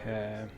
Okay.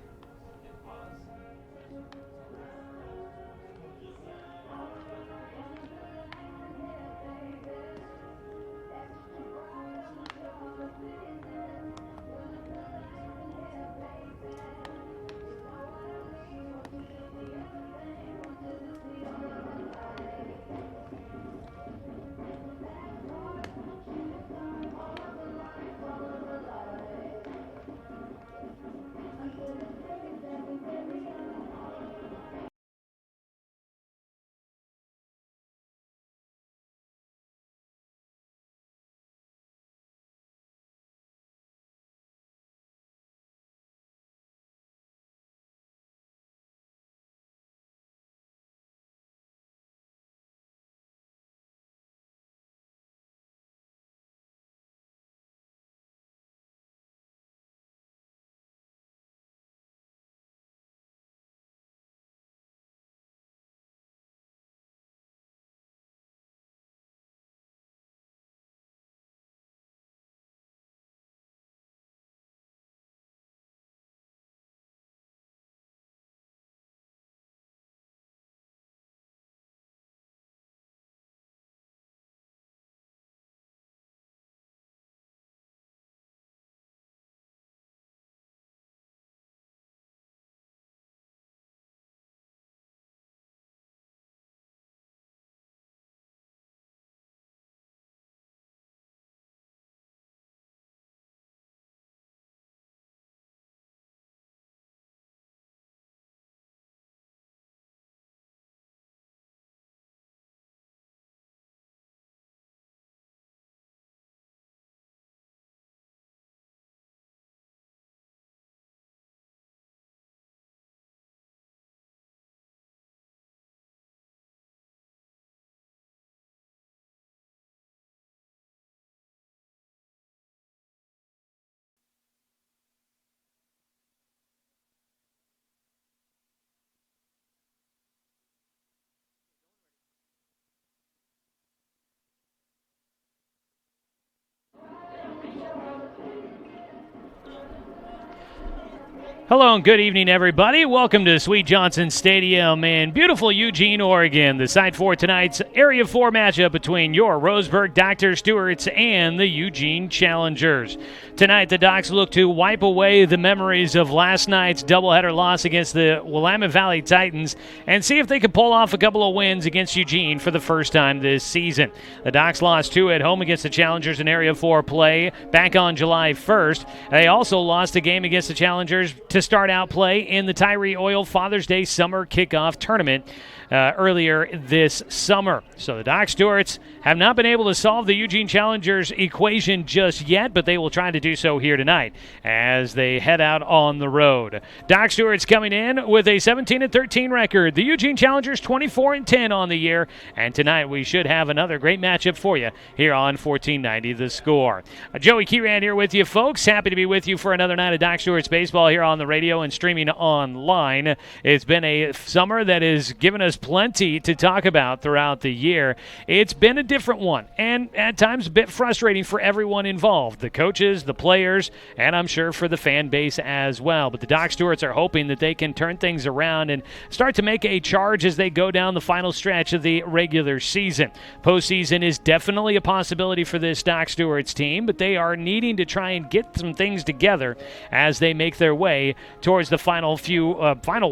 Hello and good evening, everybody. Welcome to Sweet Johnson Stadium in beautiful Eugene, Oregon. The site for tonight's Area 4 matchup between your Roseburg Dr. Stewarts and the Eugene Challengers. Tonight, the Docs look to wipe away the memories of last night's doubleheader loss against the Willamette Valley Titans and see if they can pull off a couple of wins against Eugene for the first time this season. The Docs lost 2 at home against the Challengers in Area 4 play back on July 1st. They also lost a game against the Challengers to start out play in the Tyree Oil Father's Day Summer Kickoff Tournament earlier this summer. So the Doc Stewarts have not been able to solve the Eugene Challengers equation just yet, but they will try to do so here tonight as they head out on the road. Doc Stewarts coming in with a 17-13 record. The Eugene Challengers 24-10 on the year, and tonight we should have another great matchup for you here on 1490 The Score. Joey Kieran here with you, folks. Happy to be with you for another night of Doc Stewarts baseball here on the radio and streaming online. It's been a summer that has given us plenty to talk about throughout the year. It's been a different one, and at times a bit frustrating for everyone involved, the coaches, the players, and I'm sure for the fan base as well. But the Doc Stewarts are hoping that they can turn things around and start to make a charge as they go down the final stretch of the regular season. Postseason is definitely a possibility for this Doc Stewarts team, but they are needing to try and get some things together as they make their way towards the final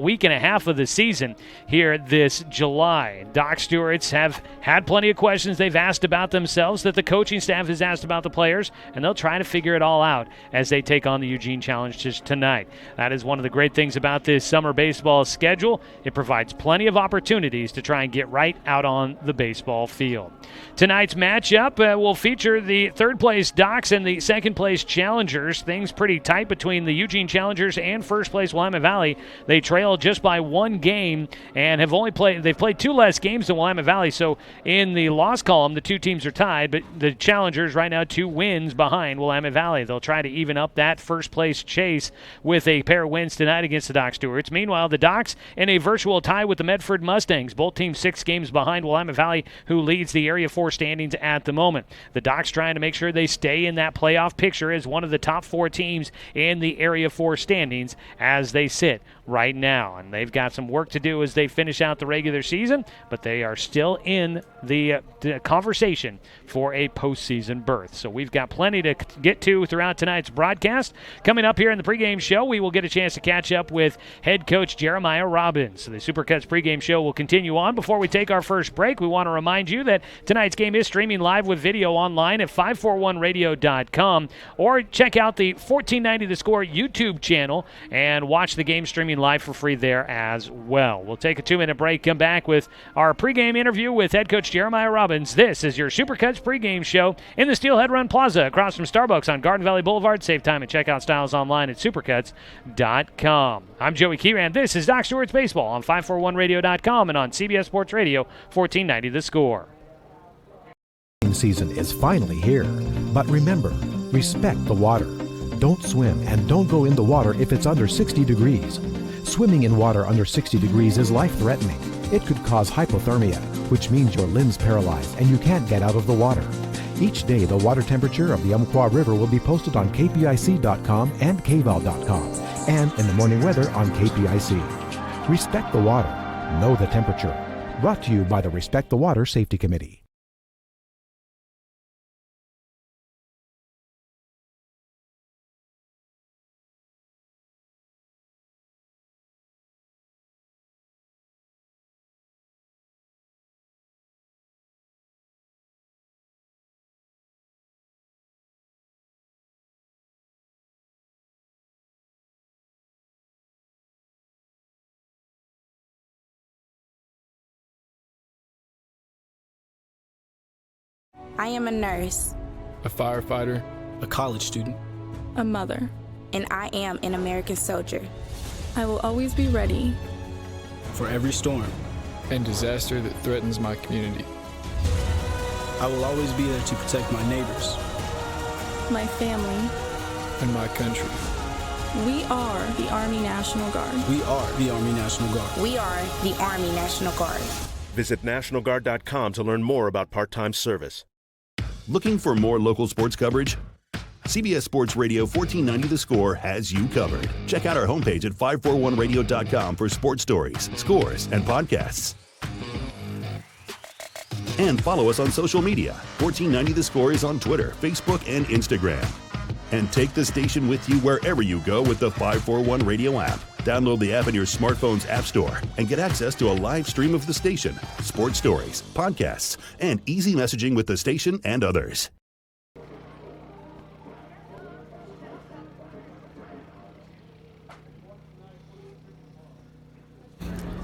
week and a half of the season here this July. Doc Stewarts have had plenty of questions they've asked about themselves that the coaching staff has asked about the players, and they'll try to figure it all out as they take on the Eugene Challengers tonight. That is one of the great things about this summer baseball schedule. It provides plenty of opportunities to try and get right out on the baseball field. Tonight's matchup will feature the third-place Docs and the second-place Challengers. Things pretty tight between the Eugene Challengers and first-place Willamette Valley. They trail just by one game and have only they've played 2 less games than Willamette Valley, so in the loss column, the 2 teams are tied, but the Challengers right now 2 wins behind Willamette Valley. They'll try to even up that first-place chase with a pair of wins tonight against the Doc Stewarts. Meanwhile, the Docs in a virtual tie with the Medford Mustangs. Both teams 6 games behind Willamette Valley, who leads the Area 4 standings at the moment. The Docs trying to make sure they stay in that playoff picture as one of the top 4 teams in the Area 4 standings standings as they sit right now. And they've got some work to do as they finish out the regular season, but they are still in the conversation for a postseason berth. So we've got plenty to get to throughout tonight's broadcast. Coming up here in the pregame show, we will get a chance to catch up with head coach Jeremiah Robbins. The Supercuts pregame show will continue on. Before we take our first break, we want to remind you that tonight's game is streaming live with video online at 541radio.com, or check out the 1490 The Score YouTube channel and watch the game streaming live for free there as well. We'll take a 2-minute break, come back with our pregame interview with head coach Jeremiah Robbins. This is your Supercuts pregame show in the Steelhead Run Plaza across from Starbucks on Garden Valley Boulevard. Save time and check out styles online at supercuts.com. I'm Joey Kieran. This is Doc Stewart's Baseball on 541radio.com and on CBS Sports Radio 1490 The Score. Season is finally here, but remember, respect the water. Don't swim and don't go in the water if it's under 60 degrees. Swimming in water under 60 degrees is life-threatening. It could cause hypothermia, which means your limbs paralyzed and you can't get out of the water. Each day, the water temperature of the Umpqua River will be posted on kpic.com and kval.com, and in the morning weather on KPIC. Respect the water. Know the temperature. Brought to you by the Respect the Water Safety Committee. I am a nurse, a firefighter, a college student, a mother, and I am an American soldier. I will always be ready for every storm and disaster that threatens my community. I will always be there to protect my neighbors, my family, and my country. We are the Army National Guard. We are the Army National Guard. We are the Army National Guard. Visit nationalguard.com to learn more about part-time service. Looking for more local sports coverage? CBS Sports Radio 1490 The Score has you covered. Check out our homepage at 541radio.com for sports stories, scores, and podcasts. And follow us on social media. 1490 The Score is on Twitter, Facebook, and Instagram. And take the station with you wherever you go with the 541 Radio app. Download the app in your smartphone's app store and get access to a live stream of the station, sports stories, podcasts, and easy messaging with the station and others.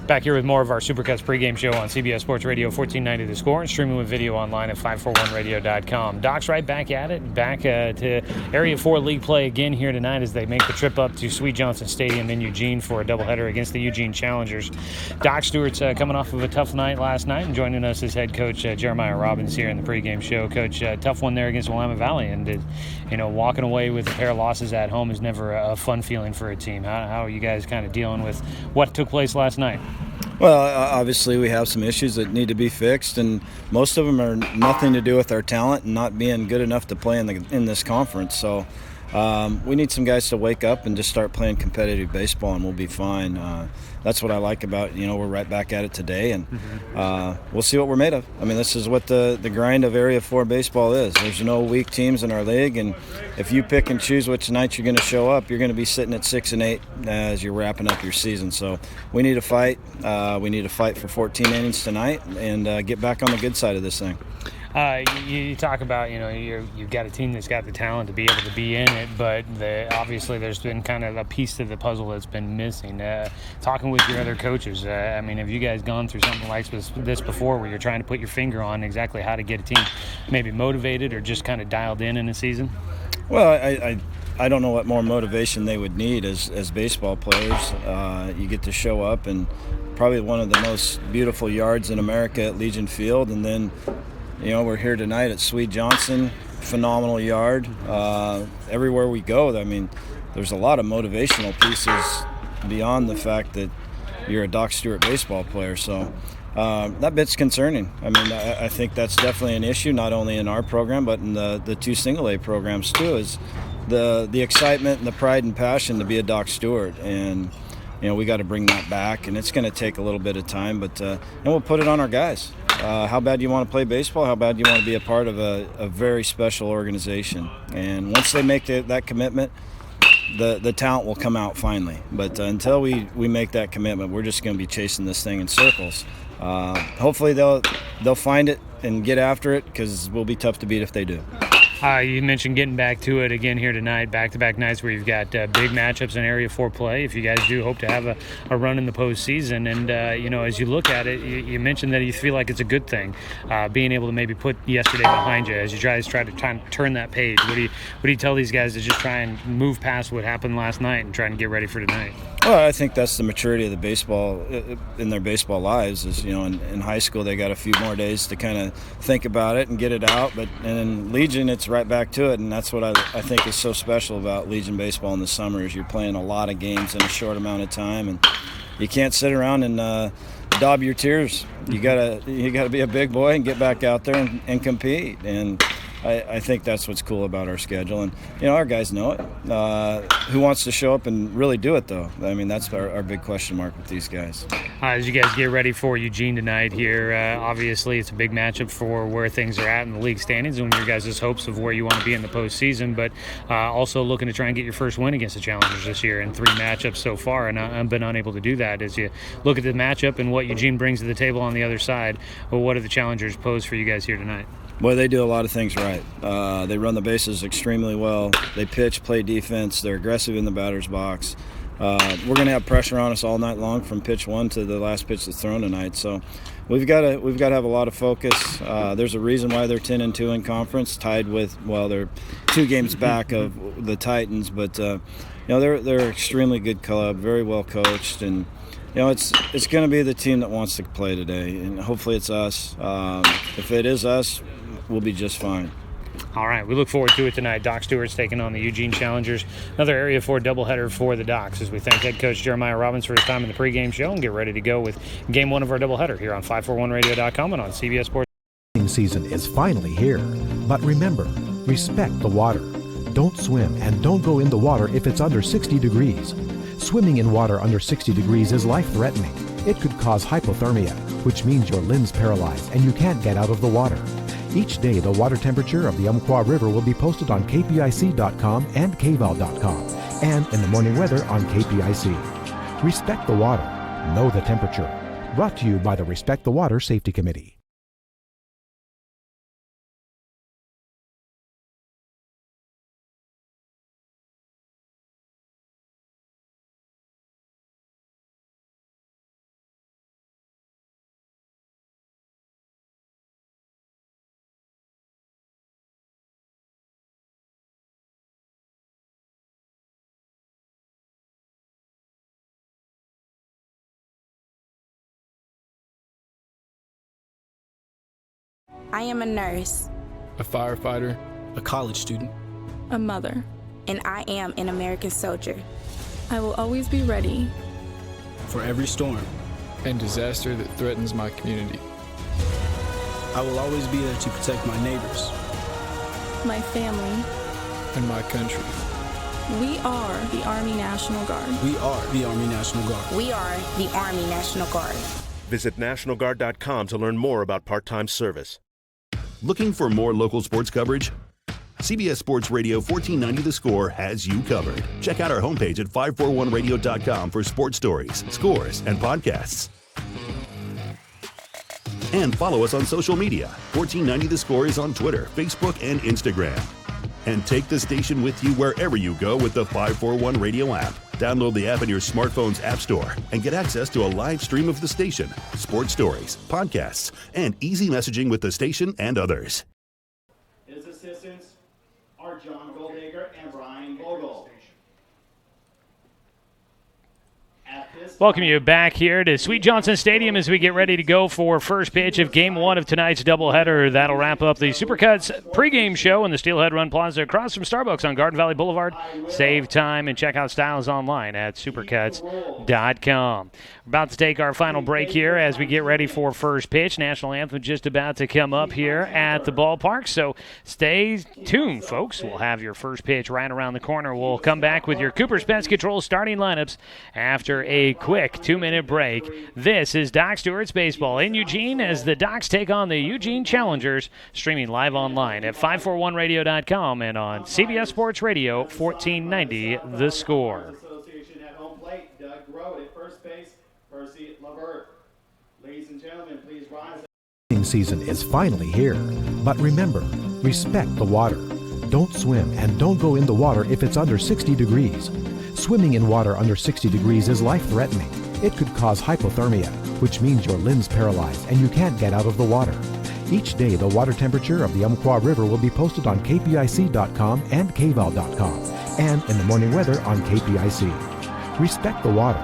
Back here with more of our Supercuts pregame show on CBS Sports Radio 1490 The Score and streaming with video online at 541radio.com. Doc's right back at it, back to Area 4 League play again here tonight as they make the trip up to Sweet Johnson Stadium in Eugene for a doubleheader against the Eugene Challengers. Doc Stewart's coming off of a tough night last night, and joining us is head coach Jeremiah Robbins here in the pregame show. Coach, tough one there against Willamette Valley, and walking away with a pair of losses at home is never a fun feeling for a team. How are you guys kind of dealing with what took place last night? Well, obviously we have some issues that need to be fixed, and most of them are nothing to do with our talent and not being good enough to play in this conference. So we need some guys to wake up and just start playing competitive baseball, and we'll be fine. That's what I like about, we're right back at it today, and we'll see what we're made of. I mean, this is what the grind of Area 4 baseball is. There's no weak teams in our league, and if you pick and choose which nights you're going to show up, you're going to be sitting at 6-8 as you're wrapping up your season. So we need to fight. We need to fight for 14 innings tonight and get back on the good side of this thing. You talk about, you've got a team that's got the talent to be able to be in it, but obviously there's been kind of a piece to the puzzle that's been missing. Talking with your other coaches, have you guys gone through something like this before where you're trying to put your finger on exactly how to get a team maybe motivated or just kind of dialed in a season? Well, I don't know what more motivation they would need as baseball players. You get to show up and probably one of the most beautiful yards in America at Legion Field, and then we're here tonight at Sweet Johnson, phenomenal yard. Everywhere we go, there's a lot of motivational pieces beyond the fact that you're a Doc Stewart baseball player. So that bit's concerning. I think that's definitely an issue, not only in our program, but in the two single-A programs too, is the excitement and the pride and passion to be a Doc Stewart, and we got to bring that back, and it's going to take a little bit of time, but and we'll put it on our guys. How bad do you want to play baseball? How bad do you want to be a part of a very special organization? And once they make that commitment, the talent will come out finally. But until we make that commitment, we're just going to be chasing this thing in circles. Hopefully they'll find it and get after it, because we'll be tough to beat if they do. You mentioned getting back to it again here tonight, back-to-back nights where you've got big matchups in Area 4 play. If you guys do hope to have a run in the postseason, and as you look at it, you mentioned that you feel like it's a good thing, being able to maybe put yesterday behind you as you try to turn that page. What do you tell these guys to just try and move past what happened last night and try and get ready for tonight? Well, I think that's the maturity of the baseball in their baseball lives. Is in high school they got a few more days to kind of think about it and get it out, and in Legion it's right back to it, and that's what I think is so special about Legion baseball in the summer is you're playing a lot of games in a short amount of time, and you can't sit around and daub your tears. You gotta be a big boy and get back out there and compete. And I think that's what's cool about our schedule, and our guys know it. Who wants to show up and really do it, though? I mean, that's our big question mark with these guys. As you guys get ready for Eugene tonight here, obviously it's a big matchup for where things are at in the league standings and your guys' hopes of where you want to be in the postseason, but also looking to try and get your first win against the Challengers this year in 3 matchups so far, and I've been unable to do that. As you look at the matchup and what Eugene brings to the table on the other side, well, what do the Challengers pose for you guys here tonight? Boy, they do a lot of things right. They run the bases extremely well. They pitch, play defense. They're aggressive in the batter's box. We're going to have pressure on us all night long from pitch 1 to the last pitch that's thrown tonight. So we've got to have a lot of focus. There's a reason why they're 10-2 in conference, tied with they're 2 games back of the Titans, but they're an extremely good club, very well coached, and it's going to be the team that wants to play today, and hopefully it's us. If it is us, we'll be just fine. All right, we look forward to it tonight. Doc Stewart's taking on the Eugene Challengers. Another Area 4 doubleheader for the Docs as we thank head coach Jeremiah Robbins for his time in the pregame show and get ready to go with Game 1 of our doubleheader here on 541radio.com and on CBS Sports. Season is finally here, but remember, respect the water. Don't swim and don't go in the water if it's under 60 degrees. Swimming in water under 60 degrees is life-threatening. It could cause hypothermia, which means your limbs paralyze and you can't get out of the water. Each day, the water temperature of the Umpqua River will be posted on kpic.com and kval.com, and in the morning weather on KPIC. Respect the water. Know the temperature. Brought to you by the Respect the Water Safety Committee. I am a nurse, A firefighter, A college student. A mother. and I am an American soldier. I will always be ready. For every storm, and disaster that threatens my community. I will always be there to protect my neighbors. My family. And my country. We are the Army National Guard. We are the Army National Guard. We are the Army National Guard. Visit nationalguard.com to learn more about part-time service. Looking for more local sports coverage? CBS Sports Radio 1490 The Score has you covered. Check out our homepage at 541radio.com for sports stories, scores, and podcasts. And follow us on social media. 1490 The Score is on Twitter, Facebook, and Instagram. And take the station with you wherever you go with the 541 Radio app. Download the app in your smartphone's app store and get access to a live stream of the station, sports stories, podcasts, and easy messaging with the station and others. His assistants are John Goldacre and Brian Vogel. Welcome you back here to Sweet Johnson Stadium as we get ready to go for first pitch of Game 1 of tonight's doubleheader. That'll wrap up the Supercuts pregame show in the Steelhead Run Plaza across from Starbucks on Garden Valley Boulevard. Save time and check out styles online at supercuts.com. We're about to take our final break here as we get ready for first pitch. National Anthem just about to come up here at the ballpark, so stay tuned, folks. We'll have your first pitch right around the corner. We'll come back with your Cooper's Pest Control starting lineups after a quick 2-minute break. This is Doc Stewart's Baseball in Eugene as the Docs take on the Eugene Challengers, streaming live online at 541radio.com and on CBS Sports Radio 1490 The Score. Association at home plate, Doug Grote at first base, Percy Lavert. Ladies and gentlemen, please rise. Season is finally here, but remember, respect the water. Don't swim and don't go in the water if it's under 60 degrees. Swimming in water under 60 degrees is life-threatening. It could cause hypothermia, which means your limbs paralyzed and you can't get out of the water. Each day, the water temperature of the Umpqua River will be posted on kpic.com and kval.com, and in the morning weather on KPIC. Respect the water.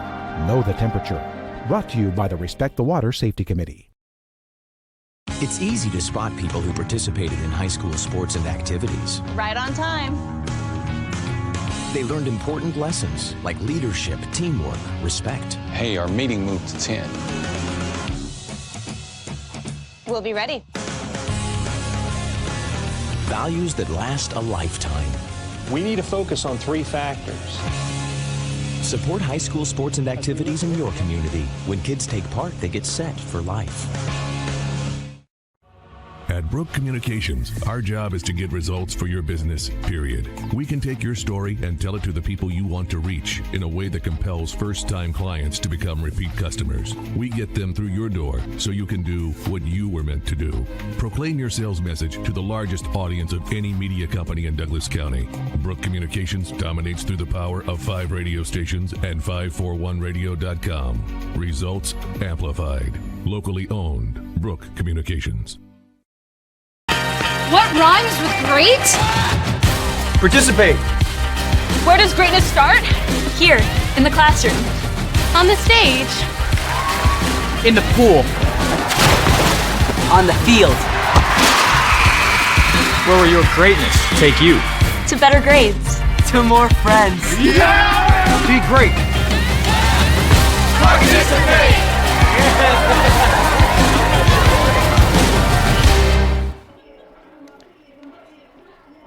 Know the temperature. Brought to you by the Respect the Water Safety Committee. It's easy to spot people who participated in high school sports and activities. Right on time. They learned important lessons like leadership, teamwork, respect. Hey, our meeting moved to 10. We'll be ready. Values that last a lifetime. We need to focus on 3 factors. Support high school sports and activities in your community. When kids take part, they get set for life. At Brook Communications, our job is to get results for your business, period. We can take your story and tell it to the people you want to reach in a way that compels first-time clients to become repeat customers. We get them through your door so you can do what you were meant to do. Proclaim your sales message to the largest audience of any media company in Douglas County. Brook Communications dominates through the power of 5 radio stations and 541radio.com. Results amplified. Locally owned. Brook Communications. What rhymes with great? Participate. Where does greatness start? Here, in the classroom. On the stage. In the pool. On the field. Where will your greatness take you? To better grades. To more friends. Yeah! Be great. Participate!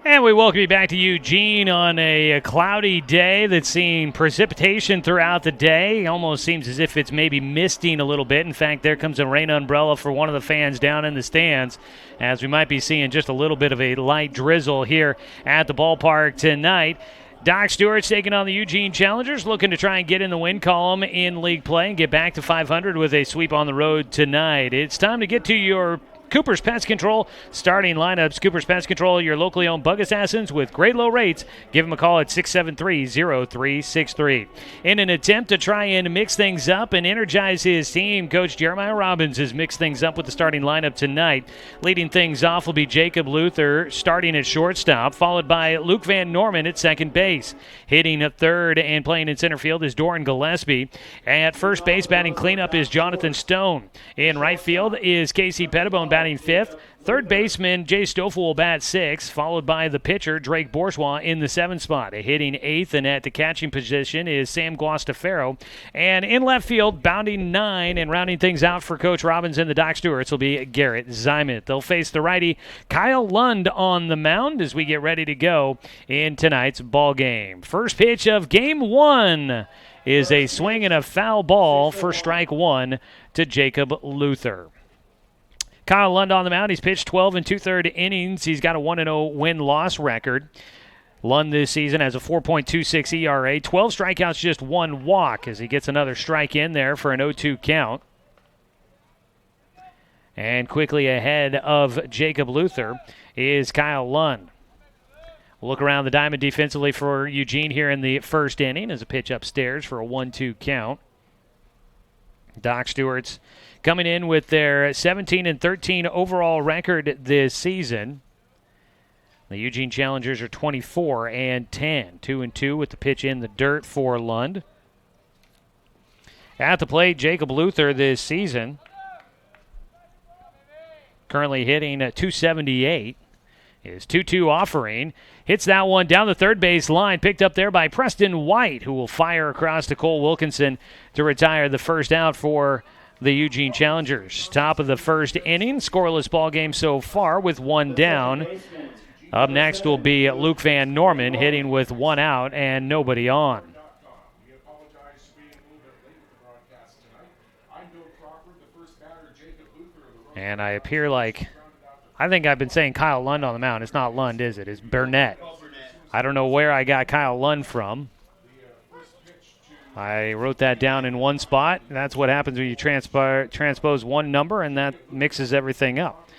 And we welcome you back to Eugene on a cloudy day that's seeing precipitation throughout the day. It almost seems as if it's maybe misting a little bit. In fact, there comes a rain umbrella for one of the fans down in the stands, as we might be seeing just a little bit of a light drizzle here at the ballpark tonight. Doc Stewart's taking on the Eugene Challengers, looking to try and get in the win column in league play and get back to 500 with a sweep on the road tonight. It's time to get to your Cooper's Pest Control starting lineups. Cooper's Pest Control, your locally owned bug assassins with great low rates. Give them a call at 673-0363. In an attempt to try and mix things up and energize his team, Coach Jeremiah Robbins has mixed things up with the starting lineup tonight. Leading things off will be Jacob Luther starting at shortstop, followed by Luke Van Norman at second base. Hitting at third and playing in center field is Doran Gillespie. At first base, batting cleanup is Jonathan Stone. In right field is Casey Pettibone batting fifth. Third baseman Jay Stoffel will bat sixth, followed by the pitcher Drake Bourgeois in the seventh spot. Hitting eighth and at the catching position is Sam Guastafaro. And in left field, bounding nine and rounding things out for Coach Robbins and the Doc Stewarts will be Garrett Zymet. They'll face the righty Kyle Lund on the mound as we get ready to go in tonight's ball game. First pitch of Game 1 is a swing and a foul ball for strike one to Jacob Luther. Kyle Lund on the mound. He's pitched 12 and 2/3 innings. He's got a 1-0 win-loss record. Lund this season has a 4.26 ERA, 12 strikeouts, just one walk as he gets another strike in there for an 0-2 count. And quickly ahead of Jacob Luther is Kyle Lund. We'll look around the diamond defensively for Eugene here in the first inning as a pitch upstairs for a 1-2 count. Doc Stewart's coming in with their 17 and 13 overall record this season. The Eugene Challengers are 24 and 10, 2-2 with the pitch in the dirt for Lund. At the plate, Jacob Luther this season. Currently hitting at 278. His 2-2 offering. Hits that one down the third base line. Picked up there by Preston White, who will fire across to Cole Wilkinson to retire the first out for the Eugene Challengers. Top of the first inning. Scoreless ball game so far with one down. Up next will be Luke Van Norman hitting with one out and nobody on. And I appear like, I think I've been saying Kyle Lund on the mound. It's not Lund, is it? It's Burnett. I don't know where I got Kyle Lund from. I wrote that down in one spot. That's what happens when you transpose one number, and that mixes everything up.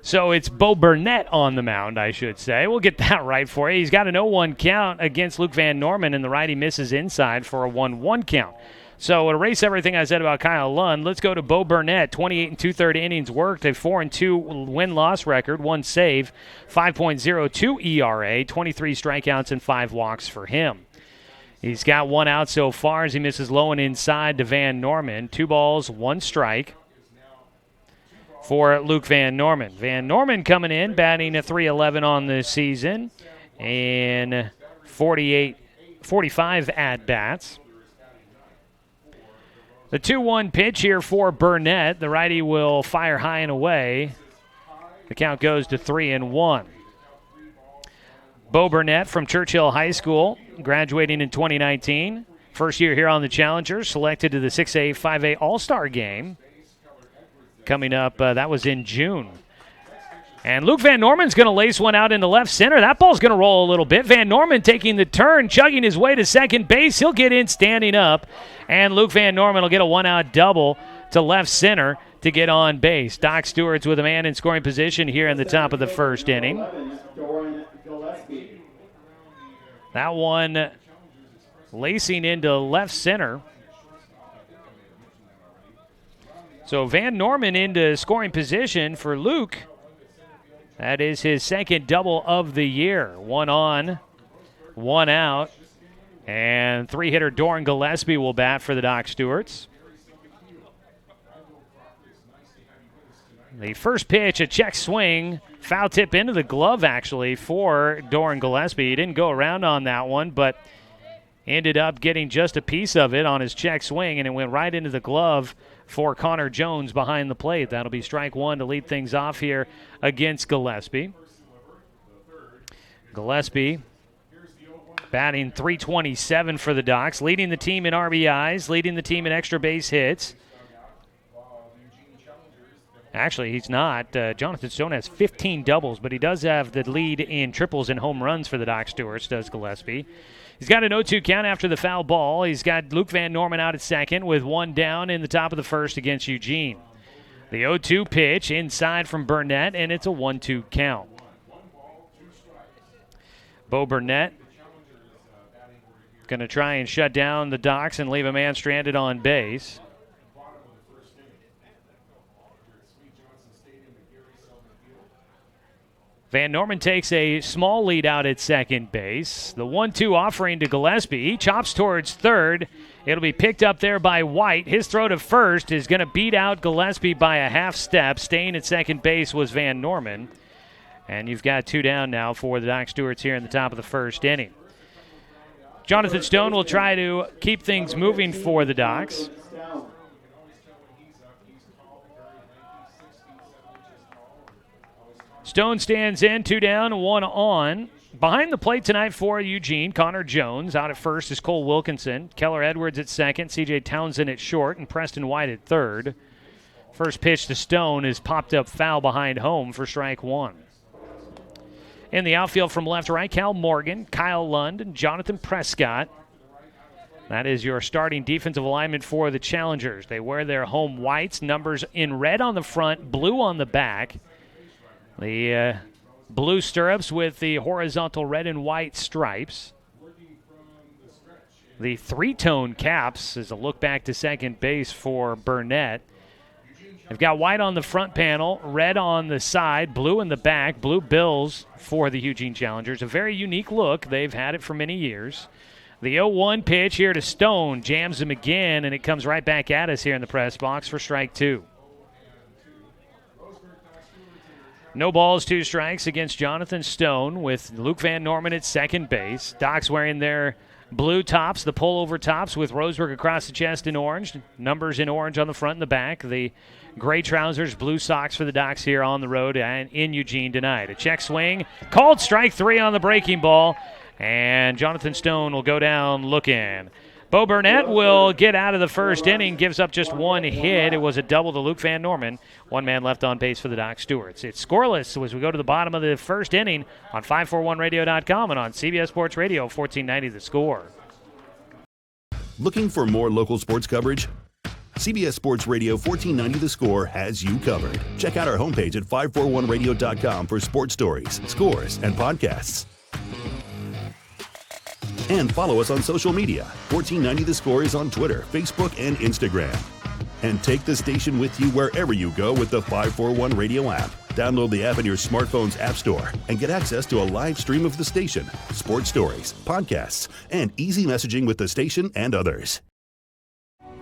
So it's Bo Burnett on the mound, I should say. We'll get that right for you. He's got an 0-1 count against Luke Van Norman, and the righty misses inside for a 1-1 count. So to erase everything I said about Kyle Lund, let's go to Bo Burnett. 28 and 2/3 innings worked, a 4-2 win-loss record, one save, 5.02 ERA, 23 strikeouts and 5 walks for him. He's got one out so far as he misses low and inside to Van Norman. 2 balls, 1 strike for Luke Van Norman. Van Norman coming in, batting a .311 on the season and 45 at-bats. The 2-1 pitch here for Burnett. The righty will fire high and away. The count goes to 3-1. Bo Burnett from Churchill High School, graduating in 2019. First year here on the Challengers, selected to the 6A, 5A All-Star game. Coming up, that was in June. And Luke Van Norman's going to lace one out into left center. That ball's going to roll a little bit. Van Norman taking the turn, chugging his way to second base. He'll get in standing up. And Luke Van Norman will get a one-out double to left center to get on base. Doc Stewart's with a man in scoring position here in the top of the first inning. That one lacing into left center. So Van Norman into scoring position for Luke. That is his second double of the year. 1 on, 1 out. And 3-hitter Doran Gillespie will bat for the Doc Stewarts. The first pitch, a check swing. Foul tip into the glove, actually, for Doran Gillespie. He didn't go around on that one, but ended up getting just a piece of it on his check swing, and it went right into the glove for Connor Jones behind the plate. That'll be strike one to lead things off here against Gillespie. Gillespie batting .327 for the Docs, leading the team in RBIs, leading the team in extra base hits. Actually, he's not. Jonathan Stone has 15 doubles, but he does have the lead in triples and home runs for the Doc Stewarts, does Gillespie. He's got an 0-2 count after the foul ball. He's got Luke Van Norman out at second with one down in the top of the first against Eugene. The 0-2 pitch inside from Burnett, and it's a 1-2 count. Bo Burnett going to try and shut down the Docs and leave a man stranded on base. Van Norman takes a small lead out at second base. The 1-2 offering to Gillespie. He chops towards third. It'll be picked up there by White. His throw to first is going to beat out Gillespie by a half step. Staying at second base was Van Norman. And you've got 2 down now for the Doc Stewarts here in the top of the first inning. Jonathan Stone will try to keep things moving for the Docs. Stone stands in, 2 down, 1 on. Behind the plate tonight for Eugene, Connor Jones. Out at first is Cole Wilkinson. Keller Edwards at second, C.J. Townsend at short, and Preston White at third. First pitch to Stone is popped up foul behind home for strike one. In the outfield from left to right, Cal Morgan, Kyle Lund, and Jonathan Prescott. That is your starting defensive alignment for the Challengers. They wear their home whites, numbers in red on the front, blue on the back. The blue stirrups with the horizontal red and white stripes. The 3-tone caps is a look back to second base for Burnett. They've got white on the front panel, red on the side, blue in the back, blue bills for the Eugene Challengers. A very unique look. They've had it for many years. The 0-1 pitch here to Stone. Jams him again, and it comes right back at us here in the press box for strike 2. No balls, 2 strikes against Jonathan Stone with Luke Van Norman at second base. Docs wearing their blue tops, the pullover tops with Roseburg across the chest in orange. Numbers in orange on the front and the back. The gray trousers, blue socks for the Docs here on the road and in Eugene tonight. A check swing, called strike 3 on the breaking ball, and Jonathan Stone will go down looking. Bo Burnett will get out of the first inning, gives up just 1 hit. It was a double to Luke Van Norman. 1 man left on base for the Doc Stewarts. It's scoreless as we go to the bottom of the first inning on 541radio.com and on CBS Sports Radio 1490 The Score. Looking for more local sports coverage? CBS Sports Radio 1490 The Score has you covered. Check out our homepage at 541radio.com for sports stories, scores, and podcasts. And follow us on social media. 1490 The Score is on Twitter, Facebook, and Instagram. And take the station with you wherever you go with the 541 Radio app. Download the app in your smartphone's app store and get access to a live stream of the station, sports stories, podcasts, and easy messaging with the station and others.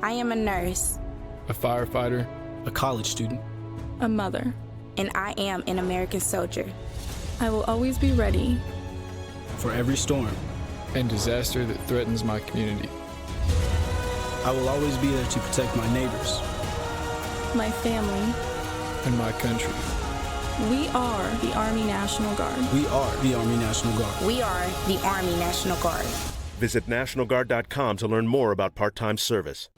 I am a nurse, a firefighter, a college student, a mother, and I am an American soldier. I will always be ready for every storm and disaster that threatens my community. I will always be there to protect my neighbors, my family, and my country. We are the Army National Guard. We are the Army National Guard. We are the Army National Guard. Visit nationalguard.com to learn more about part-time service.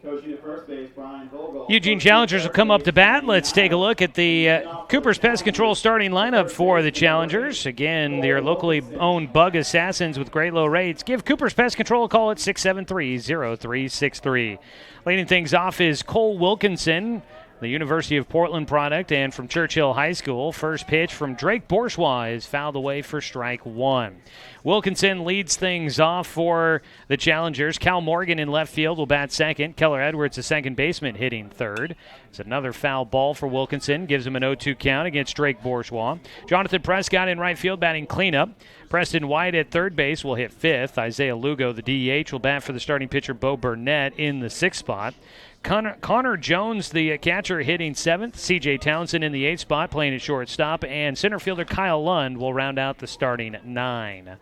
Coaching at first base, Brian Vogel. Eugene Challengers will come up to bat. Let's take a look at the Cooper's Pest Control starting lineup for the Challengers. Again, their locally owned bug assassins with great low rates. Give Cooper's Pest Control a call at 673-0363. Leading things off is Cole Wilkinson, the University of Portland product, and from Churchill High School. First pitch from Drake Bourgeois is fouled away for strike 1. Wilkinson leads things off for the Challengers. Cal Morgan in left field will bat second. Keller Edwards, the second baseman, hitting third. It's another foul ball for Wilkinson. Gives him an 0-2 count against Drake Bourgeois. Jonathan Prescott in right field batting cleanup. Preston White at third base will hit fifth. Isaiah Lugo, the DH, will bat for the starting pitcher Bo Burnett in the sixth spot. Connor Jones, the catcher, hitting seventh. C.J. Townsend in the eighth spot, playing at shortstop. And center fielder Kyle Lund will round out the starting 9.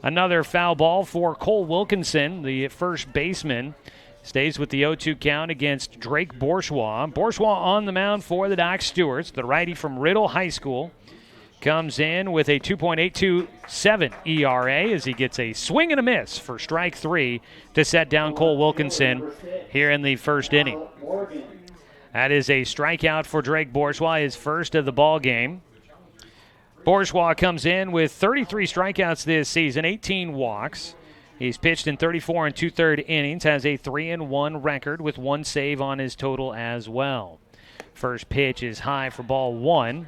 Another foul ball for Cole Wilkinson, the first baseman. Stays with the 0-2 count against Drake Bourgeois. Bourgeois on the mound for the Doc Stewarts, the righty from Riddle High School. Comes in with a 2.827 ERA as he gets a swing and a miss for strike 3 to set down Cole Wilkinson here in the first inning. That is a strikeout for Drake Bourgeois, his first of the ball game. Bourgeois comes in with 33 strikeouts this season, 18 walks. He's pitched in 34 and 2/3 innings, has a 3-1 record with 1 save on his total as well. First pitch is high for ball 1.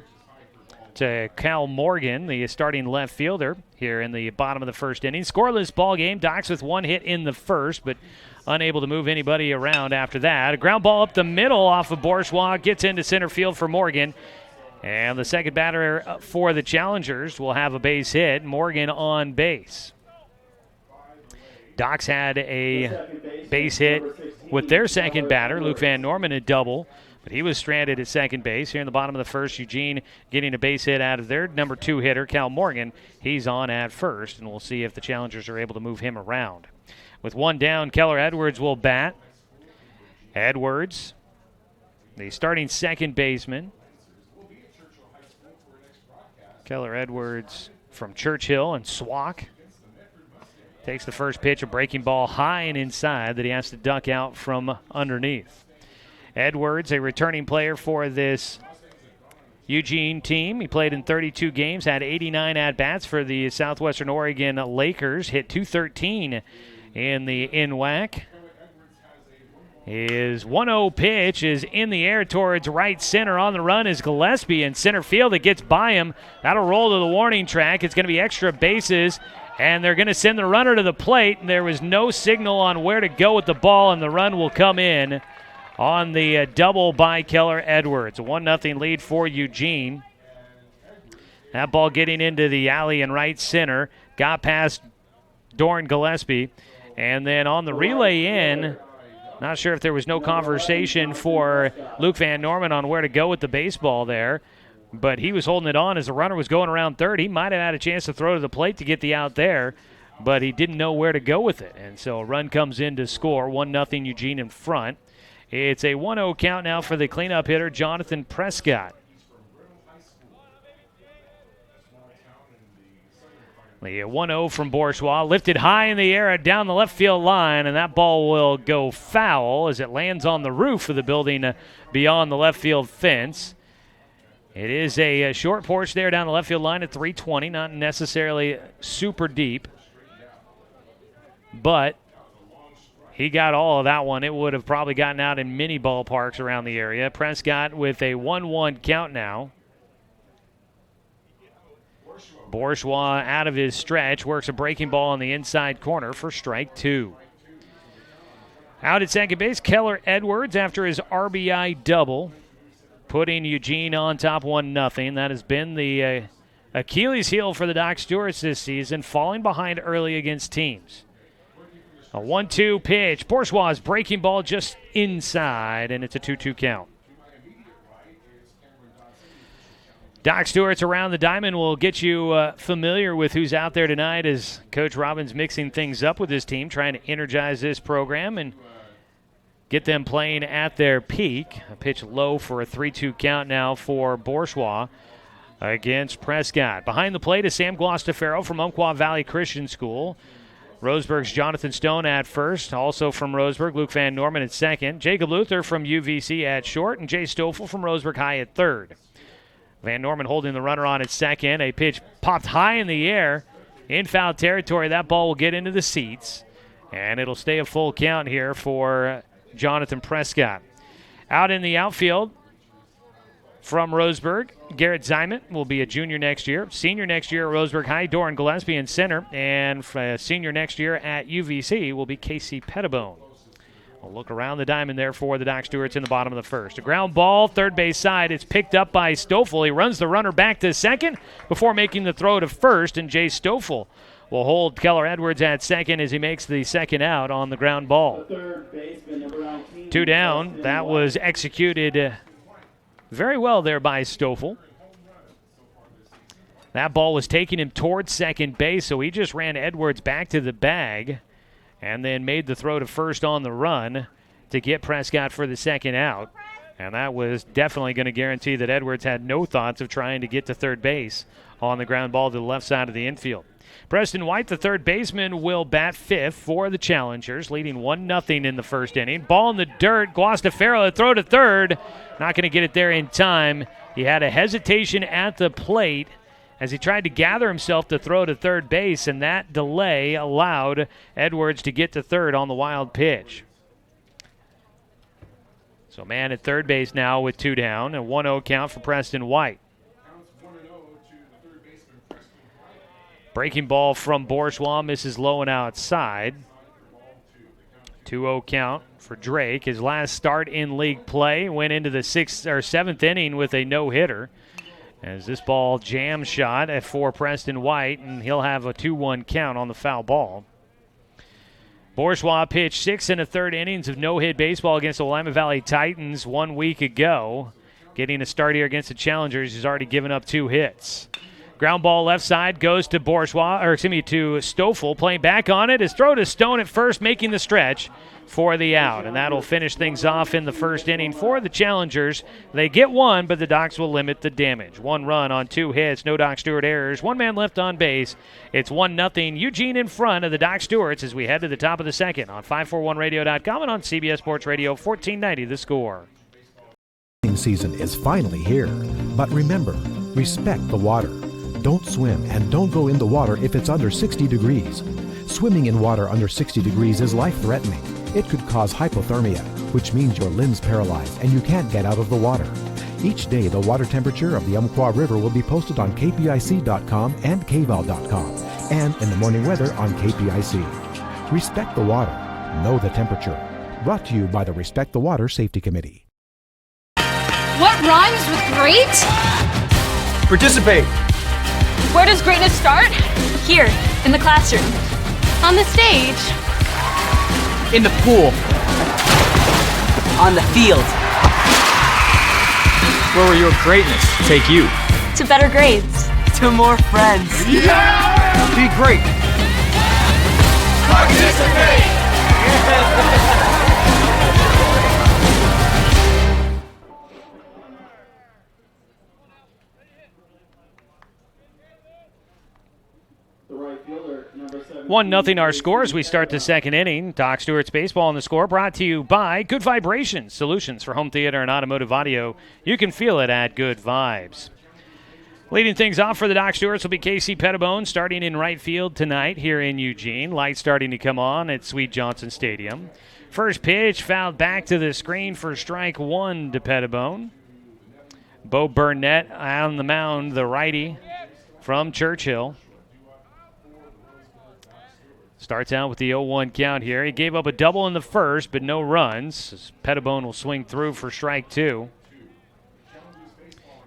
To Cal Morgan, the starting left fielder here in the bottom of the first inning. Scoreless ball game. Docs with 1 hit in the first, but unable to move anybody around after that. A ground ball up the middle off of Bourgeois. Gets into center field for Morgan. And the second batter for the Challengers will have a base hit. Morgan on base. Docs had a base hit with their second batter, Luke Van Norman, a double. But he was stranded at second base. Here in the bottom of the first, Eugene getting a base hit out of their number 2 hitter, Cal Morgan. He's on at first, and we'll see if the Challengers are able to move him around. With 1 down, Keller Edwards will bat. Edwards, the starting second baseman. Keller Edwards from Churchill and Swack. Takes the first pitch, a breaking ball high and inside that he has to duck out from underneath. Edwards, a returning player for this Eugene team. He played in 32 games, had 89 at-bats for the Southwestern Oregon Lakers, hit .213 in the NWAC. His 1-0 pitch is in the air towards right center. On the run is Gillespie in center field. It gets by him. That'll roll to the warning track. It's going to be extra bases, and they're going to send the runner to the plate. And there was no signal on where to go with the ball, and the run will come in on the double by Keller Edwards. A 1-0 lead for Eugene. That ball getting into the alley in right center. Got past Doran Gillespie. And then on the relay in, not sure if there was no conversation for Luke Van Norman on where to go with the baseball there, but he was holding it on as the runner was going around third. He might have had a chance to throw to the plate to get the out there, but he didn't know where to go with it. And so a run comes in to score, 1-0 Eugene in front. It's a 1-0 count now for the cleanup hitter, Jonathan Prescott. The 1-0 from Bourgeois, lifted high in the air down the left field line, and that ball will go foul as it lands on the roof of the building beyond the left field fence. It is a short porch there down the left field line at 320, not necessarily super deep, but he got all of that one. It would have probably gotten out in many ballparks around the area. Prescott with a 1-1 count now. Bourgeois out of his stretch, works a breaking ball on the inside corner for strike 2. Out at second base, Keller Edwards after his RBI double, putting Eugene on top 1-0. That has been the Achilles heel for the Doc Stewarts this season, falling behind early against teams. A 1-2 pitch. Bourgeois' breaking ball just inside, and it's a 2-2 count. Doc Stewart's Around the Diamond will get you familiar with who's out there tonight as Coach Robbins mixing things up with his team, trying to energize this program and get them playing at their peak. A pitch low for a 3-2 count now for Bourgeois against Prescott. Behind the plate is Sam Guastafaro from Umpqua Valley Christian School. Roseburg's Jonathan Stone at first, also from Roseburg, Luke Van Norman at second. Jacob Luther from UVC at short, and Jay Stoffel from Roseburg High at third. Van Norman holding the runner on at second. A pitch popped high in the air in foul territory. That ball will get into the seats, and it'll stay a full count here for Jonathan Prescott. Out in the outfield from Roseburg, Garrett Zyman will be a junior next year. Senior next year at Roseburg High, Doran Gillespie in center. And senior next year at UVC will be Casey Pettibone. We'll look around the diamond there for the Doc Stewarts in the bottom of the first. A ground ball, third base side. It's picked up by Stoffel. He runs the runner back to second before making the throw to first, and Jay Stoffel will hold Keller Edwards at second as he makes the second out on the ground ball. 2 down. That was executed very well there by Stoffel. That ball was taking him towards second base, so he just ran Edwards back to the bag and then made the throw to first on the run to get Prescott for the second out. And that was definitely going to guarantee that Edwards had no thoughts of trying to get to third base on the ground ball to the left side of the infield. Preston White, the third baseman, will bat fifth for the Challengers, leading 1-0 in the first inning. Ball in the dirt. Guastafaro, a throw to third. Not going to get it there in time. He had a hesitation at the plate as he tried to gather himself to throw to third base, and that delay allowed Edwards to get to third on the wild pitch. So man at third base now with 2 down, and 1-0 count for Preston White. Breaking ball from Bourgeois misses low and outside. 2-0 count for Drake. His last start in league play went into the 7th inning with a no-hitter. As this ball jam shot for Preston White, and he'll have a 2-1 count on the foul ball. Bourgeois pitched 6 1/3 innings of no-hit baseball against the Willamette Valley Titans 1 week ago. Getting a start here against the Challengers, he's already given up 2 hits. Ground ball left side goes to to Stoffel. Playing back on it. His throw to Stone at first, making the stretch for the out. And that'll finish things off in the first inning for the Challengers. They get 1, but the Docs will limit the damage. 1 run on 2 hits, no Doc Stewart errors, 1 man left on base. It's 1-0 Eugene in front of the Doc Stewarts as we head to the top of the second on 541radio.com and on CBS Sports Radio 1490 The Score. Season is finally here, but remember, respect the water. Don't swim and don't go in the water if it's under 60 degrees. Swimming in water under 60 degrees is life-threatening. It could cause hypothermia, which means your limbs paralyzed and you can't get out of the water. Each day, the water temperature of the Umpqua River will be posted on kpic.com and kval.com, and in the morning weather on KPIC. Respect the water. Know the temperature. Brought to you by the Respect the Water Safety Committee. What rhymes with great? Participate. Where does greatness start? Here, in the classroom. On the stage. In the pool. On the field. Where will your greatness take you? To better grades. To more friends. Yeah! Be great. Participate! The right fielder, number 17. 1-0 our score as we start the second inning. Doc Stewart's baseball on the score brought to you by Good Vibrations, solutions for home theater and automotive audio. You can feel it at Good Vibes. Leading things off for the Doc Stewarts will be Casey Pettibone starting in right field tonight here in Eugene. Lights starting to come on at Sweet Johnson Stadium. First pitch fouled back to the screen for strike one to Pettibone. Bo Burnett on the mound, the righty from Churchill. Starts out with the 0-1 count here. He gave up a double in the first, but no runs. Pettibone will swing through for strike two.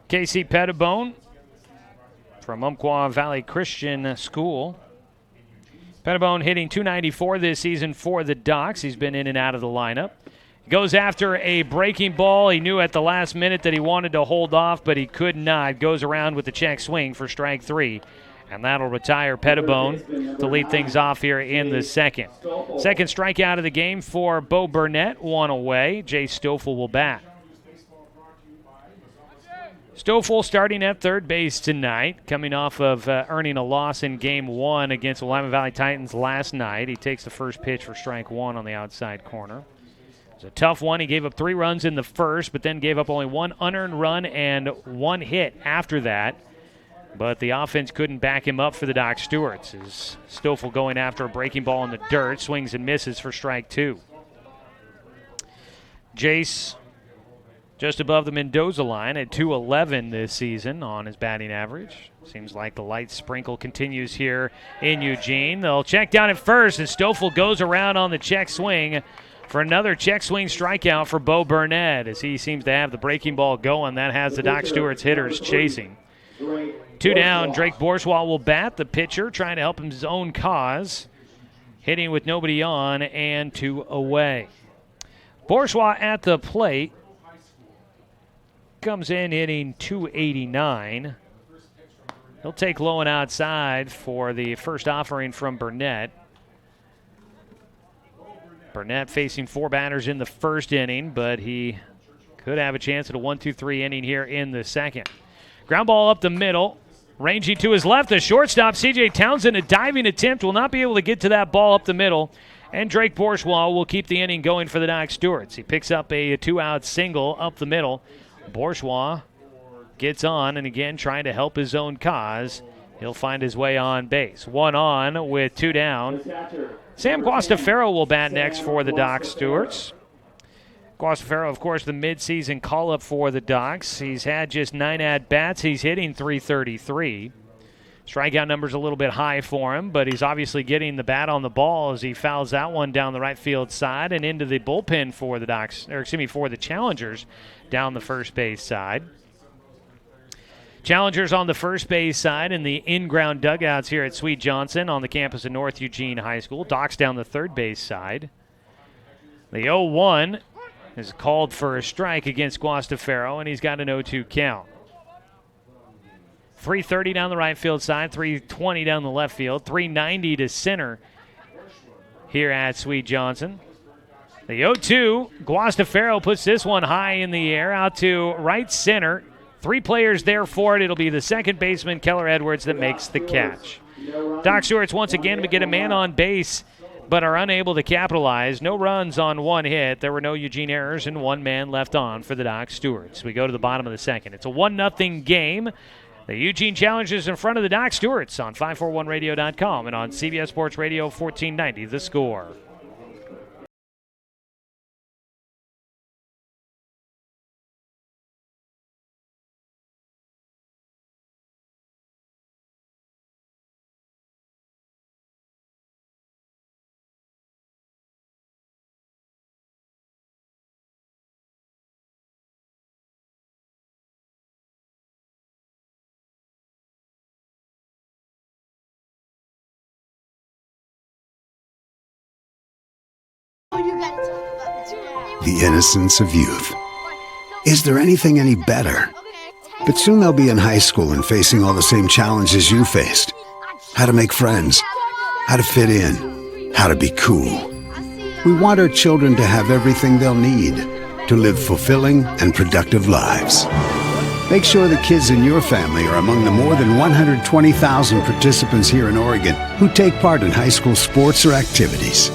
Casey Pettibone from Umpqua Valley Christian School. Pettibone hitting .294 this season for the Docs. He's been in and out of the lineup. Goes after a breaking ball. He knew at the last minute that he wanted to hold off, but he could not. Goes around with the check swing for strike three. And that'll retire Pettibone to lead things off here in the second. Second strikeout of the game for Bo Burnett, one away. Jay Stoffel will bat. Stoffel starting at third base tonight, coming off of earning a loss in Game 1 against the Willamette Valley Titans last night. He takes the first pitch for strike one on the outside corner. It's a tough one. He gave up 3 runs in the first, but then gave up only 1 unearned run and 1 hit after that. But the offense couldn't back him up for the Doc Stewarts. As Stoffel going after a breaking ball in the dirt, swings and misses for strike two. Jace just above the Mendoza line at .211 this season on his batting average. Seems like the light sprinkle continues here in Eugene. They'll check down at first as Stoffel goes around on the check swing for another check swing strikeout for Bo Burnett as he seems to have the breaking ball going. That has the Doc Stewarts hitters chasing. 2 down, Drake Bourgeois will bat, the pitcher, trying to help him his own cause. Hitting with nobody on and 2 away. Bourgeois at the plate. Comes in hitting .289. He'll take low and outside for the first offering from Burnett. Burnett facing 4 batters in the first inning, but he could have a chance at a 1-2-3 inning here in the second. Ground ball up the middle. Ranging to his left, the shortstop, C.J. Townsend, a diving attempt, will not be able to get to that ball up the middle. And Drake Bourgeois will keep the inning going for the Doc Stewarts. He picks up a 2-out single up the middle. Bourgeois gets on, and again, trying to help his own cause. He'll find his way on base. 1 on with 2 down. Sam Guastafaro will bat next for the Doc Stewarts. Guastafaro, of course, the midseason call-up for the Docs. He's had just 9 at-bats. He's hitting .333. Strikeout number's a little bit high for him, but he's obviously getting the bat on the ball as he fouls that one down the right field side and into the bullpen for the Docs, for the Challengers down the first base side. Challengers on the first base side in the in-ground dugouts here at Sweet Johnson on the campus of North Eugene High School. Docs down the third base side. The 0-1 is called for a strike against Guastafaro, and he's got an 0-2 count. 330 down the right field side, 320 down the left field, 390 to center here at Sweet Johnson. The 0-2, Guastafaro puts this one high in the air out to right center. 3 players there for it. It'll be the second baseman, Keller Edwards, that makes the catch. Doc Stewarts once again to get a man on base, but are unable to capitalize. No runs on 1 hit. There were no Eugene errors and 1 man left on for the Doc Stewarts. We go to the bottom of the second. It's a 1-0 game. The Eugene Challengers in front of the Doc Stewarts on 541radio.com and on CBS Sports Radio 1490, The Score. The innocence of youth. Is there anything any better? But soon they'll be in high school and facing all the same challenges you faced. How to make friends, how to fit in, how to be cool. We want our children to have everything they'll need to live fulfilling and productive lives. Make sure the kids in your family are among the more than 120,000 participants here in Oregon who take part in high school sports or activities.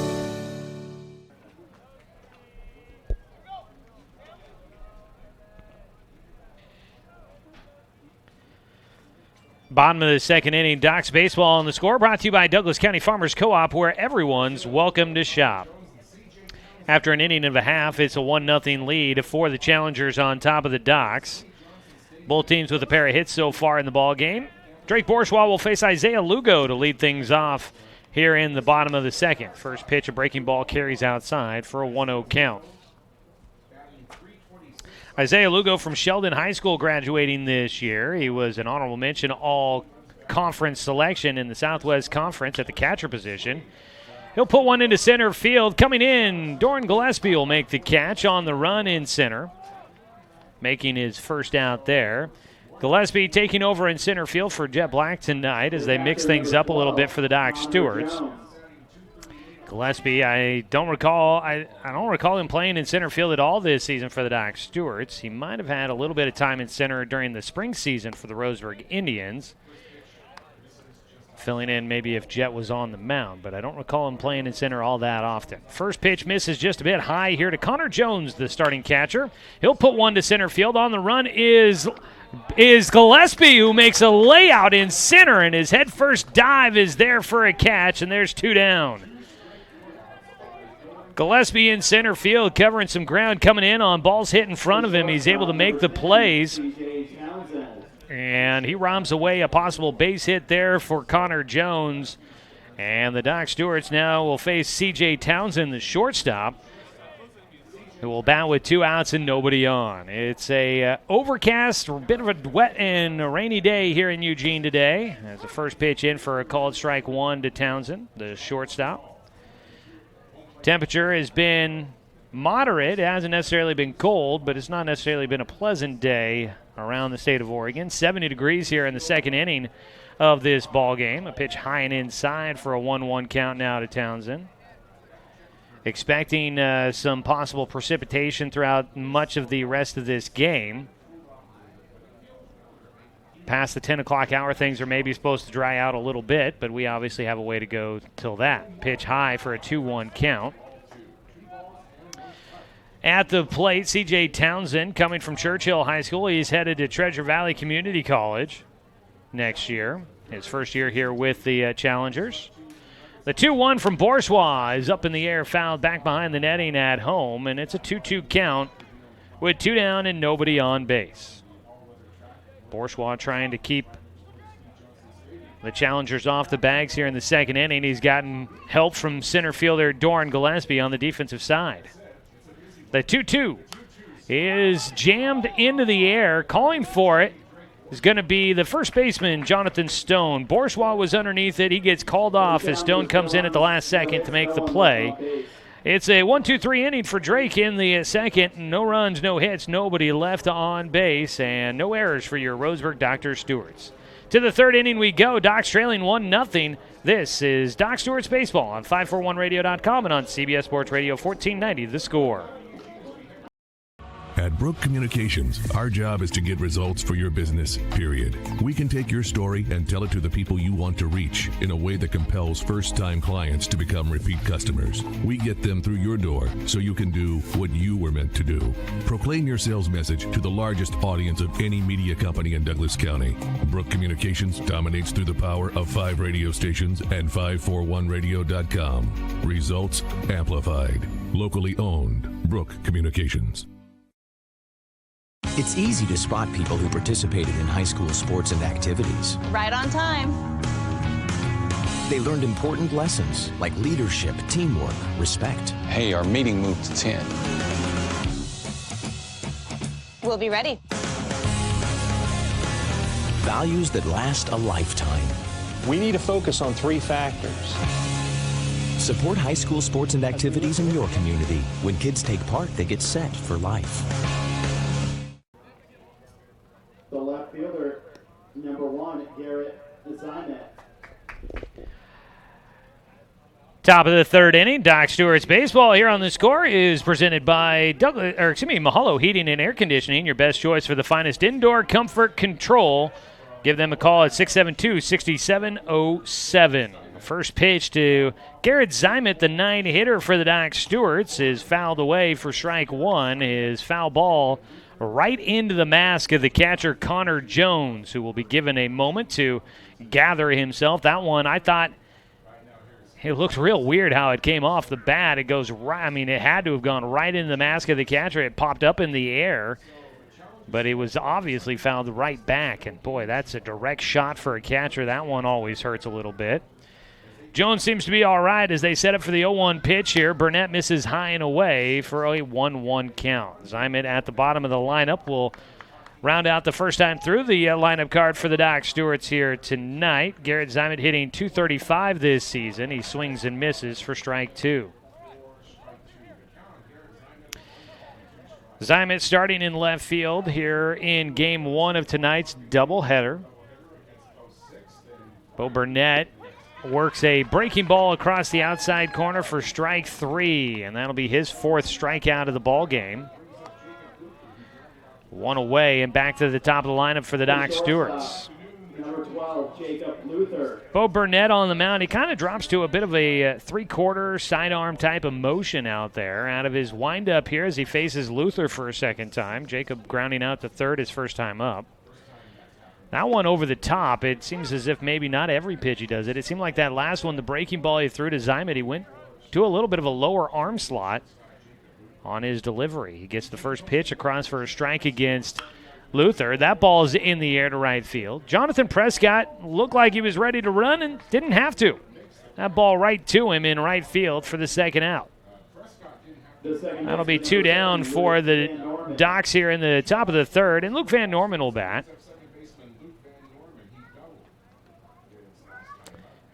Bottom of the second inning, Docs baseball on the score, brought to you by Douglas County Farmers Co-op, where everyone's welcome to shop. After an inning and a half, it's a 1-0 lead for the Challengers on top of the Docs. Both teams with a pair of hits so far in the ball game. Drake Bourgeois will face Isaiah Lugo to lead things off here in the bottom of the second. First pitch, a breaking ball carries outside for a 1-0 count. Isaiah Lugo from Sheldon High School graduating this year. He was an honorable mention all-conference selection in the Southwest Conference at the catcher position. He'll put one into center field. Coming in, Doran Gillespie will make the catch on the run in center, making his first out there. Gillespie taking over in center field for Jet Black tonight as they mix things up a little bit for the Doc Stewarts. Gillespie, I don't recall him playing in center field at all this season for the Doc Stewarts. He might have had a little bit of time in center during the spring season for the Roseburg Indians, filling in maybe if Jet was on the mound, but I don't recall him playing in center all that often. First pitch misses just a bit high here to Connor Jones, the starting catcher. He'll put one to center field. On the run is Gillespie, who makes a layout in center, and his head first dive is there for a catch, and there's 2 down. Gillespie in center field, covering some ground, coming in on balls hit in front of him. He's able to make the plays, and he roms away a possible base hit there for Connor Jones. And the Doc Stewarts now will face C.J. Townsend, the shortstop, who will bat with 2 outs and nobody on. It's a overcast, a bit of a wet and a rainy day here in Eugene today. As the first pitch in for a called strike 1 to Townsend, the shortstop. Temperature has been moderate. It hasn't necessarily been cold, but it's not necessarily been a pleasant day around the state of Oregon. 70 degrees here in the second inning of this ball game. A pitch high and inside for a 1-1 count now to Townsend. Expecting some possible precipitation throughout much of the rest of this game. Past the 10 o'clock hour, things are maybe supposed to dry out a little bit, but we obviously have a way to go till that. Pitch high for a 2-1 count. At the plate, C.J. Townsend, coming from Churchill High School. He's headed to Treasure Valley Community College next year. His first year here with the Challengers. The 2-1 from Bourgeois is up in the air, fouled back behind the netting at home, and it's a 2-2 count with 2 down and nobody on base. Bourgeois trying to keep the Challengers off the bags here in the second inning. He's gotten help from center fielder Doran Gillespie on the defensive side. The 2-2 is jammed into the air. Calling for it is going to be the first baseman, Jonathan Stone. Bourgeois was underneath it. He gets called off as Stone comes in at the last second to make the play. It's a 1-2-3 inning for Drake in the second. No runs, no hits, nobody left on base, and no errors for your Roseburg Dr. Stewarts. To the third inning we go. Docs trailing 1-0. This is Doc Stewarts Baseball on 541radio.com and on CBS Sports Radio 1490 The Score. At Brook Communications, our job is to get results for your business, period. We can take your story and tell it to the people you want to reach in a way that compels first-time clients to become repeat customers. We get them through your door so you can do what you were meant to do. Proclaim your sales message to the largest audience of any media company in Douglas County. Brook Communications dominates through the power of 5 radio stations and 541radio.com. Results amplified. Locally owned. Brook Communications. It's easy to spot people who participated in high school sports and activities. Right on time. They learned important lessons like leadership, teamwork, respect. Hey, our meeting moved to 10. We'll be ready. Values that last a lifetime. We need to focus on 3 factors. Support high school sports and activities in your community. When kids take part, they get set for life. The left fielder, number 1, Garrett Zimet. Top of the third inning, Doc Stewart's baseball here on the score is presented by Mahalo Heating and Air Conditioning, your best choice for the finest indoor comfort control. Give them a call at 672-6707. First pitch to Garrett Zimet, the 9-hitter for the Doc Stewarts, is fouled away for strike 1. His foul ball right into the mask of the catcher Connor Jones, who will be given a moment to gather himself. That one, I thought, it looked real weird how it came off the bat. It goes right, it had to have gone right into the mask of the catcher. It popped up in the air, but it was obviously fouled right back. And boy, that's a direct shot for a catcher. That one always hurts a little bit. Jones seems to be all right as they set up for the 0-1 pitch here. Burnett misses high and away for a 1-1 count. Zimet at the bottom of the lineup will round out the first time through the lineup card for the Doc Stewarts here tonight. Garrett Zimet hitting .235 this season. He swings and misses for strike 2. Zimet starting in left field here in Game 1 of tonight's doubleheader. Bo Burnett works a breaking ball across the outside corner for strike 3, and that'll be his 4th strikeout of the ball game. One away and back to the top of the lineup for the Doc Stewarts. Number 12, Jacob Luther. Bo Burnett on the mound. He kind of drops to a bit of a three-quarter sidearm type of motion out there out of his windup here as he faces Luther for a second time. Jacob grounding out to third his first time up. That one over the top, it seems as if maybe not every pitch he does it. It seemed like that last one, the breaking ball he threw to Zimet, he went to a little bit of a lower arm slot on his delivery. He gets the first pitch across for a strike against Luther. That ball is in the air to right field. Jonathan Prescott looked like he was ready to run and didn't have to. That ball right to him in right field for the second out. That'll be 2 down for the Docs here in the top of the third, and Luke Van Norman will bat.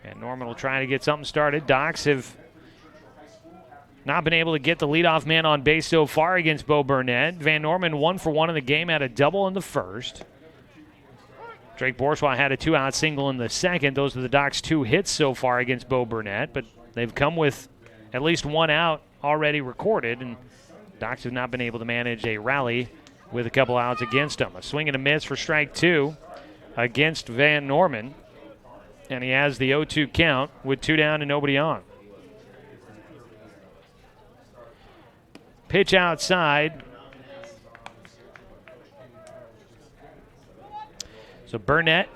And Norman will try to get something started. Docs have not been able to get the leadoff man on base so far against Bo Burnett. Van Norman 1 for 1 in the game, had a double in the first. Drake Bourgeois had a 2-out single in the second. Those are the Docs' 2 hits so far against Bo Burnett, but they've come with at least 1 out already recorded, and Docs have not been able to manage a rally with a couple outs against them. A swing and a miss for strike 2 against Van Norman. And he has the 0-2 count with 2 down and nobody on. Pitch outside. So Burnett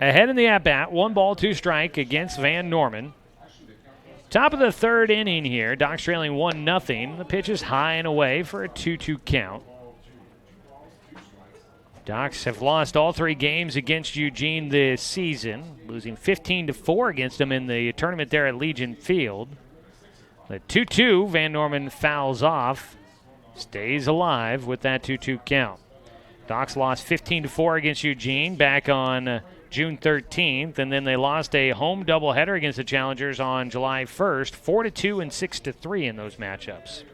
ahead in the at-bat. 1 ball, 2 strike against Van Norman. Top of the third inning here. Docs trailing 1-0. The pitch is high and away for a 2-2 count. Docs have lost all 3 games against Eugene this season, losing 15-4 against them in the tournament there at Legion Field. The 2-2, Van Norman fouls off, stays alive with that 2-2 count. Docs lost 15-4 against Eugene back on June 13th, and then they lost a home doubleheader against the Challengers on July 1st, 4-2 and 6-3 in those matchups.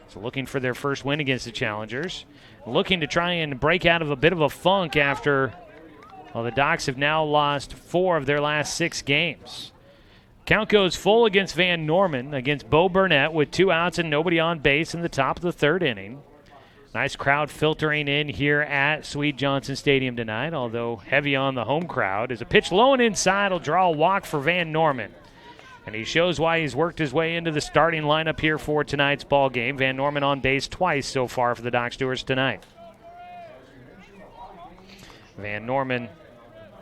So looking for their first win against the Challengers. Looking to try and break out of a bit of a funk after, well, the Docs have now lost 4 of their last 6 games. Count goes full against Van Norman, against Bo Burnett with 2 outs and nobody on base in the top of the third inning. Nice crowd filtering in here at Sweet Johnson Stadium tonight, although heavy on the home crowd. As a pitch low and inside will draw a walk for Van Norman. And he shows why he's worked his way into the starting lineup here for tonight's ball game. Van Norman on base twice so far for the Doc Stewarts tonight. Van Norman,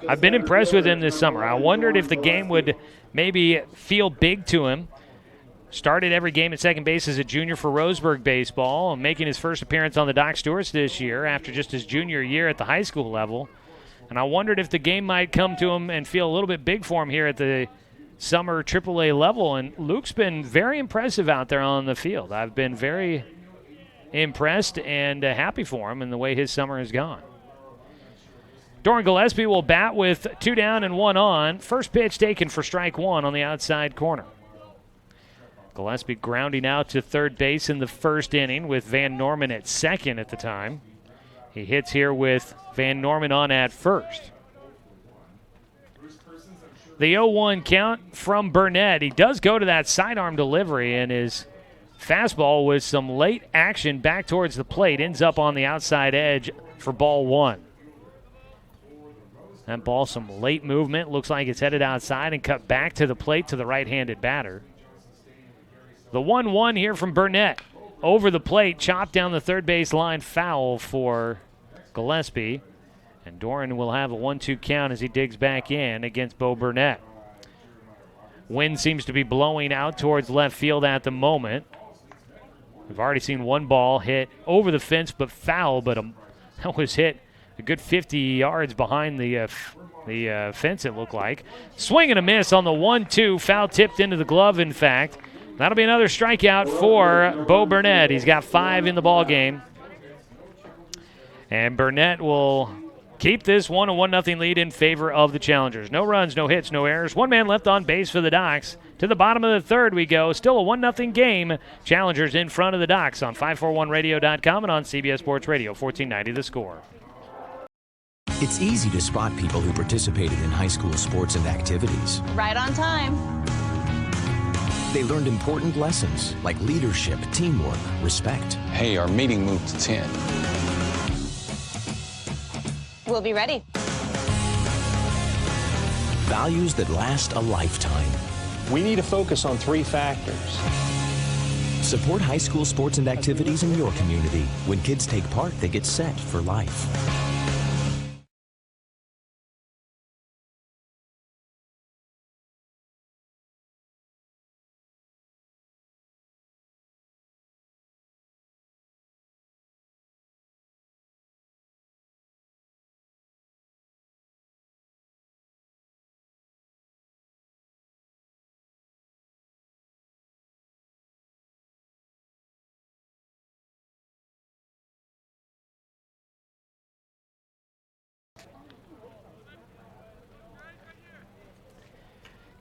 I've been impressed with him this summer. I wondered if the game would maybe feel big to him. Started every game at second base as a junior for Roseburg baseball, and making his first appearance on the Doc Stewarts this year after just his junior year at the high school level. And I wondered if the game might come to him and feel a little bit big for him here at the summer AAA level, and Luke's been very impressive out there on the field. I've been very impressed and happy for him in the way his summer has gone. Doran Gillespie will bat with 2 down and 1 on. First pitch taken for strike 1 on the outside corner. Gillespie grounding out to third base in the first inning with Van Norman at second at the time. He hits here with Van Norman on at first. The 0-1 count from Burnett. He does go to that sidearm delivery, and his fastball with some late action back towards the plate ends up on the outside edge for ball 1. That ball, some late movement. Looks like it's headed outside and cut back to the plate to the right-handed batter. The 1-1 here from Burnett. Over the plate, chopped down the third base line, foul for Gillespie. And Doran will have a 1-2 count as he digs back in against Bo Burnett. Wind seems to be blowing out towards left field at the moment. We've already seen one ball hit over the fence but foul, but that was hit a good 50 yards behind the fence, it looked like. Swing and a miss on the 1-2, foul tipped into the glove, in fact. That'll be another strikeout for Bo Burnett. He's got 5 in the ball game. And Burnett will keep this 1-0 lead in favor of the Challengers. No runs, no hits, no errors. 1 man left on base for the Docs. To the bottom of the third we go. Still a 1-0 game. Challengers in front of the Docs on 541radio.com and on CBS Sports Radio, 1490 The Score. It's easy to spot people who participated in high school sports and activities. Right on time. They learned important lessons like leadership, teamwork, respect. Hey, our meeting moved to 10. We'll be ready. Values that last a lifetime. We need to focus on 3 factors. Support high school sports and activities in your community. When kids take part, they get set for life.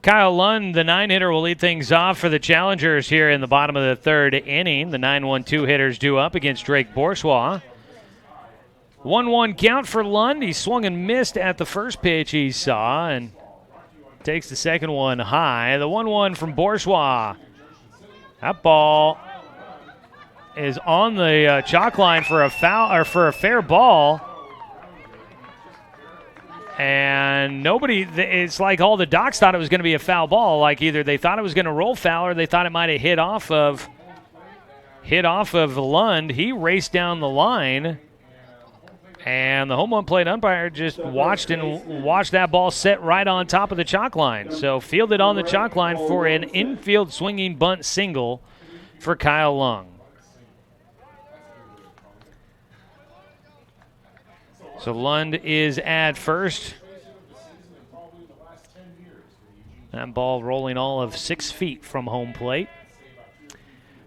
Kyle Lund, the 9-hitter, will lead things off for the Challengers here in the bottom of the third inning. The 9-1-2 hitters due up against Drake Bourgeois. 1-1 count for Lund. He swung and missed at the first pitch he saw and takes the second one high. The 1-1 from Bourgeois. That ball is on the chalk line for a foul or for a fair ball. And it's like all the Docs thought it was going to be a foul ball. Like either they thought it was going to roll foul or they thought it might have hit off of Lund. He raced down the line, and the home run plate umpire just watched that ball set right on top of the chalk line. So fielded on the chalk line for an infield swinging bunt single for Kyle Lund. So Lund is at first. That ball rolling all of 6 feet from home plate.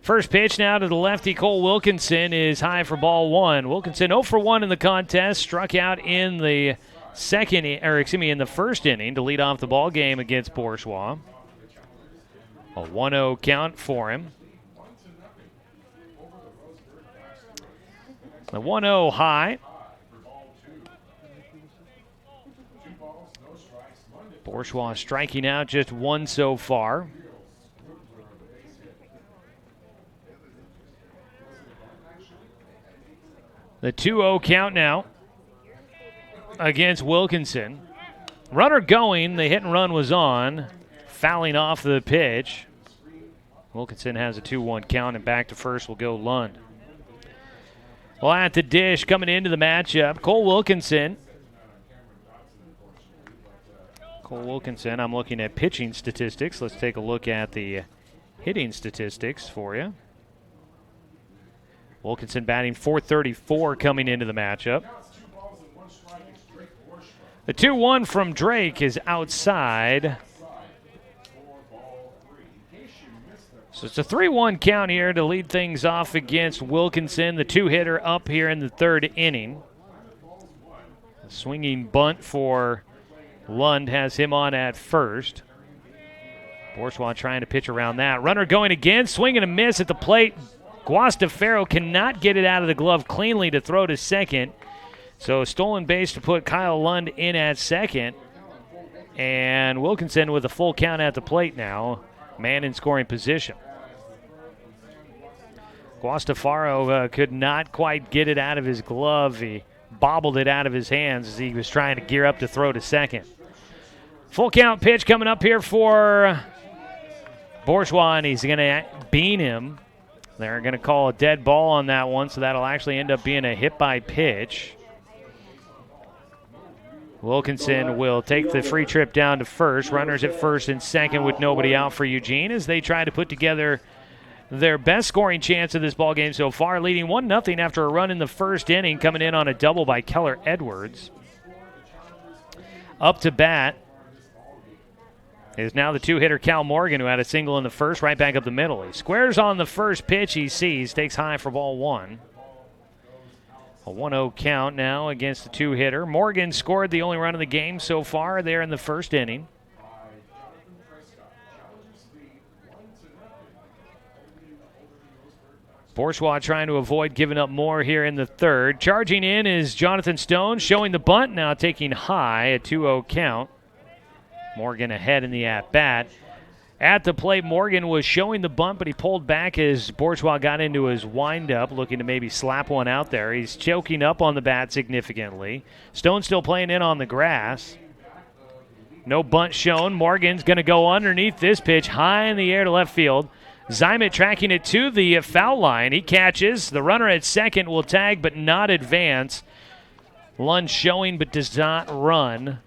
First pitch now to the lefty, Cole Wilkinson, is high for ball 1. Wilkinson 0 for 1 in the contest, struck out in the in the first inning to lead off the ball game against Bourgeois. A 1-0 count for him. The 1-0 high. Bourgeois striking out just 1 so far. The 2-0 count now against Wilkinson. Runner going, the hit and run was on, fouling off the pitch. Wilkinson has a 2-1 count, and back to first will go Lund. Well, at the dish coming into the matchup, Cole Wilkinson. I'm looking at pitching statistics. Let's take a look at the hitting statistics for you. Wilkinson batting .434 coming into the matchup. The 2-1 from Drake is outside. So it's a 3-1 count here to lead things off against Wilkinson, the 2-hitter up here in the third inning. Swinging bunt for Lund has him on at first. Bourgeois trying to pitch around that. Runner going again, swing and a miss at the plate. Guastafaro cannot get it out of the glove cleanly to throw to second. So stolen base to put Kyle Lund in at second. And Wilkinson with a full count at the plate now. Man in scoring position. Guastafaro could not quite get it out of his glove. He bobbled it out of his hands as he was trying to gear up to throw to second. Full count pitch coming up here for Bourgeois, and he's going to bean him. They're going to call a dead ball on that one, so that'll actually end up being a hit by pitch. Wilkinson will take the free trip down to first. Runners at first and second with nobody out for Eugene as they try to put together their best scoring chance of this ball game so far, leading 1-0 after a run in the first inning, coming in on a double by Keller Edwards. Up to bat is now the two-hitter Cal Morgan, who had a single in the first, right back up the middle. He squares on the first pitch he sees, takes high for ball one. A 1-0 count now against the two-hitter. Morgan scored the only run of the game so far there in the first inning. Bourgeois trying to avoid giving up more here in the third. Charging in is Jonathan Stone, showing the bunt, now taking high, a 2-0 count. Morgan ahead in the at-bat. At the plate, Morgan was showing the bunt, but he pulled back as Bourgeois got into his windup, looking to maybe slap one out there. He's choking up on the bat significantly. Stone still playing in on the grass. No bunt shown. Morgan's going to go underneath this pitch, high in the air to left field. Zymet tracking it to the foul line. He catches. The runner at second will tag but not advance. Lund showing but does not run.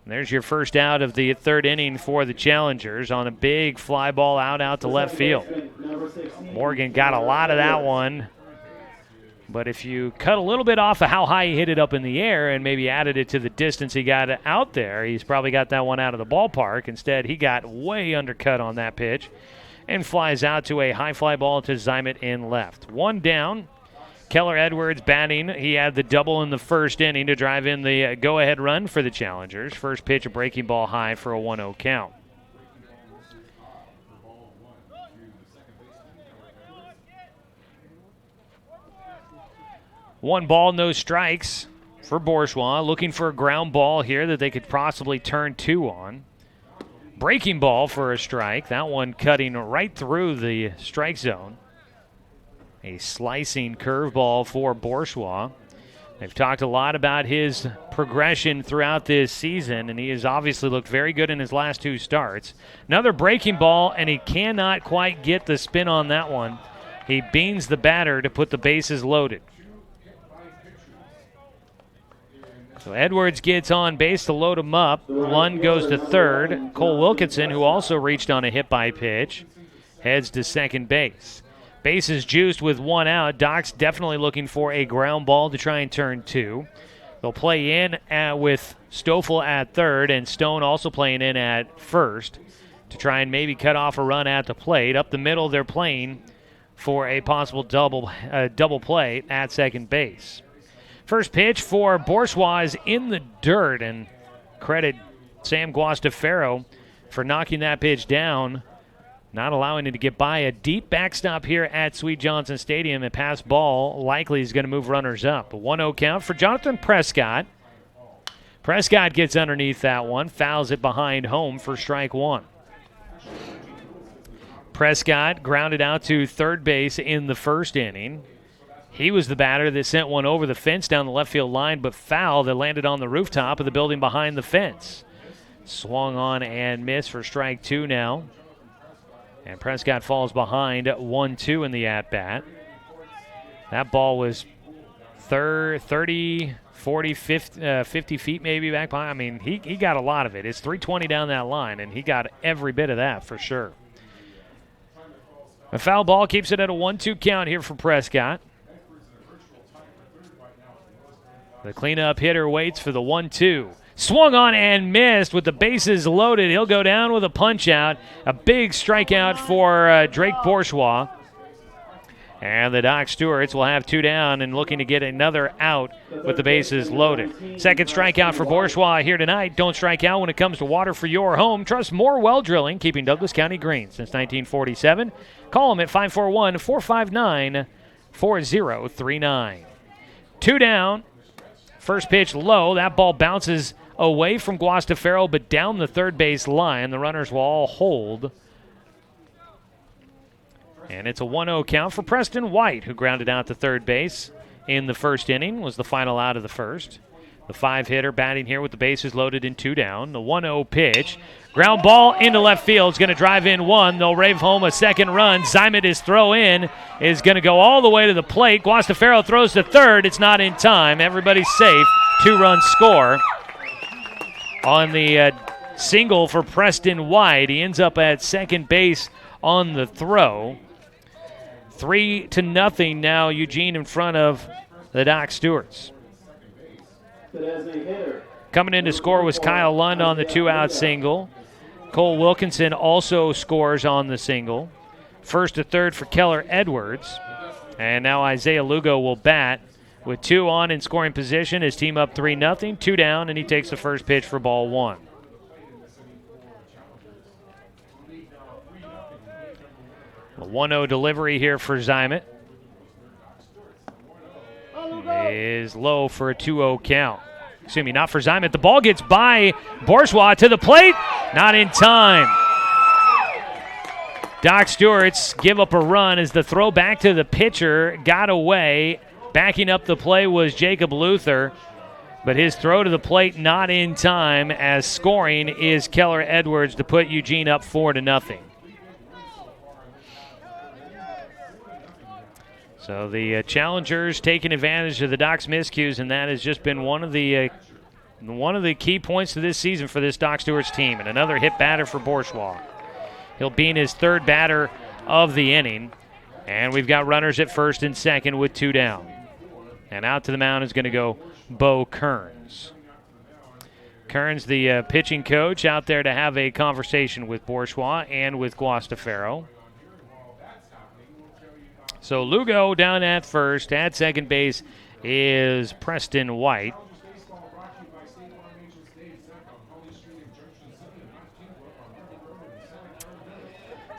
There's your first out of the third inning for the Challengers on a big fly ball out to left field. Morgan got a lot of that one. But if you cut a little bit off of how high he hit it up in the air and maybe added it to the distance he got out there, he's probably got that one out of the ballpark. Instead, he got way undercut on that pitch and flies out to a high fly ball to Zymet in left. One down. Keller Edwards batting. He had the double in the first inning to drive in the go-ahead run for the Challengers. First pitch, a breaking ball high for a 1-0 count. One ball, no strikes for Bourgeois. Looking for a ground ball here that they could possibly turn two on. Breaking ball for a strike. That one cutting right through the strike zone. A slicing curveball for Bourgeois. They've talked a lot about his progression throughout this season, and he has obviously looked very good in his last two starts. Another breaking ball, and he cannot quite get the spin on that one. He beans the batter to put the bases loaded. So Edwards gets on base to load him up. Lund goes to third. Cole Wilkinson, who also reached on a hit by pitch, heads to second base. Bases juiced with one out. Doc's definitely looking for a ground ball to try and turn two. They'll play in with Stoffel at third and Stone also playing in at first to try and maybe cut off a run at the plate. Up the middle, they're playing for a possible double play at second base. First pitch for Bourgeois is in the dirt, and credit Sam Guastafaro for knocking that pitch down, not allowing it to get by. A deep backstop here at Sweet Johnson Stadium. A pass ball likely is going to move runners up. A 1-0 count for Jonathan Prescott. Prescott gets underneath that one, fouls it behind home for strike one. Prescott grounded out to third base in the first inning. He was the batter that sent one over the fence down the left field line, but foul that landed on the rooftop of the building behind the fence. Swung on and missed for strike two now. And Prescott falls behind 1-2 in the at-bat. That ball was 30, 40, 50 feet maybe back behind. I mean, he got a lot of it. It's 320 down that line, and he got every bit of that for sure. A foul ball keeps it at a 1-2 count here for Prescott. The cleanup hitter waits for the 1-2. Swung on and missed with the bases loaded. He'll go down with a punch out. A big strikeout for Drake Bourgeois. And the Doc Stewarts will have 2 down and looking to get another out with the bases loaded. Second strikeout for Bourgeois here tonight. Don't strike out when it comes to water for your home. Trust more well drilling, keeping Douglas County green since 1947. Call them at 541-459-4039. 2 down. First pitch low. That ball bounces away from Guastafaro, but down the third base line. The runners will all hold. And it's a 1-0 count for Preston White, who grounded out to third base in the first inning, was the final out of the first. The 5-hitter batting here with the bases loaded and 2 down. The 1-0 pitch. Ground ball into left field. Is going to drive in 1. They'll rave home a second run. Zymet, his throw in, is going to go all the way to the plate. Guastafaro throws to third. It's not in time. Everybody's safe. 2-run score on the single for Preston White. He ends up at second base on the throw. 3-0 now, Eugene in front of the Doc Stewarts. Coming in to score was Kyle Lund on the 2-out single. Cole Wilkinson also scores on the single. First to third for Keller Edwards. And now Isaiah Lugo will bat with 2 on in scoring position. His team up 3-0, 2 down, and he takes the first pitch for ball 1. A 1-0 delivery here for Zymet is low for a 2-0 count. Excuse me, not for Zymet. The ball gets by Bourgeois to the plate. Not in time. Doc Stewart's give up a run as the throw back to the pitcher got away. Backing up the play was Jacob Luther, but his throw to the plate not in time, as scoring is Keller Edwards to put Eugene up 4-0. So the challengers taking advantage of the Doc's miscues, and that has just been one of the key points to this season for this Doc Stewart's team. And another hit batter for Bourgeois. He'll be in his third batter of the inning. And we've got runners at first and second with 2 down. And out to the mound is going to go Bo Kearns. Kearns, the pitching coach, out there to have a conversation with Bourgeois and with Guastafaro. So Lugo down at first. At second base is Preston White.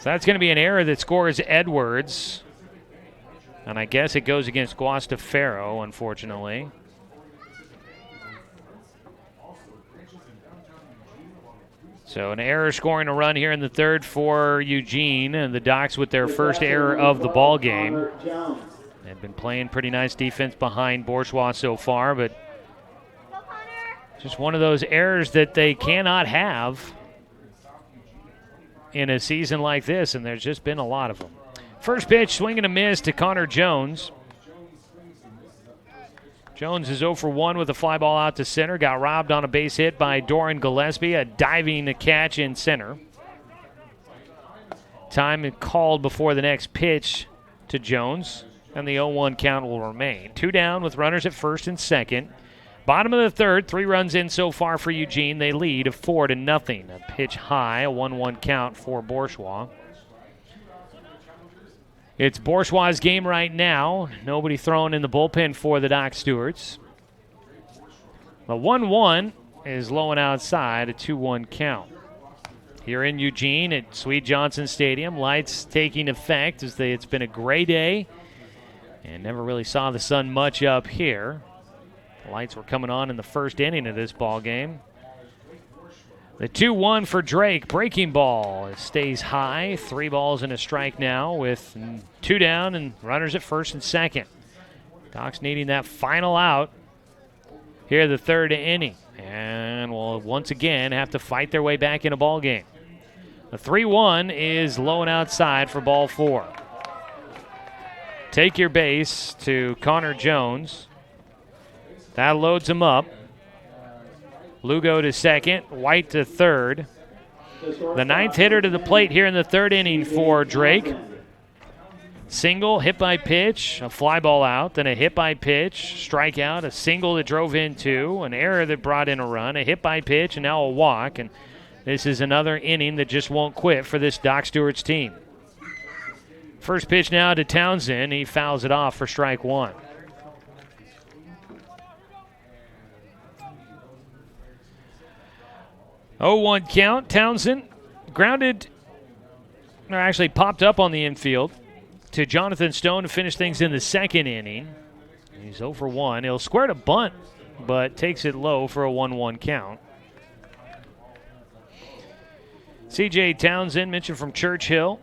So that's going to be an error that scores Edwards. And I guess it goes against Guastafaro, unfortunately. So an error scoring a run here in the third for Eugene, and the Docs with their first error of the ball game. They've been playing pretty nice defense behind Bourgeois so far, but just one of those errors that they cannot have in a season like this, and there's just been a lot of them. First pitch, swing and a miss to Connor Jones. Jones is 0 for 1 with a fly ball out to center. Got robbed on a base hit by Doran Gillespie, a diving catch in center. Time called before the next pitch to Jones, and the 0-1 count will remain. 2 down with runners at first and second. Bottom of the third, 3 runs in so far for Eugene. They lead 4-0. A pitch high, a 1-1 count for Bourgeois. It's Bourgeois' game right now. Nobody throwing in the bullpen for the Doc Stewarts. The 1-1 is low and outside, a 2-1 count. Here in Eugene at Sweet Johnson Stadium, lights taking effect as it's been a gray day and never really saw the sun much up here. The lights were coming on in the first inning of this ball game. The 2-1 for Drake. Breaking ball. It stays high. 3 balls and a strike now with 2 down and runners at first and second. Docs needing that final out here the third inning. And will once again have to fight their way back in a ball game. The 3-1 is low and outside for ball 4. Take your base to Connor Jones. That loads him up. Lugo to second, White to third. The 9th hitter to the plate here in the third inning for Drake. Single, hit by pitch, a fly ball out, then a hit by pitch, strikeout, a single that drove in 2, an error that brought in a run, a hit by pitch, and now a walk. And this is another inning that just won't quit for this Doc Stewart's team. First pitch now to Townsend. He fouls it off for strike one. Oh, 1 count. Townsend grounded, or actually popped up on the infield to Jonathan Stone to finish things in the second inning. He's 0 for 1. He'll square to bunt, but takes it low for a 1-1 count. C.J. Townsend, mentioned from Churchill,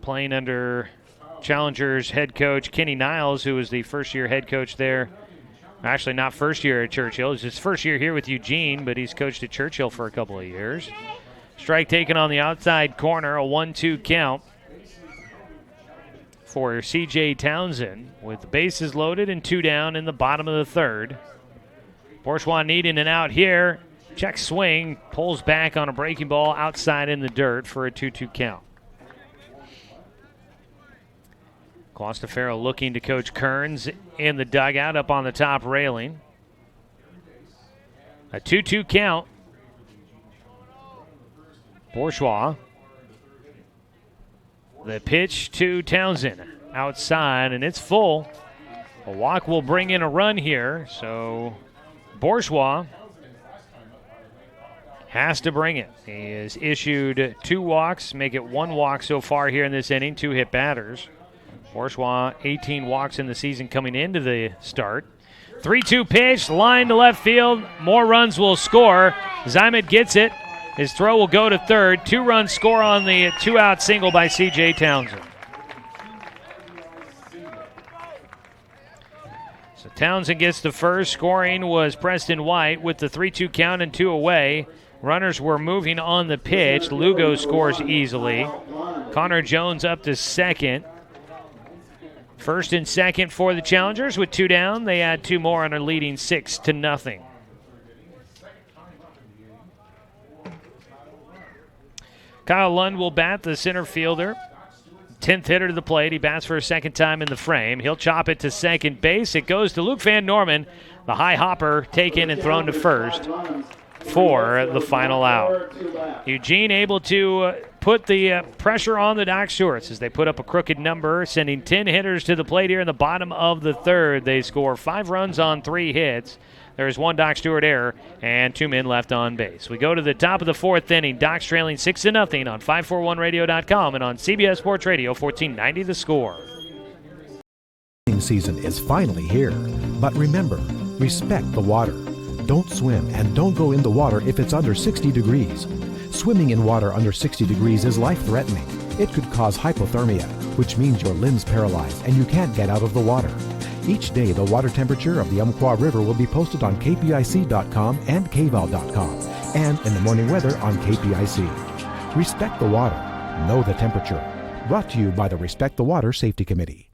playing under Challengers head coach Kenny Niles, who was the first-year head coach there. Actually, not first year at Churchill. It's his first year here with Eugene, but he's coached at Churchill for a couple of years. Strike taken on the outside corner, a 1-2 count for C.J. Townsend with the bases loaded and 2 down in the bottom of the third. Bourgeois needing an out here. Check swing, pulls back on a breaking ball outside in the dirt for a 2-2 count. Costafaro looking to Coach Kearns in the dugout up on the top railing. A 2-2 count. Bourgeois. The pitch to Townsend outside, and it's full. A walk will bring in a run here, so Bourgeois has to bring it. He has issued 2 walks, make it 1 walk so far here in this inning, 2 hit batters. Bourgeois, 18 walks in the season coming into the start. 3-2 pitch, line to left field. More runs will score. Zymet gets it. His throw will go to third. 2-run score on the 2-out single by C.J. Townsend. So Townsend gets the first. Scoring was Preston White with the 3-2 count and 2 away. Runners were moving on the pitch. Lugo scores easily. Connor Jones up to second. First and second for the Challengers with 2 down. They add 2 more and are leading 6-0. Kyle Lund will bat, the center fielder. 10th hitter to the plate. He bats for a second time in the frame. He'll chop it to second base. It goes to Luke Van Norman. The high hopper taken and thrown to first for the final out. Eugene able to put the pressure on the Doc Stewarts as they put up a crooked number, sending 10 hitters to the plate here in the bottom of the third. They score 5 runs on 3 hits. There's 1 Doc Stewart error and 2 men left on base. We go to the top of the 4th inning. Doc's trailing 6-0 on 541radio.com and on CBS Sports Radio 1490 The Score. Season is finally here, but remember, respect the water. Don't swim and don't go in the water if it's under 60 degrees. Swimming in water under 60 degrees is life-threatening. It could cause hypothermia, which means your limbs paralyzed and you can't get out of the water. Each day, the water temperature of the Umpqua River will be posted on kpic.com and kval.com, and in the morning weather on KPIC. Respect the water. Know the temperature. Brought to you by the Respect the Water Safety Committee.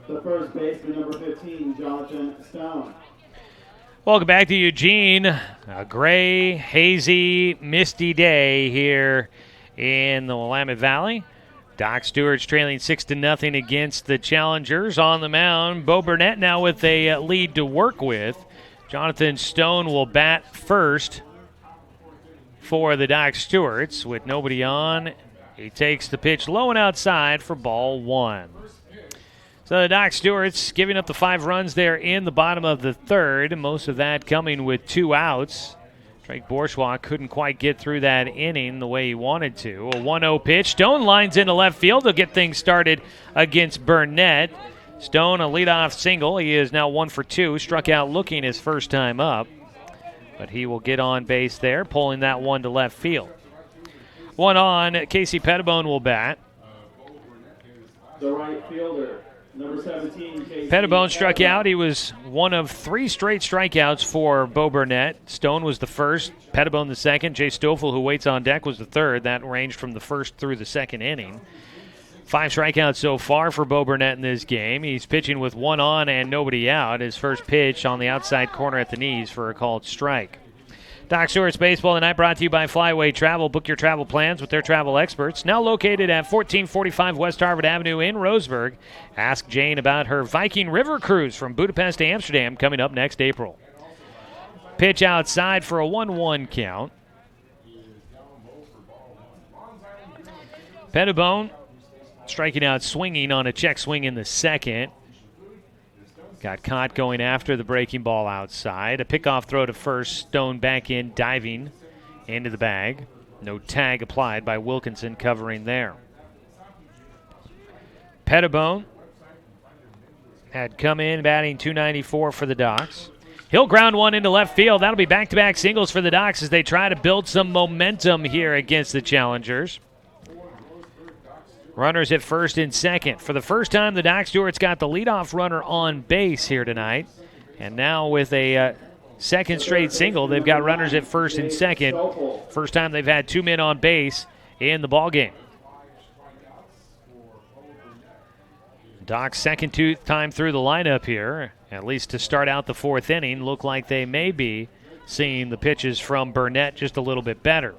The first baseman, number 15, Jonathan Stone. Welcome back to Eugene. A gray, hazy, misty day here in the Willamette Valley. Doc Stewart's trailing 6-0 against the Challengers. On the mound, Bo Burnett now with a lead to work with. Jonathan Stone will bat first for the Doc Stewarts with nobody on. He takes the pitch low and outside for ball 1. So the Doc Stewarts giving up the 5 runs there in the bottom of the third, most of that coming with 2 outs. Drake Bourgeois couldn't quite get through that inning the way he wanted to. A 1-0 pitch. Stone lines into left field. They'll get things started against Burnett. Stone, a leadoff single. He is now 1 for 2. Struck out looking his first time up. But he will get on base there, pulling that one to left field. 1 on. Casey Pettibone will bat. The right fielder, Number 17, Casey Pettibone struck out. He was one of 3 straight strikeouts for Bo Burnett. Stone was the first, Pettibone the second. Jay Stoffel, who waits on deck, was the third. That ranged from the first through the second inning. 5 strikeouts so far for Bo Burnett in this game. He's pitching with 1 on and nobody out. His first pitch on the outside corner at the knees for a called strike. Doc Stewart's Baseball Tonight brought to you by Flyway Travel. Book your travel plans with their travel experts. Now located at 1445 West Harvard Avenue in Roseburg. Ask Jane about her Viking River cruise from Budapest to Amsterdam coming up next April. Pitch outside for a 1-1 count. Pettibone striking out swinging on a check swing in the second. Got caught going after the breaking ball outside. A pickoff throw to first. Stone back in, diving into the bag. No tag applied by Wilkinson covering there. Pettibone had come in batting .294 for the Docs. He'll ground one into left field. That'll be back-to-back singles for the Docs as they try to build some momentum here against the challengers. Runners at first and second. For the first time, the Doc Stewart's got the leadoff runner on base here tonight. And now with a second straight single, they've got runners at first and second. First time they've had 2 men on base in the ballgame. Doc's second time through the lineup here, at least to start out the 4th inning. Look like they may be seeing the pitches from Burnett just a little bit better.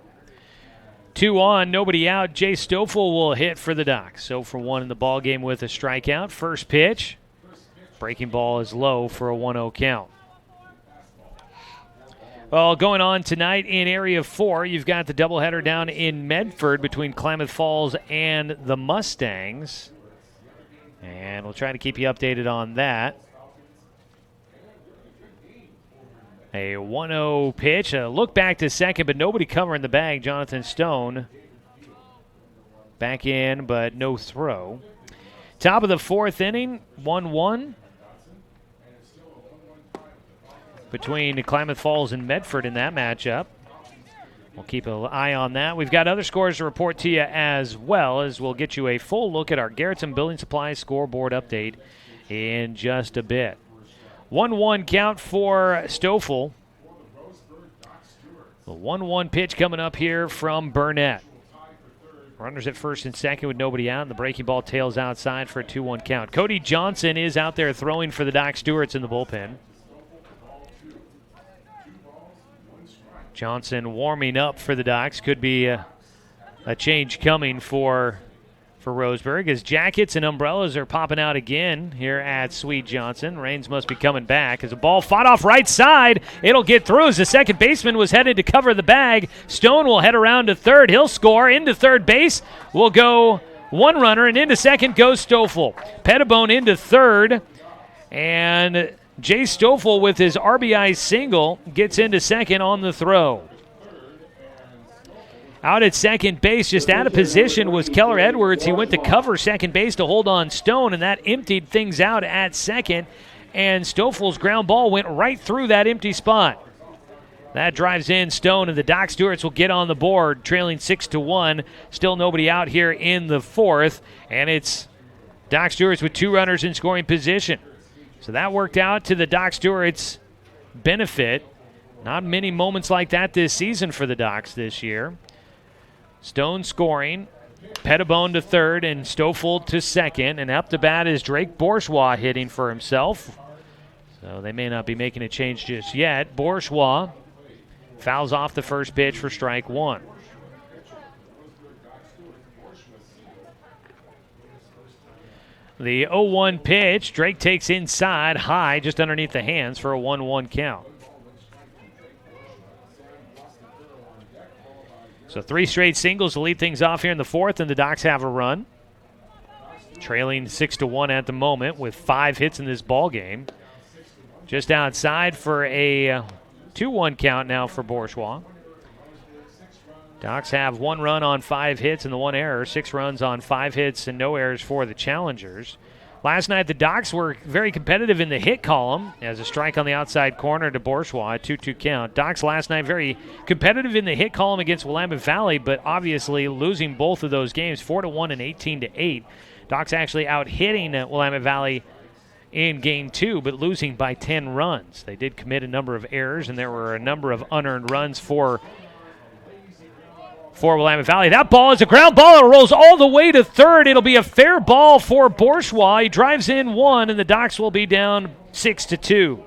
2 on, nobody out. Jay Stoffel will hit for the Docs. So for 1 in the ball game with a strikeout. First pitch. Breaking ball is low for a 1-0 count. Well, going on tonight in Area 4, you've got the doubleheader down in Medford between Klamath Falls and the Mustangs. And we'll try to keep you updated on that. A 1-0 pitch, a look back to second, but nobody covering the bag. Jonathan Stone back in, but no throw. Top of the 4th inning, 1-1 between Klamath Falls and Medford in that matchup. We'll keep an eye on that. We've got other scores to report to you as well, as we'll get you a full look at our Garrettson Building Supplies scoreboard update in just a bit. 1-1 count for Stoffel. The 1-1 pitch coming up here from Burnett. Runners at first and second with nobody out, and the breaking ball tails outside for a 2-1 count. Cody Johnson is out there throwing for the Doc Stewarts in the bullpen. Johnson warming up for the Docs. Could be a change coming for Roseburg, as jackets and umbrellas are popping out again here at Sweet Johnson. Rains must be coming back as a ball fought off right side. It'll get through as the second baseman was headed to cover the bag. Stone will head around to third. He'll score. Into third base will go 1 runner, and into second goes Stoffel. Pettibone into third, and Jay Stoffel with his RBI single gets into second on the throw. Out at second base, just out of position, was Keller Edwards. He went to cover second base to hold on Stone, and that emptied things out at second. And Stoffel's ground ball went right through that empty spot. That drives in Stone, and the Doc Stewarts will get on the board, trailing 6-1. Still nobody out here in the 4th, and it's Doc Stewarts with 2 runners in scoring position. So that worked out to the Doc Stewarts' benefit. Not many moments like that this season for the Docs this year. Stone scoring, Pettibone to third, and Stoffel to second. And up to bat is Drake Bourgeois hitting for himself. So they may not be making a change just yet. Bourgeois fouls off the first pitch for strike 1. The 0-1 pitch, Drake takes inside, high, just underneath the hands for a 1-1 count. So 3 straight singles to lead things off here in the 4th, and the Docs have a run. Trailing 6-1 at the moment with 5 hits in this ball game. Just outside for a 2-1 count now for Bourgeois. Docs have 1 run on 5 hits and the 1 error. 6 runs on 5 hits and no errors for the challengers. Last night, the Docs were very competitive in the hit column as a strike on the outside corner to Bourgeois, a 2-2 count. Docs last night very competitive in the hit column against Willamette Valley, but obviously losing both of those games, 4-1 and 18-8. Docs actually out-hitting Willamette Valley in Game 2, but losing by 10 runs. They did commit a number of errors, and there were a number of unearned runs for Willamette Valley. That ball is a ground ball. It rolls all the way to third. It'll be a fair ball for Bourgeois. He drives in one, and the Docs will be down 6-2.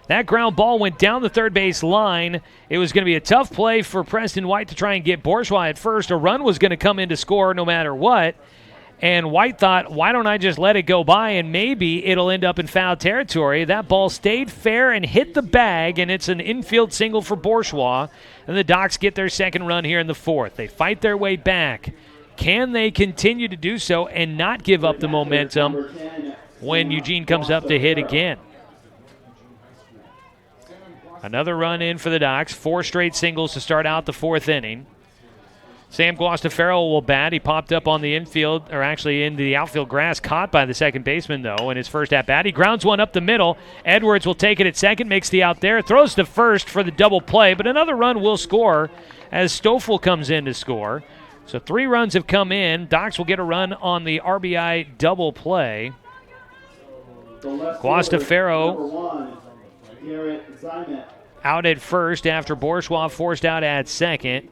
That ground ball went down the third base line. It was going to be a tough play for Preston White to try and get Bourgeois at first. A run was going to come in to score no matter what. And White thought, why don't I just let it go by and maybe it'll end up in foul territory. That ball stayed fair and hit the bag, and it's an infield single for Bourgeois. And the Docs get their second run here in the fourth. They fight their way back. Can they continue to do so and not give up the momentum when Eugene comes up to hit again? Another run in for the Docs. 4 straight singles to start out the fourth inning. Sam Guastafaro will bat. He popped up on the infield, or actually into the outfield grass, caught by the second baseman, though, in his first at-bat. He grounds one up the middle. Edwards will take it at second, makes the out there, throws to first for the double play, but another run will score as Stoffel comes in to score. So 3 runs have come in. Docs will get a run on the RBI double play. Guastafaro out at first after Bourgeois forced out at second.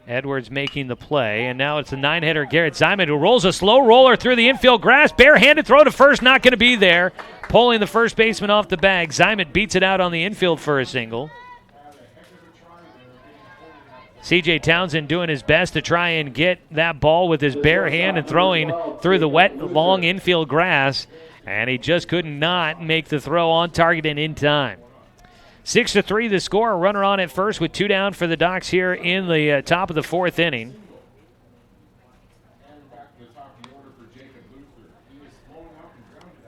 Edwards making the play, and now it's a 9-hitter Garrett Ziman who rolls a slow roller through the infield grass. Barehanded throw to first, not going to be there. Pulling the first baseman off the bag. Ziman beats it out on the infield for a single. C.J. Townsend doing his best to try and get that ball with his bare hand and throwing through the wet, long infield grass, and he just could not make the throw on target and in time. 6-3 the score. A runner on at first with 2 down for the Docs here in the top of the fourth inning.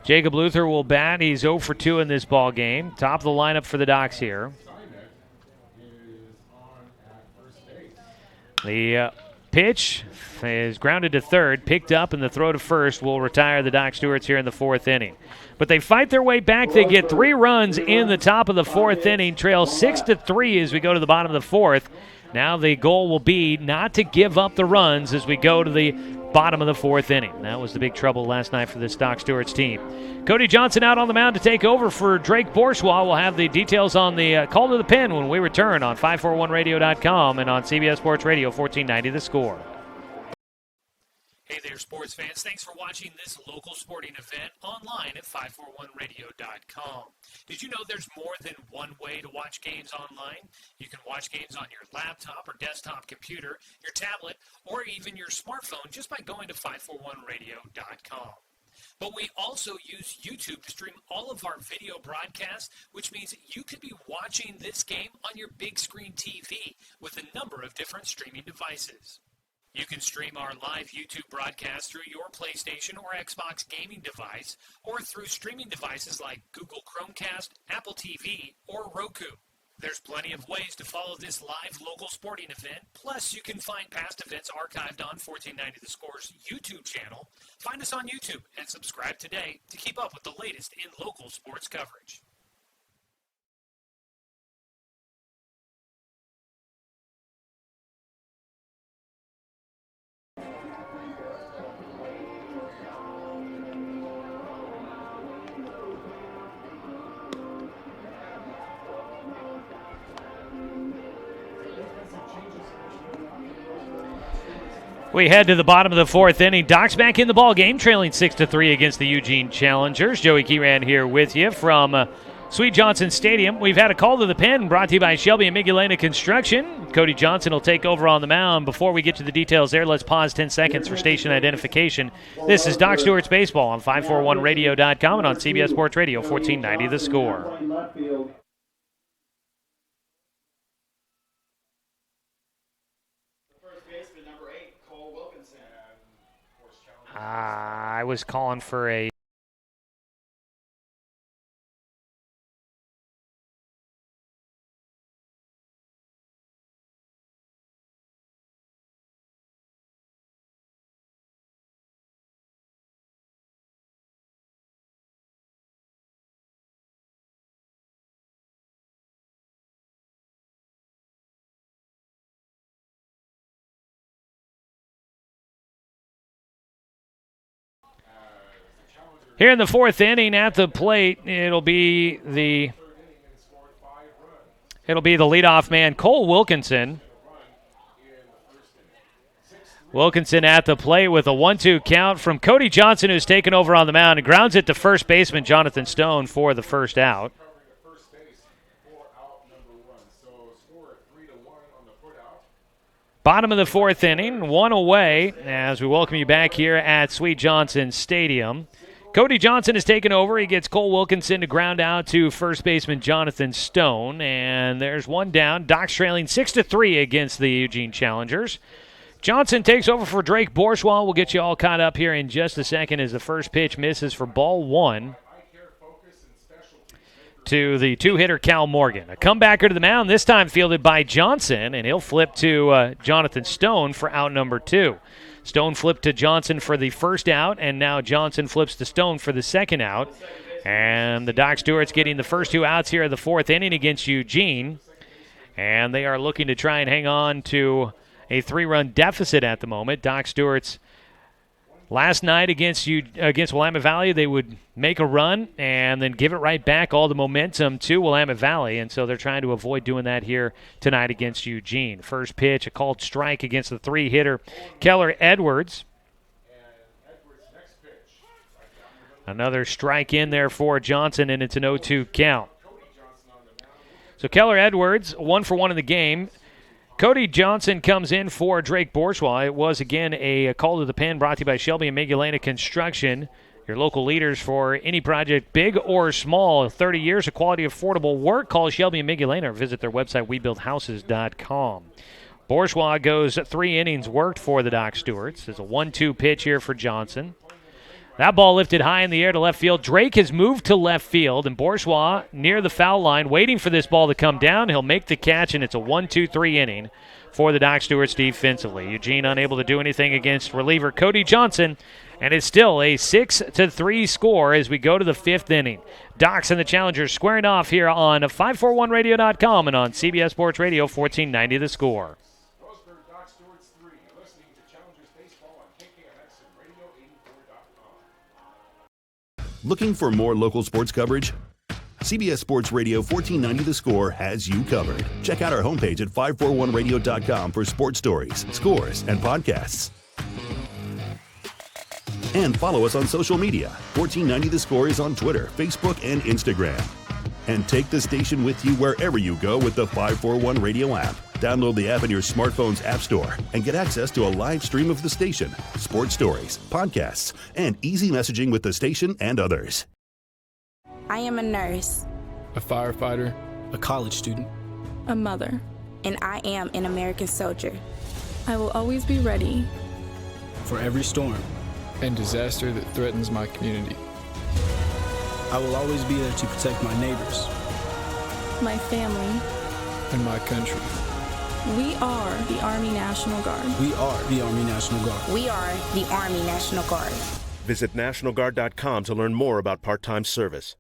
Jacob Luther will bat. He's 0 for 2 in this ball game. Top of the lineup for the Docs here. The pitch is grounded to third, picked up, and the throw to first will retire the Doc Stewarts here in the fourth inning. But they fight their way back. They get 3 runs in the top of the fourth inning, trail 6-3 as we go to the bottom of the fourth. Now the goal will be not to give up the runs as we go to the bottom of the fourth inning. That was the big trouble last night for this Doc Stewarts team. Cody Johnson out on the mound to take over for Drake Bourgeois. We'll have the details on the call to the pen when we return on 541radio.com and on CBS Sports Radio 1490 The Score. Hey there, sports fans. Thanks for watching this local sporting event online at 541radio.com. Did you know there's more than one way to watch games online? You can watch games on your laptop or desktop computer, your tablet, or even your smartphone just by going to 541radio.com. But we also use YouTube to stream all of our video broadcasts, which means you could be watching this game on your big screen TV with a number of different streaming devices. You can stream our live YouTube broadcast through your PlayStation or Xbox gaming device or through streaming devices like Google Chromecast, Apple TV, or Roku. There's plenty of ways to follow this live local sporting event. Plus, you can find past events archived on 1490 The Score's YouTube channel. Find us on YouTube and subscribe today to keep up with the latest in local sports coverage. We head to the bottom of the fourth inning. Docs back in the ball game, trailing 6-3 against the Eugene Challengers. Joey Keyran here with you from Sweet Johnson Stadium. We've had a call to the pen brought to you by Shelby and Migulena Construction. Cody Johnson will take over on the mound. Before we get to the details there, let's pause 10 seconds for station identification. This is Doc Stewart's Baseball on 541radio.com and on CBS Sports Radio 1490 The Score. I was calling for a Here in the fourth inning at the plate, it'll be the leadoff man, Cole Wilkinson. Wilkinson at the plate with a 1-2 count from Cody Johnson, who's taken over on the mound and grounds it to first baseman Jonathan Stone for the first out. Bottom of the fourth inning, one away as we welcome you back here at Sweet Johnson Stadium. Cody Johnson has taken over. He gets Cole Wilkinson to ground out to first baseman Jonathan Stone, and there's one down. Doc's trailing 6-3 against the Eugene Challengers. Johnson takes over for Drake Bourgeois. We'll get you all caught up here in just a second as the first pitch misses for ball one to the two-hitter Cal Morgan. A comebacker to the mound, this time fielded by Johnson, and he'll flip to Jonathan Stone for out number two. Stone flipped to Johnson for the first out, and now Johnson flips to Stone for the second out. And the Doc Stewart's getting the first two outs here of the fourth inning against Eugene, and they are looking to try and hang on to a 3-run deficit at the moment. Doc Stewart's last night against Willamette Valley, they would make a run and then give it right back, all the momentum to Willamette Valley, and so they're trying to avoid doing that here tonight against Eugene. First pitch, a called strike against the three-hitter Keller Edwards. Another strike in there for Johnson, and it's an 0-2 count. So Keller Edwards, 1 for 1 in the game. Cody Johnson comes in for Drake Bourgeois. It was, again, a call to the pen brought to you by Shelby and Magdalena Construction, your local leaders for any project, big or small. 30 years of quality, affordable work. Call Shelby and Magdalena or visit their website, webuildhouses.com. Bourgeois goes 3 innings worked for the Doc Stewarts. There's a 1-2 pitch here for Johnson. That ball lifted high in the air to left field. Drake has moved to left field, and Bourgeois near the foul line, waiting for this ball to come down. He'll make the catch, and it's a 1-2-3 inning for the Doc Stewarts defensively. Eugene unable to do anything against reliever Cody Johnson, and it's still a 6-3 score as we go to the fifth inning. Docs and the Challengers squaring off here on 541radio.com and on CBS Sports Radio 1490 The Score. Roseburg, Doc Stewart's 3. You're listening to Challengers Baseball on KKMX and Radio 84.com. Looking for more local sports coverage? CBS Sports Radio 1490 The Score has you covered. Check out our homepage at 541radio.com for sports stories, scores, and podcasts. And follow us on social media. 1490 The Score is on Twitter, Facebook, and Instagram. And take the station with you wherever you go with the 541 Radio app. Download the app in your smartphone's app store and get access to a live stream of the station, sports stories, podcasts, and easy messaging with the station and others. I am a nurse, a firefighter, a college student, a mother, and I am an American soldier. I will always be ready for every storm and disaster that threatens my community. I will always be there to protect my neighbors, my family, and my country. We are the Army National Guard. We are the Army National Guard. We are the Army National Guard. Visit nationalguard.com to learn more about part-time service.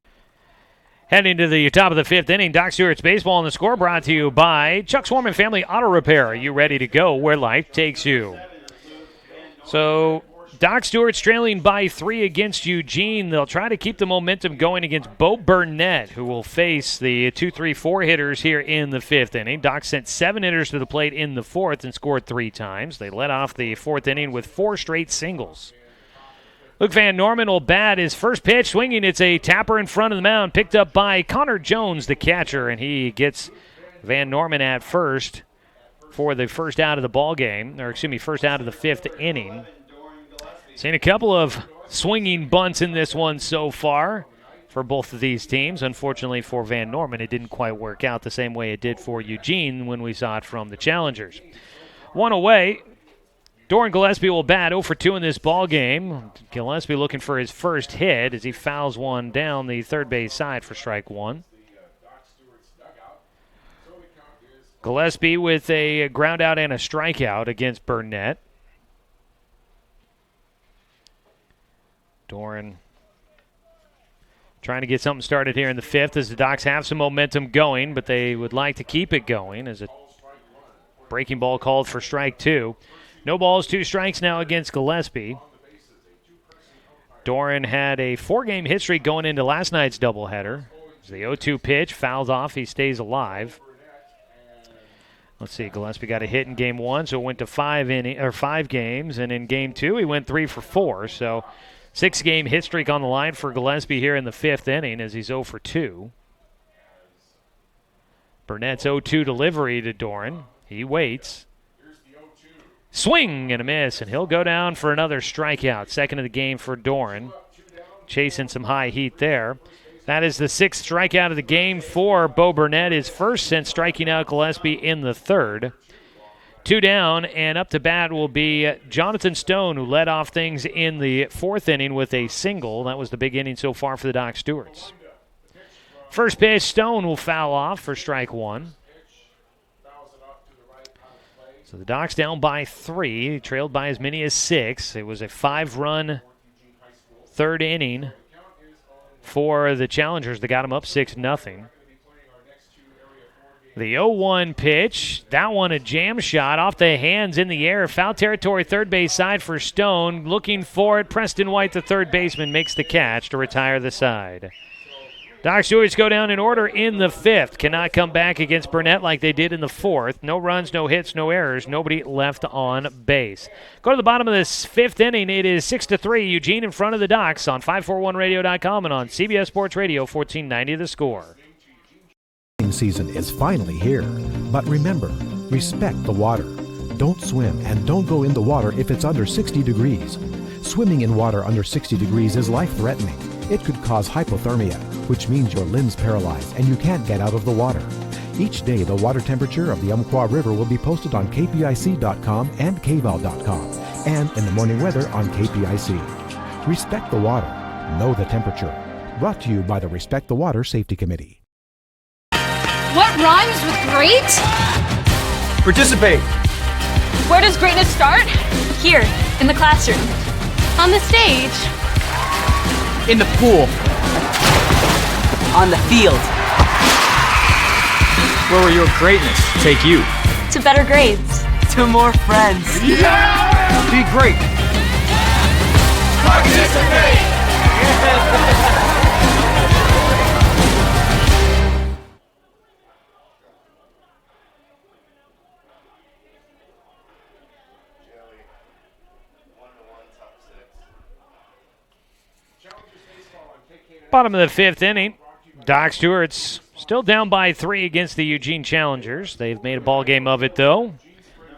Heading to the top of the fifth inning, Doc Stewart's Baseball on the Score brought to you by Chuck Swarman Family Auto Repair. Are you ready to go where life takes you? So Doc Stewart's trailing by 3 against Eugene. They'll try to keep the momentum going against Bo Burnett, who will face the 2-3-4 hitters here in the fifth inning. Doc sent 7 hitters to the plate in the fourth and scored 3 times. They led off the fourth inning with 4 straight singles. Luke Van Norman will bat his first pitch, swinging. It's a tapper in front of the mound, picked up by Connor Jones, the catcher, and he gets Van Norman at first for the first out of the ball game, first out of the fifth inning. Seen a couple of swinging bunts in this one so far for both of these teams. Unfortunately for Van Norman, it didn't quite work out the same way it did for Eugene when we saw it from the Challengers. One away. Doran Gillespie will bat 0 for 2 in this ball game. Gillespie looking for his first hit as he fouls one down the third base side for strike one. Gillespie with a ground out and a strikeout against Burnett. Doran trying to get something started here in the fifth as the Docs have some momentum going, but they would like to keep it going as a breaking ball called for strike 2. No balls, 2 strikes now against Gillespie. Doran had a 4-game hit streak going into last night's doubleheader. The 0-2 pitch fouls off. He stays alive. Let's see. Gillespie got a hit in game 1, so it went to 5 games. And in game 2, he went 3 for 4. So 6-game hit streak on the line for Gillespie here in the 5th inning as he's 0 for 2. Burnett's 0-2 delivery to Doran. He waits. Swing and a miss, and he'll go down for another strikeout. Second of the game for Doran. Chasing some high heat there. That is the 6th strikeout of the game for Bo Burnett, his first since striking out Gillespie in the 3rd. 2 down, and up to bat will be Jonathan Stone, who led off things in the 4th inning with a single. That was the big inning so far for the Doc Stewarts. First pitch, Stone will foul off for strike 1. So the Docs down by 3, trailed by as many as 6. It was a 5-run 3rd inning for the Challengers that got them up 6-0. The 0-1 pitch, that one a jam shot off the hands in the air. Foul territory, third base side for Stone. Looking for it, Preston White, the third baseman, makes the catch to retire the side. Doc Stewarts go down in order in the 5th. Cannot come back against Burnett like they did in the 4th. No runs, no hits, no errors. Nobody left on base. Go to the bottom of this 5th inning. It is 6-3. Eugene in front of the Docs on 541radio.com and on CBS Sports Radio 1490 The Score. Season is finally here. But remember, respect the water. Don't swim and don't go in the water if it's under 60 degrees. Swimming in water under 60 degrees is life-threatening. It could cause hypothermia, which means your limbs paralyzed and you can't get out of the water. Each day, the water temperature of the Umpqua River will be posted on kpic.com and kval.com, and in the morning weather on KPIC. Respect the water. Know the temperature. Brought to you by the Respect the Water Safety Committee. What rhymes with great? Participate. Where does greatness start? Here, in the classroom. On the stage. In the pool. On the field. Where will your greatness take you? To better grades. To more friends. Yeah! Be great. Participate! Bottom of the 5th inning. Doc Stewart's still down by 3 against the Eugene Challengers. They've made a ball game of it, though.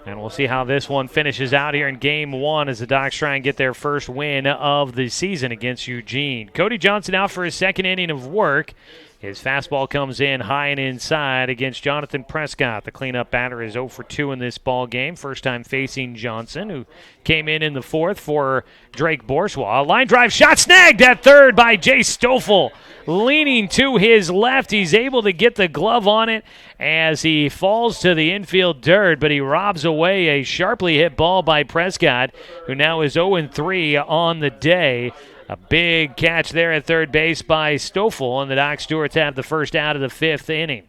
And we'll see how this one finishes out here in Game 1 as the Docs try and get their first win of the season against Eugene. Cody Johnson out for his 2nd inning of work. His fastball comes in high and inside against Jonathan Prescott. The cleanup batter is 0 for 2 in this ball game. First time facing Johnson, who came in the 4th for Drake Bourgeois. Line drive shot snagged at third by Jay Stoffel. Leaning to his left, he's able to get the glove on it as he falls to the infield dirt, but he robs away a sharply hit ball by Prescott, who now is 0-3 on the day. A big catch there at third base by Stoffel, and the Doc Stewarts have the first out of the 5th inning.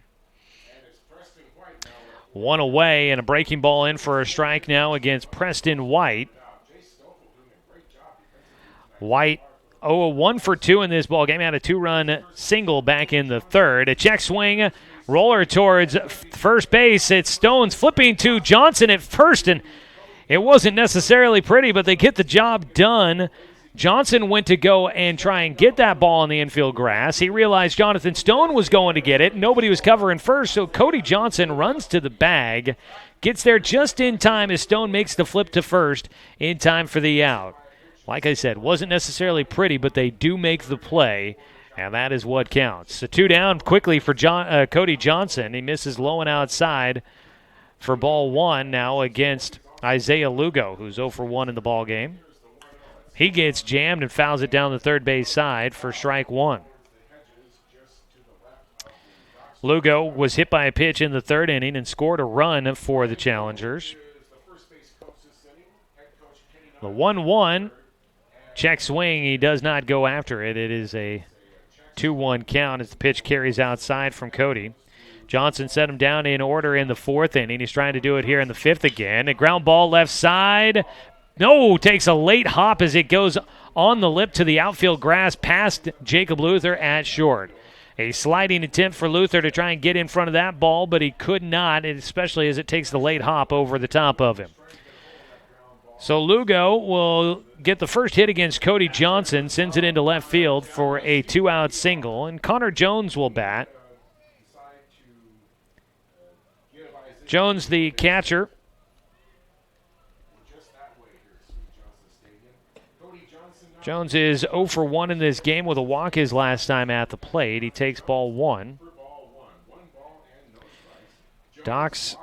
1 away, and a breaking ball in for a strike now against Preston White. White 1 for 2 in this ball game. Had a 2-run single back in the 3rd. A check swing, roller towards first base. It's Stones flipping to Johnson at first, and it wasn't necessarily pretty, but they get the job done. Johnson went to go and try and get that ball on the infield grass. He realized Jonathan Stone was going to get it. Nobody was covering first, so Cody Johnson runs to the bag, gets there just in time as Stone makes the flip to first in time for the out. Like I said, wasn't necessarily pretty, but they do make the play, and that is what counts. So 2 down quickly for Cody Johnson. He misses low and outside for ball 1 now against Isaiah Lugo, who's 0 for 1 in the ball game. He gets jammed and fouls it down the third base side for strike 1. Lugo was hit by a pitch in the 3rd inning and scored a run for the Challengers. The 1-1 check swing, he does not go after it. It is a 2-1 count as the pitch carries outside from Cody. Johnson set him down in order in the 4th inning. He's trying to do it here in the 5th again. A ground ball left side. No, takes a late hop as it goes on the lip to the outfield grass past Jacob Luther at short. A sliding attempt for Luther to try and get in front of that ball, but he could not, especially as it takes the late hop over the top of him. So Lugo will get the first hit against Cody Johnson, sends it into left field for a 2-out single, and Connor Jones will bat. Jones, the catcher. Jones is 0 for 1 in this game with a walk his last time at the plate. He takes ball 1. Doc's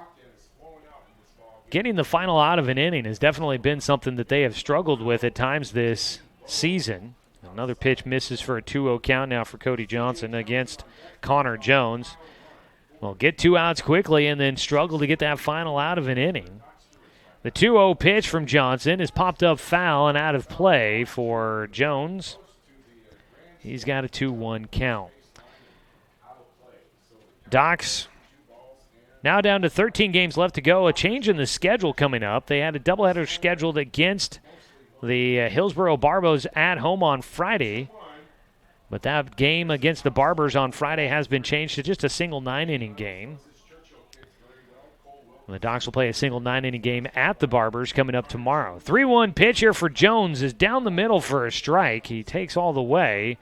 getting the final out of an inning has definitely been something that they have struggled with at times this season. Another pitch misses for a 2-0 count now for Cody Johnson against Connor Jones. Well, get 2 outs quickly and then struggle to get that final out of an inning. The 2-0 pitch from Johnson is popped up foul and out of play for Jones. He's got a 2-1 count. Doc's now down to 13 games left to go. A change in the schedule coming up. They had a doubleheader scheduled against the Hillsboro Barbos at home on Friday. But that game against the Barbers on Friday has been changed to just a single 9-inning game. The Docs will play a single 9-inning game at the Barbers coming up tomorrow. 3-1 pitch here for Jones is down the middle for a strike. He takes all the way.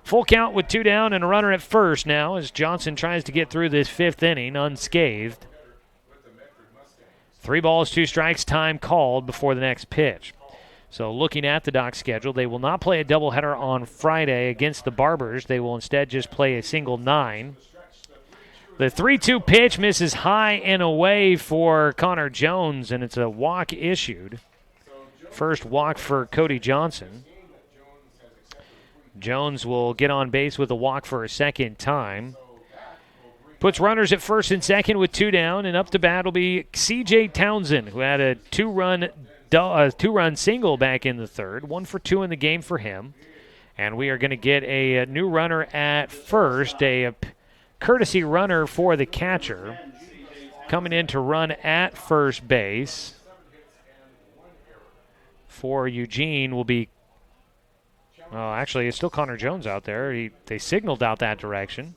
Full count with 2 down and a runner at first now as Johnson tries to get through this 5th inning unscathed. 3 balls, 2 strikes, time called before the next pitch. So looking at the Docs schedule, they will not play a doubleheader on Friday against the Barbers. They will instead just play a single 9. The 3-2 pitch misses high and away for Connor Jones, and it's a walk issued. First walk for Cody Johnson. Jones will get on base with a walk for a second time. Puts runners at first and second with 2 down, and up to bat will be C.J. Townsend, who had a 2-run single back in the third. 1 for 2 in the game for him. And we are going to get a new runner at first, a courtesy runner for the catcher. Coming in to run at first base for Eugene will be, actually, it's still Connor Jones out there. They signaled out that direction.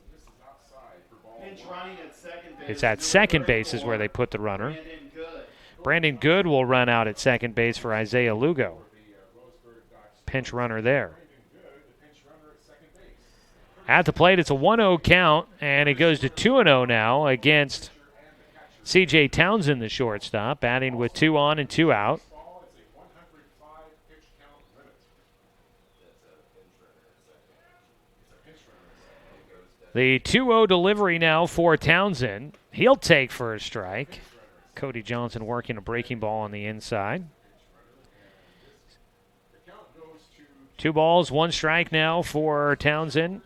It's at second base is where they put the runner. Brandon Good will run out at second base for Isaiah Lugo. Pinch runner there. At the plate, it's a 1-0 count, and it goes to 2-0 now against C.J. Townsend, the shortstop, batting with 2 on and 2 out. The 2-0 delivery now for Townsend. He'll take for a strike. Cody Johnson working a breaking ball on the inside. 2 balls, 1 strike now for Townsend.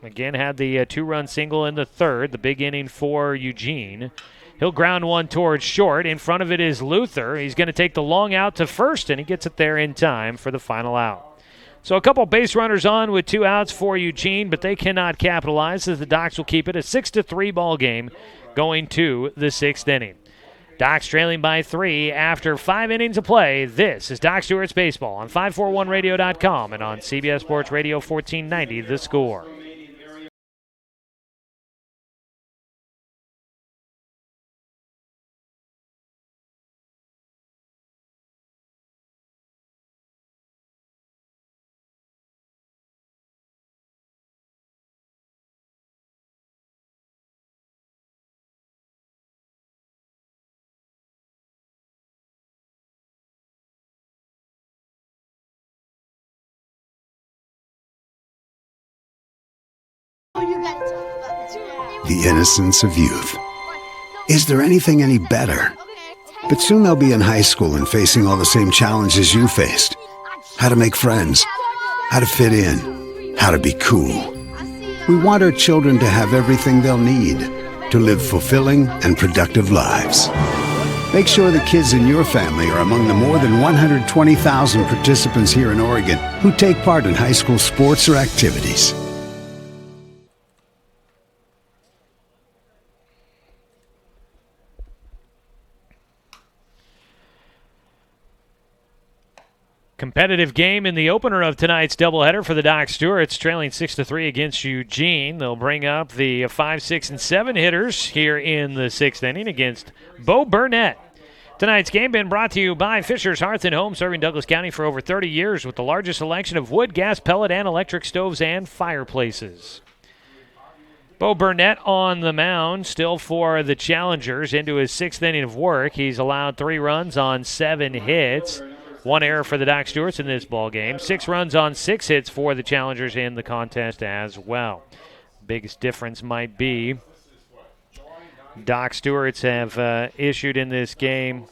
Again, had the 2-run single in the third, the big inning for Eugene. He'll ground one towards short. In front of it is Luther. He's going to take the long out to first, and he gets it there in time for the final out. So a couple base runners on with 2 outs for Eugene, but they cannot capitalize as the Docs will keep it a 6-3 ball game going to the 6th inning. Docs trailing by 3 after 5 innings of play. This is Doc Stewart's Baseball on 541radio.com and on CBS Sports Radio 1490 The Score. The innocence of youth. Is there anything any better? But soon they'll be in high school and facing all the same challenges you faced. How to make friends, how to fit in, how to be cool. We want our children to have everything they'll need to live fulfilling and productive lives. Make sure the kids in your family are among the more than 120,000 participants here in Oregon who take part in high school sports or activities. Competitive game in the opener of tonight's doubleheader for the Doc Stewarts, trailing 6-3 against Eugene. They'll bring up the 5, 6, and 7 hitters here in the 6th inning against Bo Burnett. Tonight's game been brought to you by Fisher's Hearth and Home, serving Douglas County for over 30 years with the largest selection of wood, gas, pellet, and electric stoves and fireplaces. Bo Burnett on the mound, still for the Challengers, into his 6th inning of work. He's allowed 3 runs on 7 hits. 1 error for the Doc Stewarts in this ball game. 6 runs on 6 hits for the Challengers in the contest as well. Biggest difference might be Doc Stewarts have issued in this game,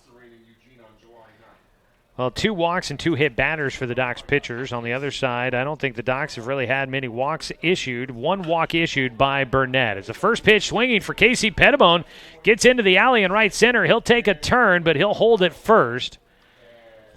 well, 2 walks and 2 hit batters for the Docs pitchers. On the other side, I don't think the Docs have really had many walks issued. 1 walk issued by Burnett. As the first pitch swinging for Casey Pettibone gets into the alley in right center. He'll take a turn, but he'll hold it first.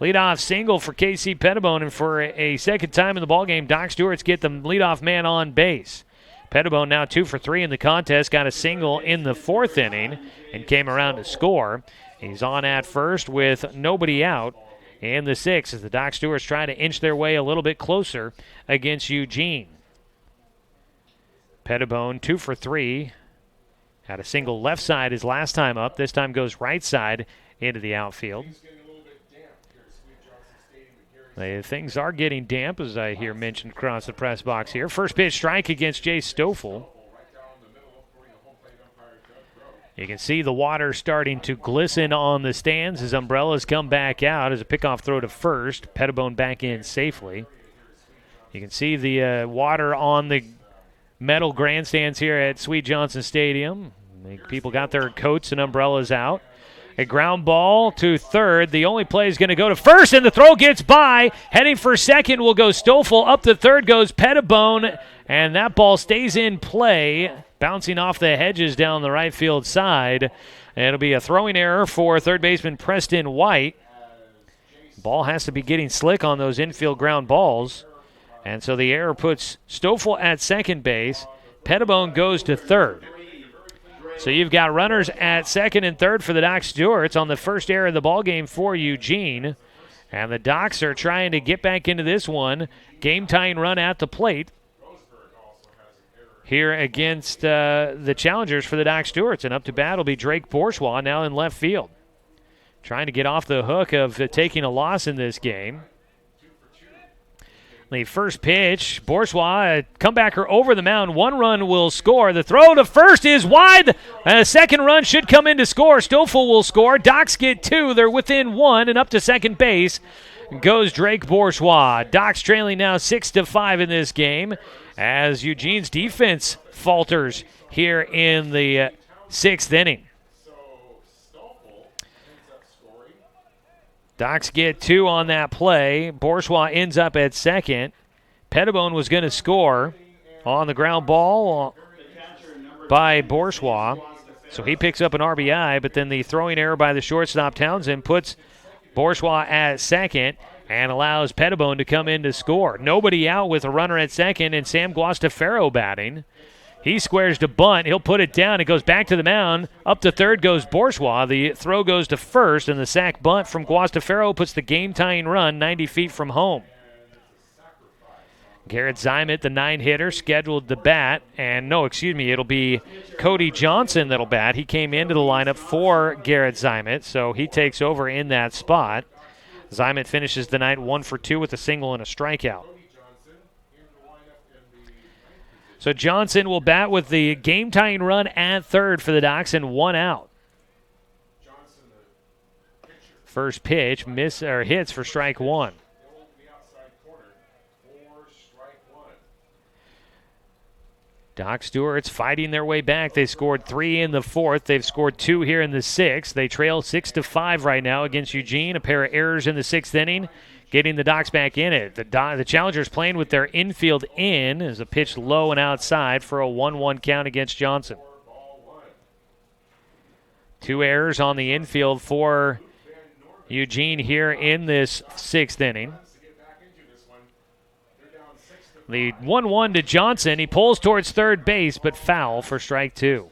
Leadoff single for Casey Pettibone, and for a second time in the ballgame, Doc Stewart's get the leadoff man on base. Pettibone now 2 for 3 in the contest, got a single in the 4th inning and came around to score. He's on at first with nobody out in the 6th as the Doc Stewarts try to inch their way a little bit closer against Eugene. Pettibone 2 for 3. Had a single left side his last time up. This time goes right side into the outfield. Things are getting damp, as I hear mentioned across the press box here. First pitch strike against Jay Stoffel. You can see the water starting to glisten on the stands as umbrellas come back out as a pickoff throw to first. Pettibone back in safely. You can see the water on the metal grandstands here at Sweet Johnson Stadium. People got their coats and umbrellas out. A ground ball to third. The only play is going to go to first, and the throw gets by. Heading for second will go Stoffel. Up to third goes Pettibone, and that ball stays in play, bouncing off the hedges down the right field side. It'll be a throwing error for third baseman Preston White. Ball has to be getting slick on those infield ground balls, and so the error puts Stoffel at second base. Pettibone goes to third. So you've got runners at second and third for the Doc Stewarts on the first error of the ballgame for Eugene. And the Docs are trying to get back into this one. Game-tying run at the plate here against the Challengers for the Doc Stewarts. And up to bat will be Drake Bourgeois now in left field. Trying to get off the hook of taking a loss in this game. The first pitch, Bourgeois, a comebacker over the mound. 1 run will score. The throw to first is wide. A second run should come in to score. Stoffel will score. Docs get 2. They're within 1, and up to second base goes Drake Bourgeois. Docs trailing now 6-5 in this game as Eugene's defense falters here in the 6th inning. Docs get 2 on that play. Bourgeois ends up at second. Pettibone was going to score on the ground ball by Bourgeois. So he picks up an RBI, but then the throwing error by the shortstop Townsend puts Bourgeois at second and allows Pettibone to come in to score. Nobody out with a runner at second, and Sam Guastafaro batting. He squares to bunt. He'll put it down. It goes back to the mound. Up to third goes Bourgeois. The throw goes to first, and the sac bunt from Guastafaro puts the game-tying run 90 feet from home. Garrett Zymet, the 9-hitter, scheduled to bat. It'll be Cody Johnson that'll bat. He came into the lineup for Garrett Zymet, so he takes over in that spot. Zymet finishes the night 1 for 2 with a single and a strikeout. So Johnson will bat with the game-tying run at third for the Docs and 1 out. First pitch, hits for strike 1. Doc Stewart's fighting their way back. They scored 3 in the 4th. They've scored 2 here in the 6th. They trail 6-5 right now against Eugene. A pair of errors in the 6th inning, getting the Docs back in it. The Challengers playing with their infield in as a pitch low and outside for a 1-1 count against Johnson. 2 errors on the infield for Eugene here in this 6th inning. The 1-1 to Johnson. He pulls towards third base, but foul for strike 2.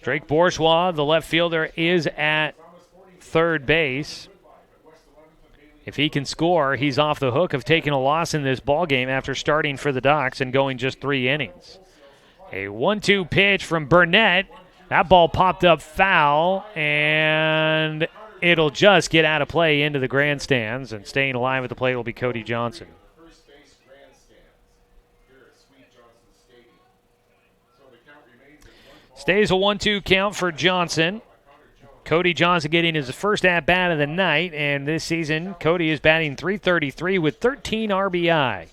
Drake Bourgeois, the left fielder, is at third base. If he can score, he's off the hook of taking a loss in this ball game after starting for the Docs and going just 3 innings. A 1-2 pitch from Burnett. That ball popped up foul, and it'll just get out of play into the grandstands, and staying alive at the plate will be Cody Johnson. Stays a 1-2 count for Johnson. Cody Johnson getting his first at-bat of the night, and this season Cody is batting .333 with 13 RBI.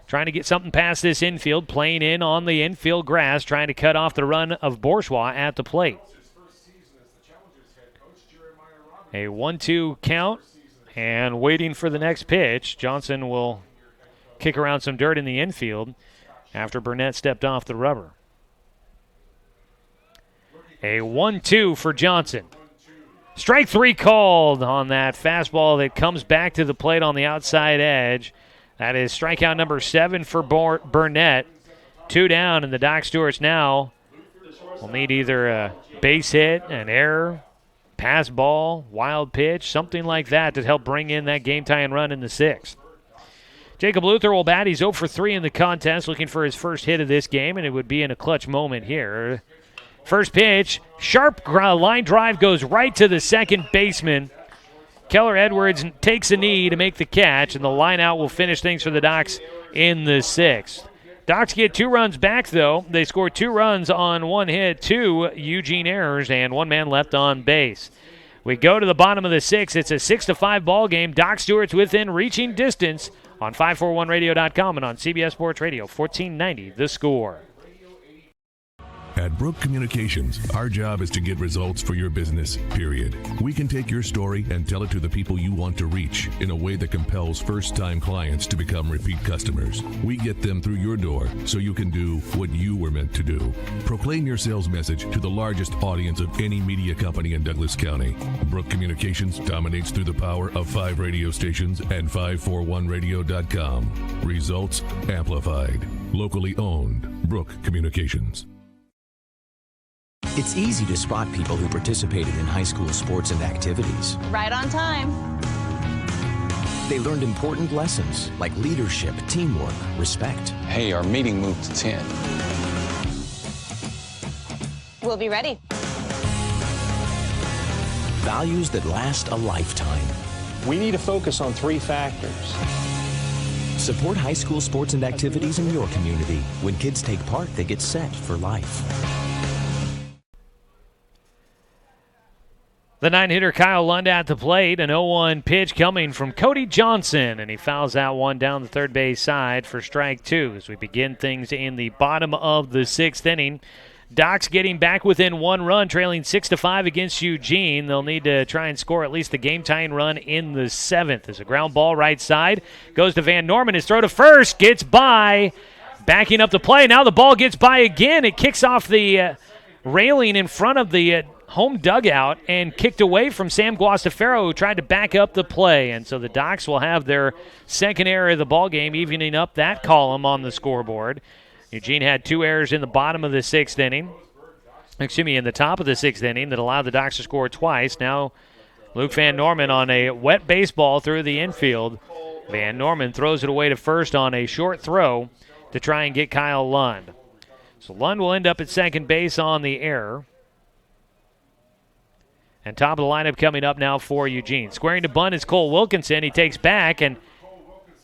Trying to get something past this infield, playing in on the infield grass, trying to cut off the run of Bourgeois at the plate. A 1-2 count, and waiting for the next pitch. Johnson will kick around some dirt in the infield after Burnett stepped off the rubber. A 1-2 for Johnson. Strike 3 called on that fastball that comes back to the plate on the outside edge. That is strikeout number 7 for Burnett. 2 down, and the Doc Stewarts now will need either a base hit, an error, pass ball, wild pitch, something like that to help bring in that game-tying run in the 6th. Jacob Luther will bat. He's 0 for 3 in the contest, looking for his first hit of this game, and it would be in a clutch moment here. First pitch, sharp line drive goes right to the second baseman. Keller Edwards takes a knee to make the catch, and the line out will finish things for the Docs in the 6th. Docs get 2 runs back, though. They score 2 runs on 1 hit, 2 Eugene errors, and 1 man left on base. We go to the bottom of the 6th. It's a 6-5 ball game. Doc Stewart's within reaching distance on 541radio.com and on CBS Sports Radio, 1490 The Score. At Brook Communications, our job is to get results for your business, period. We can take your story and tell it to the people you want to reach in a way that compels first-time clients to become repeat customers. We get them through your door so you can do what you were meant to do. Proclaim your sales message to the largest audience of any media company in Douglas County. Brook Communications dominates through the power of 5 radio stations and 541radio.com. Results amplified. Locally owned. Brook Communications. It's easy to spot people who participated in high school sports and activities. Right on time. They learned important lessons like leadership, teamwork, respect. Hey, our meeting moved to 10. We'll be ready. Values that last a lifetime. We need to focus on 3 factors. Support high school sports and activities in your community. When kids take part, they get set for life. The 9-hitter Kyle Lund at the plate. An 0-1 pitch coming from Cody Johnson, and he fouls that one down the third base side for strike 2 as we begin things in the bottom of the 6th inning. Docs getting back within 1 run, trailing 6-5 against Eugene. They'll need to try and score at least the game-tying run in the 7th. As a ground ball right side goes to Van Norman. His throw to first gets by, backing up the play. Now the ball gets by again. It kicks off the railing in front of the home dugout and kicked away from Sam Guastafaro, who tried to back up the play. And so the Docs will have their second error of the ball game, evening up that column on the scoreboard. Eugene had 2 errors in the bottom of the 6th inning. In the top of the 6th inning that allowed the Docs to score twice. Now Luke Van Norman on a wet baseball through the infield. Van Norman throws it away to first on a short throw to try and get Kyle Lund. So Lund will end up at second base on the error. And top of the lineup coming up now for Eugene. Squaring to bunt is Cole Wilkinson. He takes back, and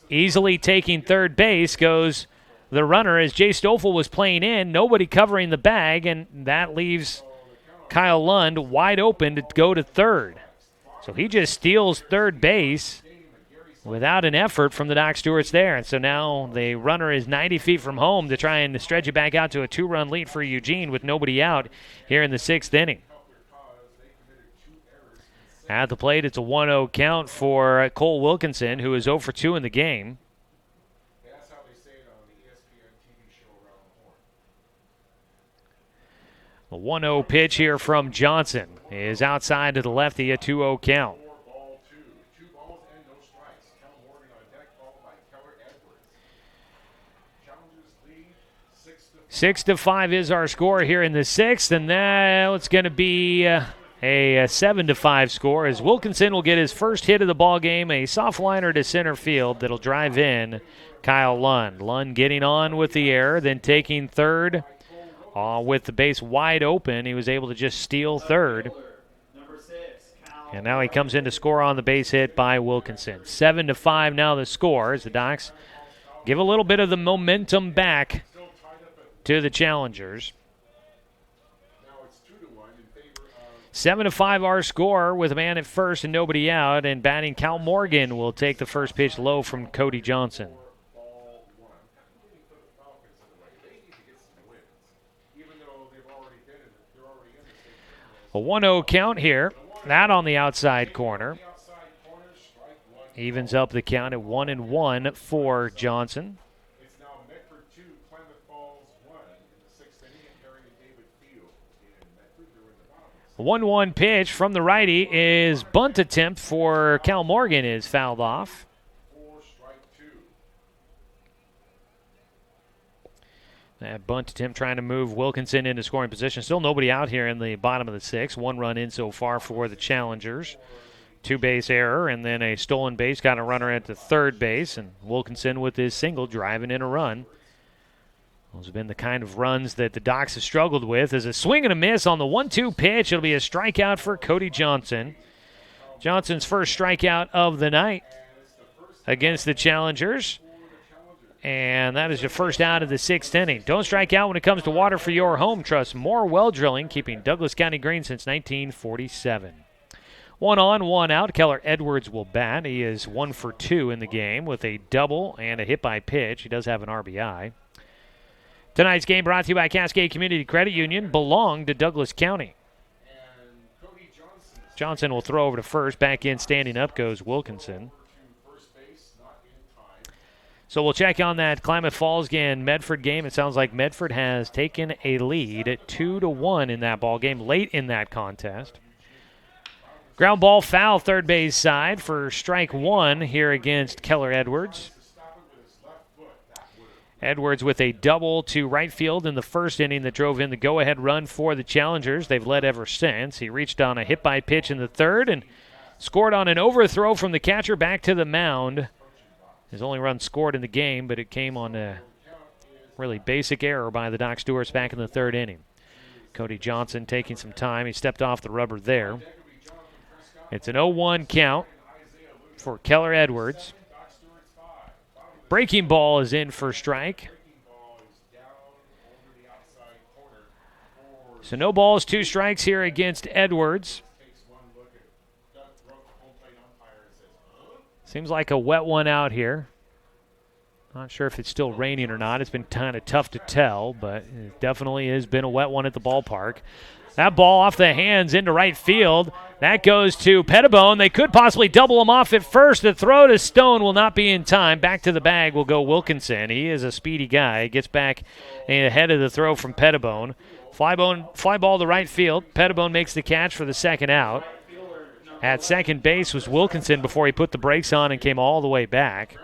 easily taking third base goes the runner as Jay Stoffel was playing in. Nobody covering the bag, and that leaves Kyle Lund wide open to go to third. So he just steals third base without an effort from the Doc Stewarts there. And so now the runner is 90 feet from home to try and stretch it back out to a 2-run lead for Eugene with nobody out here in the 6th inning. At the plate, it's a 1-0 count for Cole Wilkinson, who is 0 for 2 in the game. The 1-0 pitch here from Johnson is outside to the lefty, a 2-0 count. 6-5 is our score here in the sixth, and now it's going to be a 7-5 score as Wilkinson will get his first hit of the ball game, a soft liner to center field that'll drive in Kyle Lund. Lund getting on with the error, then taking third with the base wide open. He was able to just steal third. And now he comes in to score on the base hit by Wilkinson. 7-5 now the score as the Docs give a little bit of the momentum back to the challengers. 7-5 our score with a man at first and nobody out, and batting Cal Morgan will take the first pitch low from Cody Johnson. A 1-0 count here. That on the outside corner. Evens up the count at 1-1 for Johnson. A 1-1 pitch from the righty is bunt attempt for Cal Morgan is fouled off. That bunt attempt trying to move Wilkinson into scoring position. Still nobody out here in the bottom of the sixth. One run in so far for the challengers. Two-base error and then a stolen base. Got a runner at the third base. And Wilkinson with his single driving in a run. Those have been the kind of runs that the Docs have struggled with. As a swing and a miss on the 1-2 pitch. It'll be a strikeout for Cody Johnson. Johnson's first strikeout of the night against the challengers. And that is your first out of the sixth inning. Don't strike out when it comes to water for your home. Trust more well drilling, keeping Douglas County green since 1947. 1 on, 1 out. Keller Edwards will bat. He is 1 for 2 in the game with a double and a hit by pitch. He does have an RBI. Tonight's game brought to you by Cascade Community Credit Union. Belong to Douglas County. Johnson will throw over to first. Back in, standing up goes Wilkinson. So we'll check on that Klamath Falls and Medford game. It sounds like Medford has taken a lead at 2-1 in that ball game late in that contest. Ground ball foul third base side for strike one here against Keller Edwards. Edwards with a double to right field in the first inning that drove in the go-ahead run for the challengers. They've led ever since. He reached on a hit by pitch in the third and scored on an overthrow from the catcher back to the mound. His only run scored in the game, but it came on a really basic error by the Doc Stewarts back in the third inning. Cody Johnson taking some time. He stepped off the rubber there. It's an 0-1 count for Keller Edwards. Breaking ball is in for strike. So no balls, 2 strikes here against Edwards. Seems like a wet one out here. Not sure if it's still raining or not. It's been kind of tough to tell, but it definitely has been a wet one at the ballpark. That ball off the hands into right field. That goes to Pettibone. They could possibly double him off at first. The throw to Stone will not be in time. Back to the bag will go Wilkinson. He is a speedy guy. Gets back ahead of the throw from Pettibone. Fly ball to right field. Pettibone makes the catch for the second out. At second base was Wilkinson before he put the brakes on and came all the way back.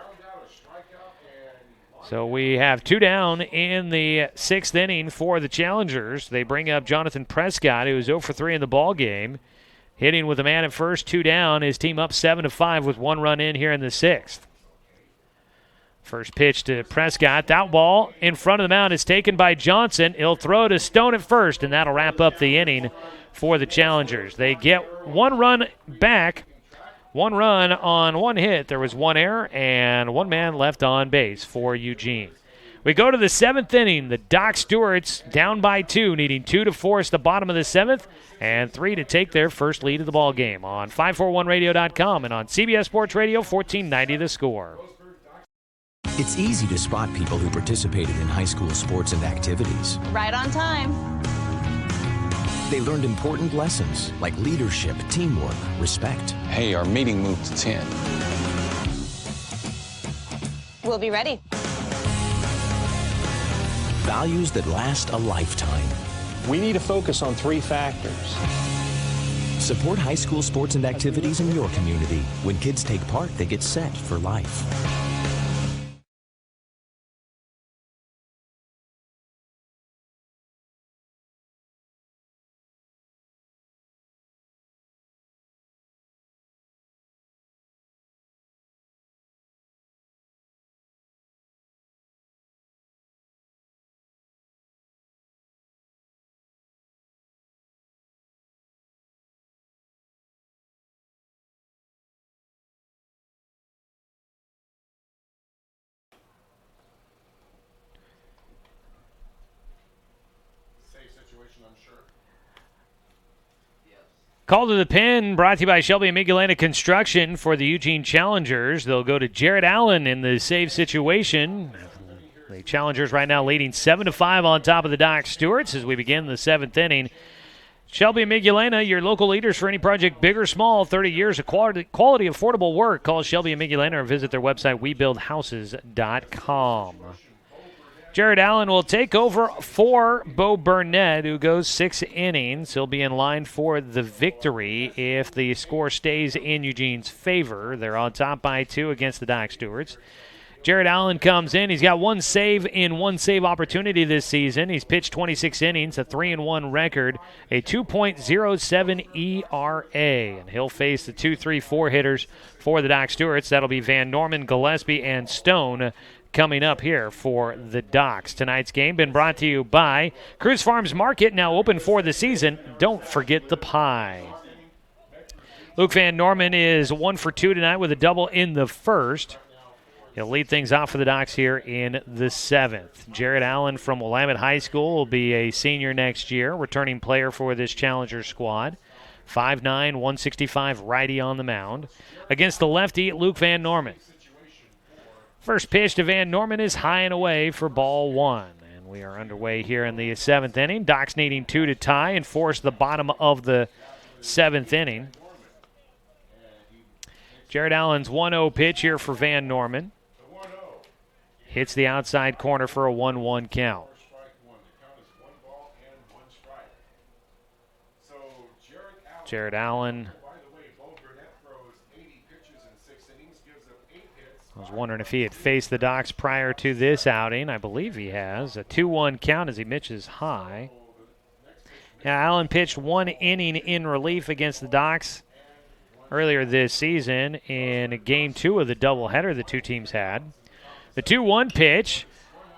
So we have 2 down in the 6th inning for the challengers. They bring up Jonathan Prescott, who is 0 for 3 in the ball game. Hitting with a man at first, 2 down. His team up 7-5 with 1 run in here in the 6th. First pitch to Prescott. That ball in front of the mound is taken by Johnson. He'll throw to Stone at first, and that'll wrap up the inning for the challengers. They get 1 run back, 1 run on 1 hit. There was 1 error and 1 man left on base for Eugene. We go to the 7th inning. The Doc Stewarts down by 2, needing 2 to force the bottom of the 7th and 3 to take their first lead of the ball game on 541radio.com and on CBS Sports Radio 1490 The Score. It's easy to spot people who participated in high school sports and activities. Right on time. They learned important lessons like leadership, teamwork, respect. Hey, our meeting moved to 10. We'll be ready. Values that last a lifetime. We need to focus on 3 factors. Support high school sports and activities in your community. When kids take part, they get set for life. Call to the pin brought to you by Shelby and Migulena Construction for the Eugene Challengers. They'll go to Jared Allen in the save situation. The Challengers right now leading 7-5 on top of the Doc Stewarts as we begin the 7th inning. Shelby and Migulena, your local leaders for any project, big or small, 30 years of quality affordable work. Call Shelby and Migulena or visit their website, webuildhouses.com. Jared Allen will take over for Bo Burnett, who goes 6 innings. He'll be in line for the victory if the score stays in Eugene's favor. They're on top by 2 against the Doc Stewarts. Jared Allen comes in. He's got 1 save in 1 save opportunity this season. He's pitched 26 innings, a 3-1 record, a 2.07 ERA. And he'll face the 2-3-4 hitters for the Doc Stewarts. That'll be Van Norman, Gillespie, and Stone coming up here for the Docs. Tonight's game been brought to you by Cruz Farms Market, now open for the season. Don't forget the pie. Luke Van Norman is 1 for 2 tonight with a double in the first. He'll lead things off for the Docs here in the 7th. Jared Allen from Willamette High School will be a senior next year, returning player for this Challenger squad. 5'9", 165 righty on the mound. Against the lefty, Luke Van Norman. First pitch to Van Norman is high and away for ball 1. And we are underway here in the 7th inning. Docs needing 2 to tie and force the bottom of the 7th inning. Jared Allen's 1-0 pitch here for Van Norman. Hits the outside corner for a 1-1 count. Jared Allen. I was wondering if he had faced the Docs prior to this outing. I believe he has. A 2-1 count as he pitches high. Now, Allen pitched 1 inning in relief against the Docs earlier this season in Game 2 of the doubleheader the two teams had. The 2-1 pitch.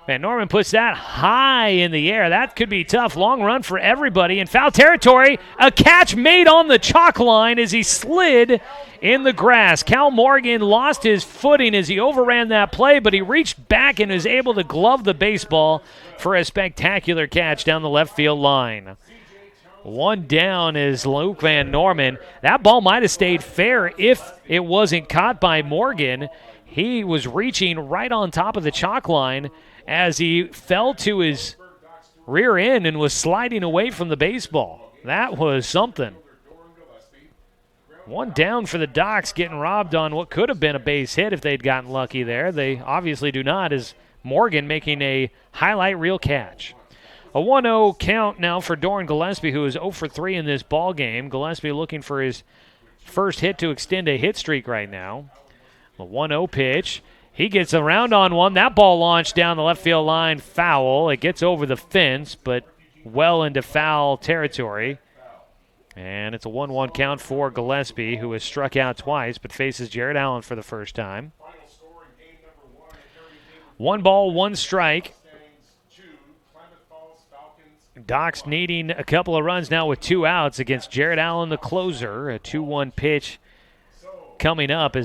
Van Norman puts that high in the air. That could be tough. Long run for everybody. In foul territory, a catch made on the chalk line as he slid in the grass. Cal Morgan lost his footing as he overran that play, but he reached back and was able to glove the baseball for a spectacular catch down the left field line. 1 down is Luke Van Norman. That ball might have stayed fair if it wasn't caught by Morgan. He was reaching right on top of the chalk line as he fell to his rear end and was sliding away from the baseball. That was something. 1 down for the Docs, getting robbed on what could have been a base hit if they'd gotten lucky there. They obviously do not, as Morgan making a highlight reel catch. A 1-0 count now for Doran Gillespie, who is 0 for 3 in this ball game. Gillespie looking for his first hit to extend a hit streak right now. A 1-0 pitch. He gets around on one. That ball launched down the left field line, foul. It gets over the fence, but well into foul territory. And it's a 1-1 count for Gillespie, who has struck out twice, but faces Jared Allen for the first time. 1 ball, 1 strike. Docs needing a couple of runs now with 2 outs against Jared Allen, the closer. A 2-1 pitch coming up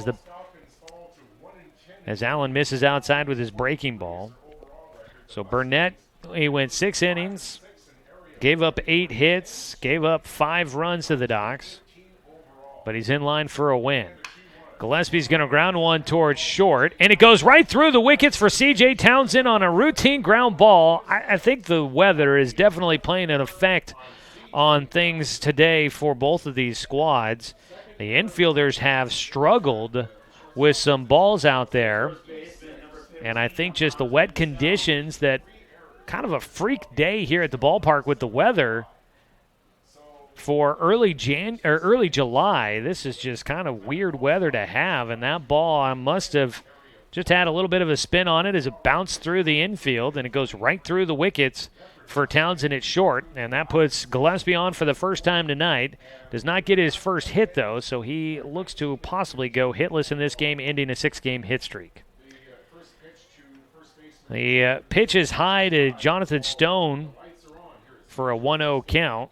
as Allen misses outside with his breaking ball. So Burnett, he went 6 innings, gave up 8 hits, gave up 5 runs to the Docs, but he's in line for a win. Gillespie's going to ground one towards short, and it goes right through the wickets for C.J. Townsend on a routine ground ball. I think the weather is definitely playing an effect on things today for both of these squads. The infielders have struggled with some balls out there, and I think just the wet conditions, that kind of a freak day here at the ballpark with the weather for early July. This is just kind of weird weather to have, and that ball, I must have just had a little bit of a spin on it as it bounced through the infield, and it goes right through the wickets for Townsend at short, and that puts Gillespie on for the first time tonight. Does not get his first hit, though, so he looks to possibly go hitless in this game, ending a 6-game hit streak. The pitch is high to Jonathan Stone for a 1-0 count.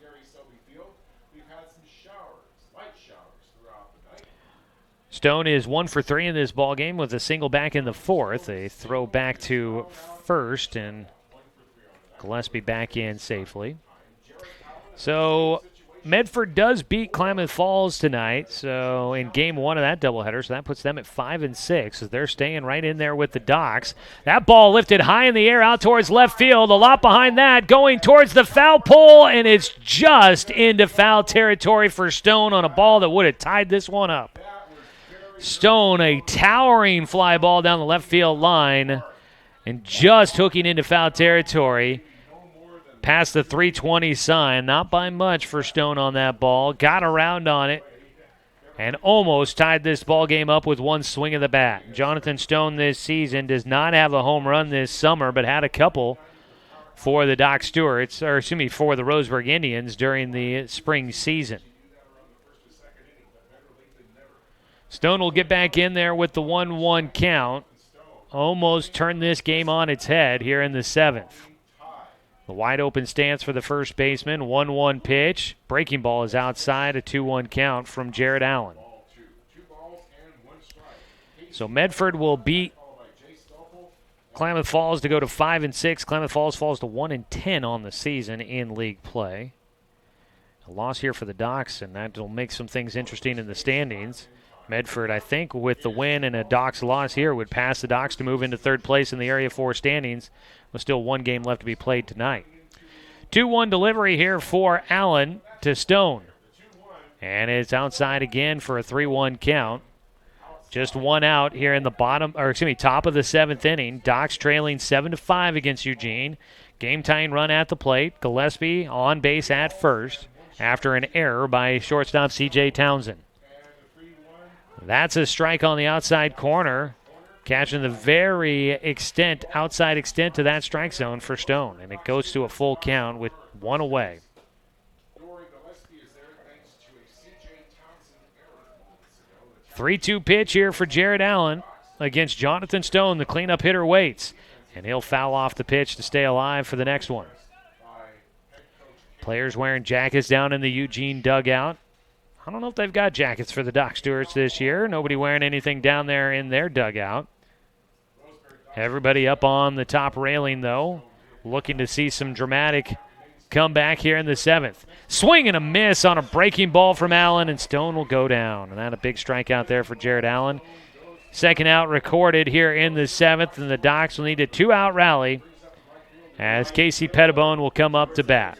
Stone is 1 for 3 in this ball game with a single back in the 4th. A throw back to first, and Gillespie back in safely. So Medford does beat Klamath Falls tonight, so in game one of that doubleheader, so that puts them at 5-6 as they're staying right in there with the Docs. That ball lifted high in the air out towards left field. A lot behind that going towards the foul pole, and it's just into foul territory for Stone on a ball that would have tied this one up. Stone, a towering fly ball down the left field line, and just hooking into foul territory. Past the 320 sign, not by much for Stone on that ball. Got around on it and almost tied this ball game up with one swing of the bat. Jonathan Stone this season does not have a home run this summer, but had a couple for the Doc Stewarts, or excuse me, for the Roseburg Indians during the spring season. Stone will get back in there with the 1-1 count. Almost turned this game on its head here in the 7th. The wide open stance for the first baseman, 1-1 pitch. Breaking ball is outside, a 2-1 count from Jared Allen. So Medford will beat Klamath Falls to go to 5-6. Klamath Falls falls to 1-10 on the season in league play. A loss here for the Docs, and that will make some things interesting in the standings. Medford, I think, with the win and a Docs loss here, would pass the Docs to move into third place in the Area 4 standings. With still one game left to be played tonight. 2-1 delivery here for Allen to Stone. And it's outside again for a 3-1 count. Just one out here in the top of the 7th inning. Docs trailing 7-5 against Eugene. Game-tying run at the plate. Gillespie on base at first after an error by shortstop C.J. Townsend. That's a strike on the outside corner. Catching the very outside extent to that strike zone for Stone. And it goes to a full count with one away. 3-2 pitch here for Jared Allen against Jonathan Stone. The cleanup hitter waits. And he'll foul off the pitch to stay alive for the next one. Players wearing jackets down in the Eugene dugout. I don't know if they've got jackets for the Doc Stewarts this year. Nobody wearing anything down there in their dugout. Everybody up on the top railing, though, looking to see some dramatic comeback here in the 7th. Swing and a miss on a breaking ball from Allen, and Stone will go down. And that a big strikeout there for Jared Allen. Second out recorded here in the 7th, and the Docs will need a 2-out rally as Casey Pettibone will come up to bat.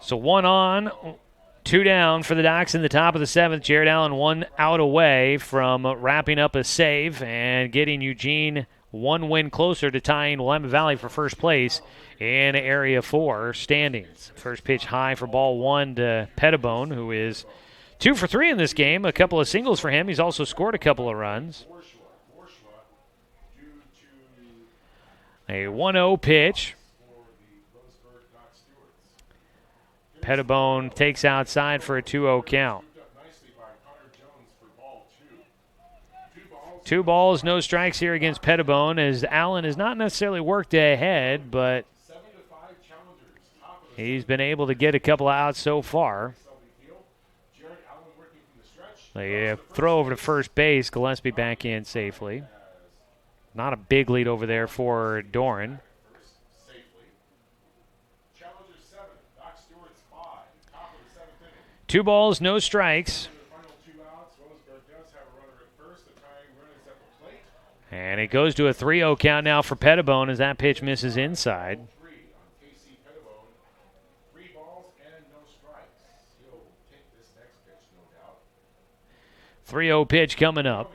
So 1 on, 2 down for the Docs in the top of the 7th. Jared Allen 1 out away from wrapping up a save and getting Eugene 1 win closer to tying Willamette Valley for first place in Area 4 standings. First pitch high for ball 1 to Pettibone, who is 2 for 3 in this game. A couple of singles for him. He's also scored a couple of runs. A 1-0 pitch. Pettibone takes outside for a 2-0 count. 2 balls, no strikes here against Pettibone, as Allen has not necessarily worked ahead, but he's been able to get a couple of outs so far. A throw over to first base, Gillespie back in safely. Not a big lead over there for Doran. 2 balls, no strikes. And it goes to a 3-0 count now for Pettibone as that pitch misses inside. 3-0 pitch coming up.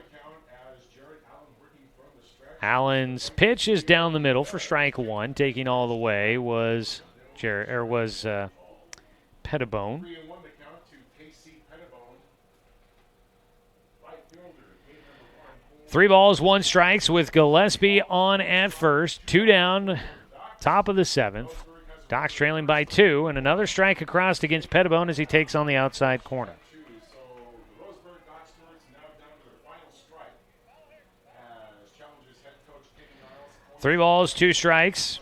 Allen's pitch is down the middle for strike 1. Taking all the way was Pettibone. 3 balls, 1 strikes with Gillespie on at first. 2 down, top of the 7th. Docs trailing by 2, and another strike across against Pettibone as he takes on the outside corner. 3 balls, 2 strikes.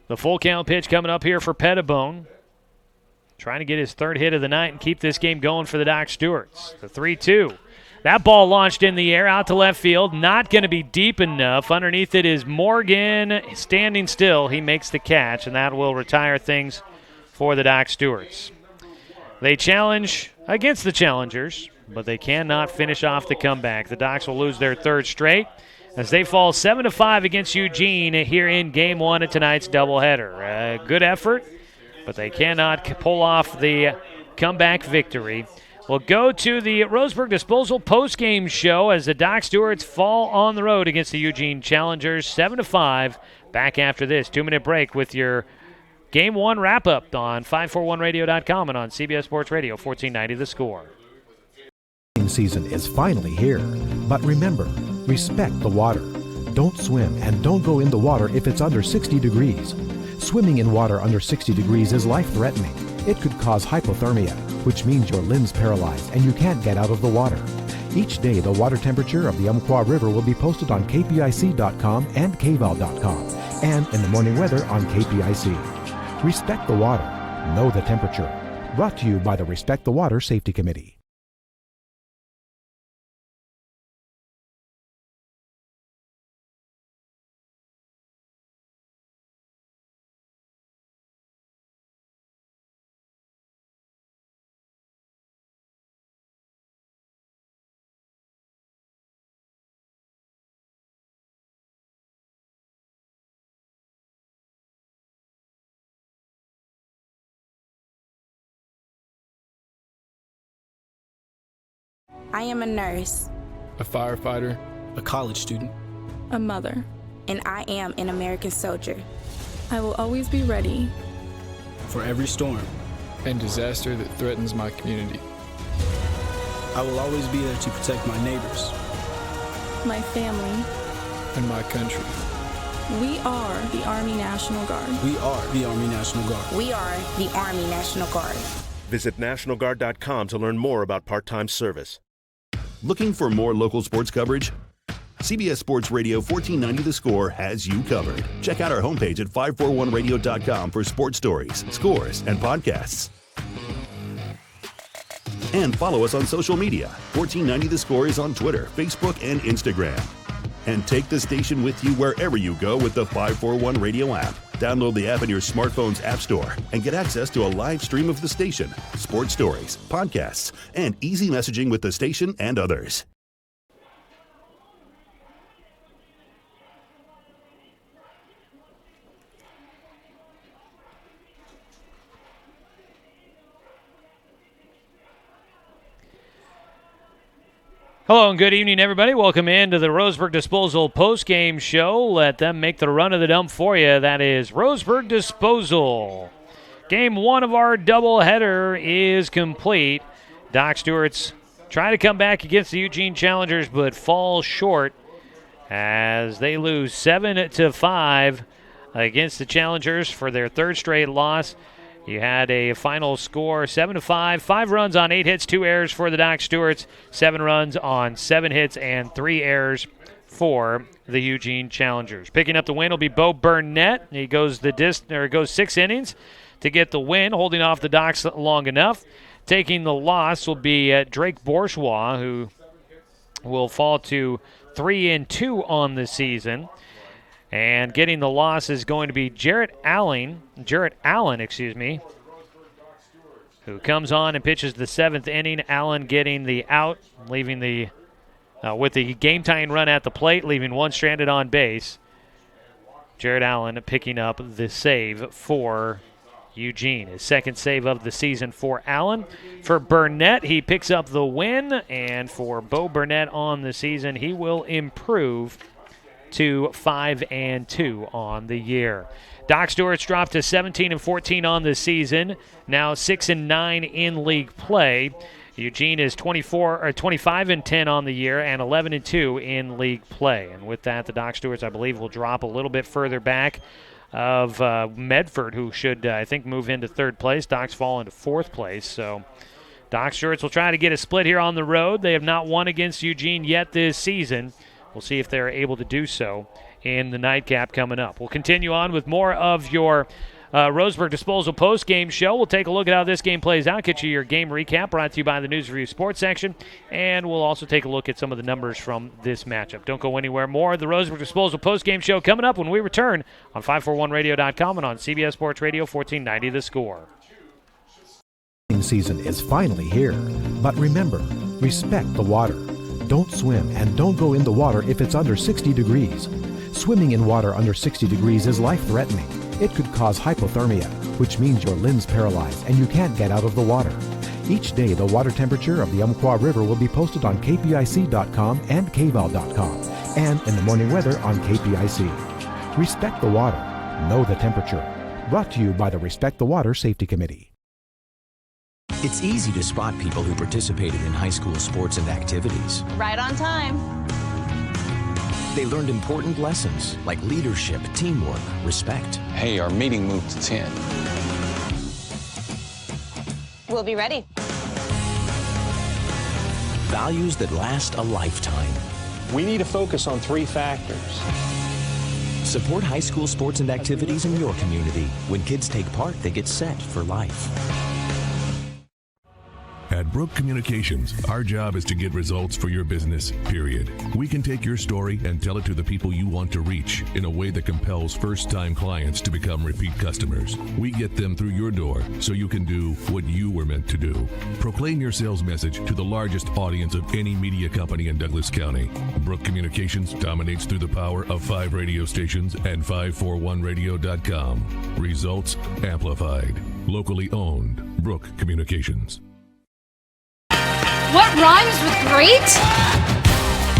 The full count pitch coming up here for Pettibone. Trying to get his 3rd hit of the night and keep this game going for the Doc Stewarts. The 3-2. That ball launched in the air out to left field. Not going to be deep enough. Underneath it is Morgan standing still. He makes the catch, and that will retire things for the Doc Stewarts. They challenge against the challengers, but they cannot finish off the comeback. The Docs will lose their third straight as they fall 7-5 against Eugene here in Game 1 of tonight's doubleheader. Good effort, but they cannot pull off the comeback victory. We'll go to the Roseburg Disposal postgame show as the Doc Stewarts fall on the road against the Eugene Challengers, 7-5. Back after this 2-minute break with your Game 1 wrap-up on 541radio.com and on CBS Sports Radio, 1490 The Score. Season is finally here, but remember, respect the water. Don't swim and don't go in the water if it's under 60 degrees. Swimming in water under 60 degrees is life-threatening. It could cause hypothermia, which means your limbs paralyzed and you can't get out of the water. Each day, the water temperature of the Umpqua River will be posted on kpic.com and kval.com, and in the morning weather on KPIC. Respect the water. Know the temperature. Brought to you by the Respect the Water Safety Committee. I am a nurse. A firefighter. A college student. A mother. And I am an American soldier. I will always be ready. For every storm. And disaster that threatens my community. I will always be there to protect my neighbors. My family. And my country. We are the Army National Guard. We are the Army National Guard. We are the Army National Guard. Visit nationalguard.com to learn more about part-time service. Looking for more local sports coverage? CBS Sports Radio 1490 The Score has you covered. Check out our homepage at 541radio.com for sports stories, scores, and podcasts. And follow us on social media. 1490 The Score is on Twitter, Facebook, and Instagram. And take the station with you wherever you go with the 541 Radio app. Download the app in your smartphone's app store and get access to a live stream of the station, sports stories, podcasts, and easy messaging with the station and others. Hello and good evening, everybody. Welcome into the Roseburg Disposal postgame show. Let them make the run of the dump for you. That is Roseburg Disposal. Game 1 of our doubleheader is complete. Doc Stewart's trying to come back against the Eugene Challengers, but fall short as they lose 7-5 against the Challengers for their third straight loss. You had a final score 7-5, 5 runs on 8 hits, 2 errors for the Doc Stewarts, 7 runs on 7 hits, and 3 errors for the Eugene Challengers. Picking up the win will be Bo Burnett. He goes goes 6 innings to get the win, holding off the Docs long enough. Taking the loss will be Drake Bourgeois, who will fall to 3-2 on the season. And getting the loss is going to be Jarrett Allen, who comes on and pitches the 7th inning. Allen getting the out, leaving with the game-tying run at the plate, leaving one stranded on base. Jarrett Allen picking up the save for Eugene. His second save of the season for Allen. For Burnett, he picks up the win, and for Bo Burnett on the season, he will improve to 5-2 on the year. Doc Stewart's dropped to 17-14 on the season, now 6-9 in league play. Eugene is 25-10 on the year and 11-2 in league play. And with that, the Doc Stewarts, I believe, will drop a little bit further back of Medford, who should, I think, move into third place. Doc's fall into fourth place. So Doc Stewarts will try to get a split here on the road. They have not won against Eugene yet this season. We'll see if they're able to do so in the nightcap coming up. We'll continue on with more of your Roseburg Disposal post-game show. We'll take a look at how this game plays out, get you your game recap brought to you by the News Review Sports section, and we'll also take a look at some of the numbers from this matchup. Don't go anywhere. More of the Roseburg Disposal post-game show coming up when we return on 541radio.com and on CBS Sports Radio 1490 The Score. Season is finally here, but remember, respect the water. Don't swim and don't go in the water if it's under 60 degrees. Swimming in water under 60 degrees is life-threatening. It could cause hypothermia, which means your limbs paralyzed and you can't get out of the water. Each day, the water temperature of the Umpqua River will be posted on kpic.com and kval.com, and in the morning weather on KPIC. Respect the water. Know the temperature. Brought to you by the Respect the Water Safety Committee. It's easy to spot people who participated in high school sports and activities. Right on time. They learned important lessons like leadership, teamwork, respect. Hey, our meeting moved to 10. We'll be ready. Values that last a lifetime. We need to focus on 3 factors. Support high school sports and activities in your community. When kids take part, they get set for life. At Brook Communications, our job is to get results for your business, period. We can take your story and tell it to the people you want to reach in a way that compels first-time clients to become repeat customers. We get them through your door so you can do what you were meant to do. Proclaim your sales message to the largest audience of any media company in Douglas County. Brook Communications dominates through the power of 5 radio stations and 541radio.com. Results amplified. Locally owned. Brook Communications. What rhymes with great?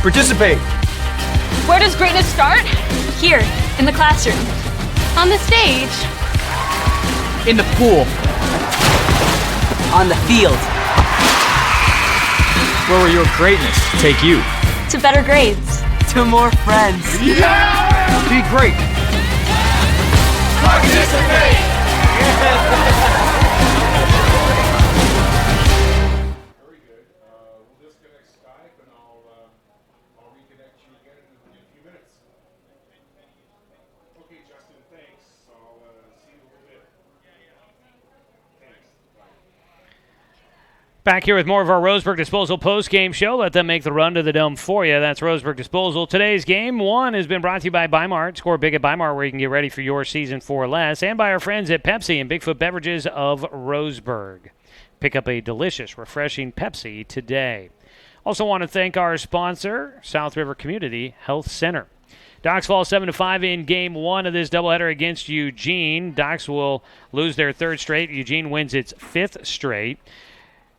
Participate. Where does greatness start? Here, in the classroom. On the stage. In the pool. On the field. Where will your greatness take you? To better grades. To more friends. Yeah! Be great. Participate! Back here with more of our Roseburg Disposal post-game show. Let them make the run to the dome for you. That's Roseburg Disposal. Today's game 1 has been brought to you by Bimart. Score big at Bimart where you can get ready for your season for less. And by our friends at Pepsi and Bigfoot Beverages of Roseburg. Pick up a delicious, refreshing Pepsi today. Also want to thank our sponsor, South River Community Health Center. Docs fall 7-5 in Game 1 of this doubleheader against Eugene. Docs will lose their 3rd straight. Eugene wins its 5th straight.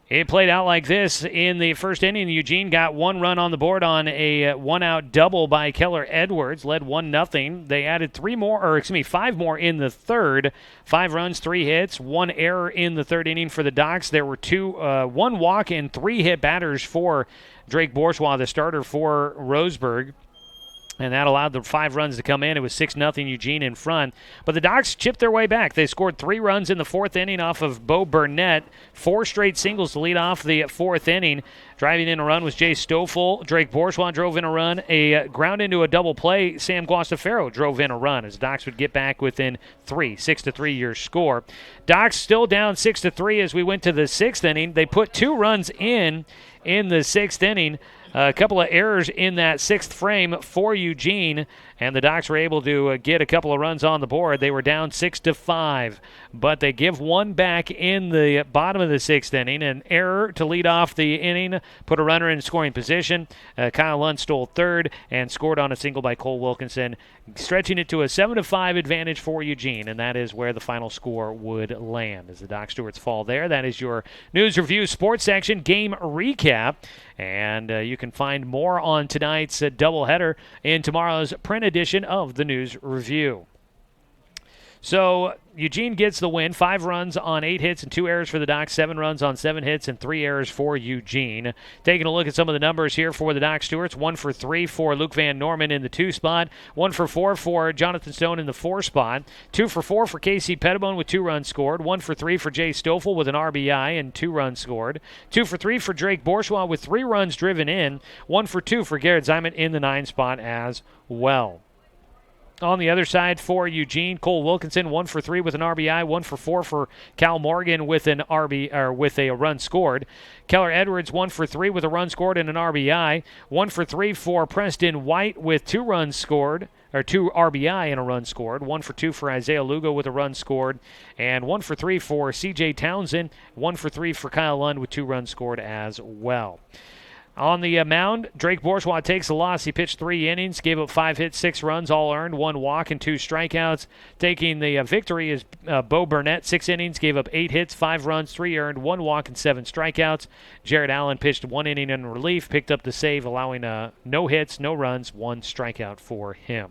It played out like this. In the first inning, Eugene got 1 run on the board on a 1-out double by Keller Edwards, led 1-0. They added 5 more in the 3rd. 5 runs, 3 hits, 1 error in the 3rd inning for the Docs. There were 1 walk and 3 hit batters for Drake Bourgeois, the starter for Roseburg. And that allowed the 5 runs to come in. It was 6-0 Eugene in front. But the Docs chipped their way back. They scored 3 runs in the 4th inning off of Bo Burnett. 4 straight singles to lead off the 4th inning. Driving in a run was Jay Stoffel. Drake Bourgeois drove in a run. A ground into a double play, Sam Guastafaro drove in a run as Docs would get back within 3. 6-3 your score. Docs still down 6-3 as we went to the 6th inning. They put 2 runs in the 6th inning. A couple of errors in that 6th frame for Eugene, and the Docs were able to get a couple of runs on the board. They were down 6-5, but they give 1 back in the bottom of the 6th inning. An error to lead off the inning, put a runner in scoring position. Kyle Lund stole 3rd and scored on a single by Cole Wilkinson, stretching it to a 7-5 advantage for Eugene, and that is where the final score would land as the Doc Stewarts fall there. That is your News Review Sports section game recap. And you can find more on tonight's doubleheader in tomorrow's print edition of the News Review. So Eugene gets the win. 5 runs on 8 hits and 2 errors for the Docs. 7 runs on 7 hits and 3 errors for Eugene. Taking a look at some of the numbers here for the Doc Stewarts. 1 for 3 for Luke Van Norman in the 2 spot. 1 for 4 for Jonathan Stone in the 4 spot. 2 for 4 for Casey Pettibone with 2 runs scored. 1 for 3 for Jay Stoffel with an RBI and 2 runs scored. 2 for 3 for Drake Bourgeois with 3 runs driven in. 1 for 2 for Garrett Zimet in the 9 spot as well. On the other side for Eugene, Cole Wilkinson 1 for 3 with an RBI, 1 for 4 for Cal Morgan with an with a run scored. Keller Edwards 1 for 3 with a run scored and an RBI, 1 for 3 for Preston White with 2 runs scored. Or 2 RBI and a run scored, 1 for 2 for Isaiah Lugo with a run scored, and 1 for 3 for C.J. Townsend, 1 for 3 for Kyle Lund with 2 runs scored as well. On the mound, Drake Bourgeois takes the loss. He pitched 3 innings, gave up 5 hits, 6 runs, all earned, 1 walk and 2 strikeouts. Taking the victory is Bo Burnett, 6 innings, gave up 8 hits, 5 runs, 3 earned, 1 walk and 7 strikeouts. Jared Allen pitched 1 inning in relief, picked up the save, allowing no hits, no runs, 1 strikeout for him.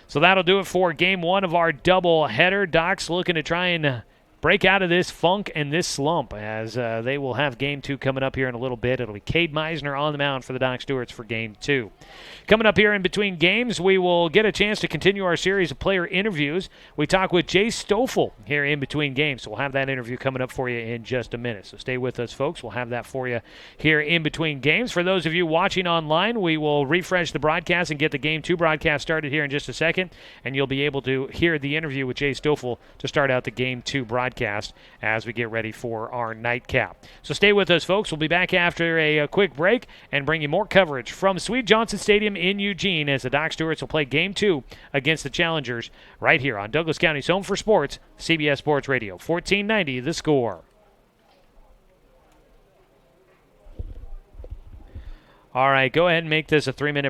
So that'll do it for Game 1 of our doubleheader. Docs looking to try and break out of this funk and this slump as they will have Game 2 coming up here in a little bit. It'll be Cade Meisner on the mound for the Doc Stewarts for Game 2. Coming up here in between games, we will get a chance to continue our series of player interviews. We talk with Jay Stoffel here in between games, so we'll have that interview coming up for you in just a minute. So stay with us, folks. We'll have that for you here in between games. For those of you watching online, we will refresh the broadcast and get the Game 2 broadcast started here in just a second, and you'll be able to hear the interview with Jay Stoffel to start out the Game 2 broadcast as we get ready for our nightcap. So stay with us, folks. We'll be back after a quick break and bring you more coverage from Sweet Johnson Stadium in Eugene as the Doc Stewarts will play Game 2 against the Challengers right here on Douglas County's Home for Sports, CBS Sports Radio, 1490 The Score. All right, go ahead and make this a 3-minute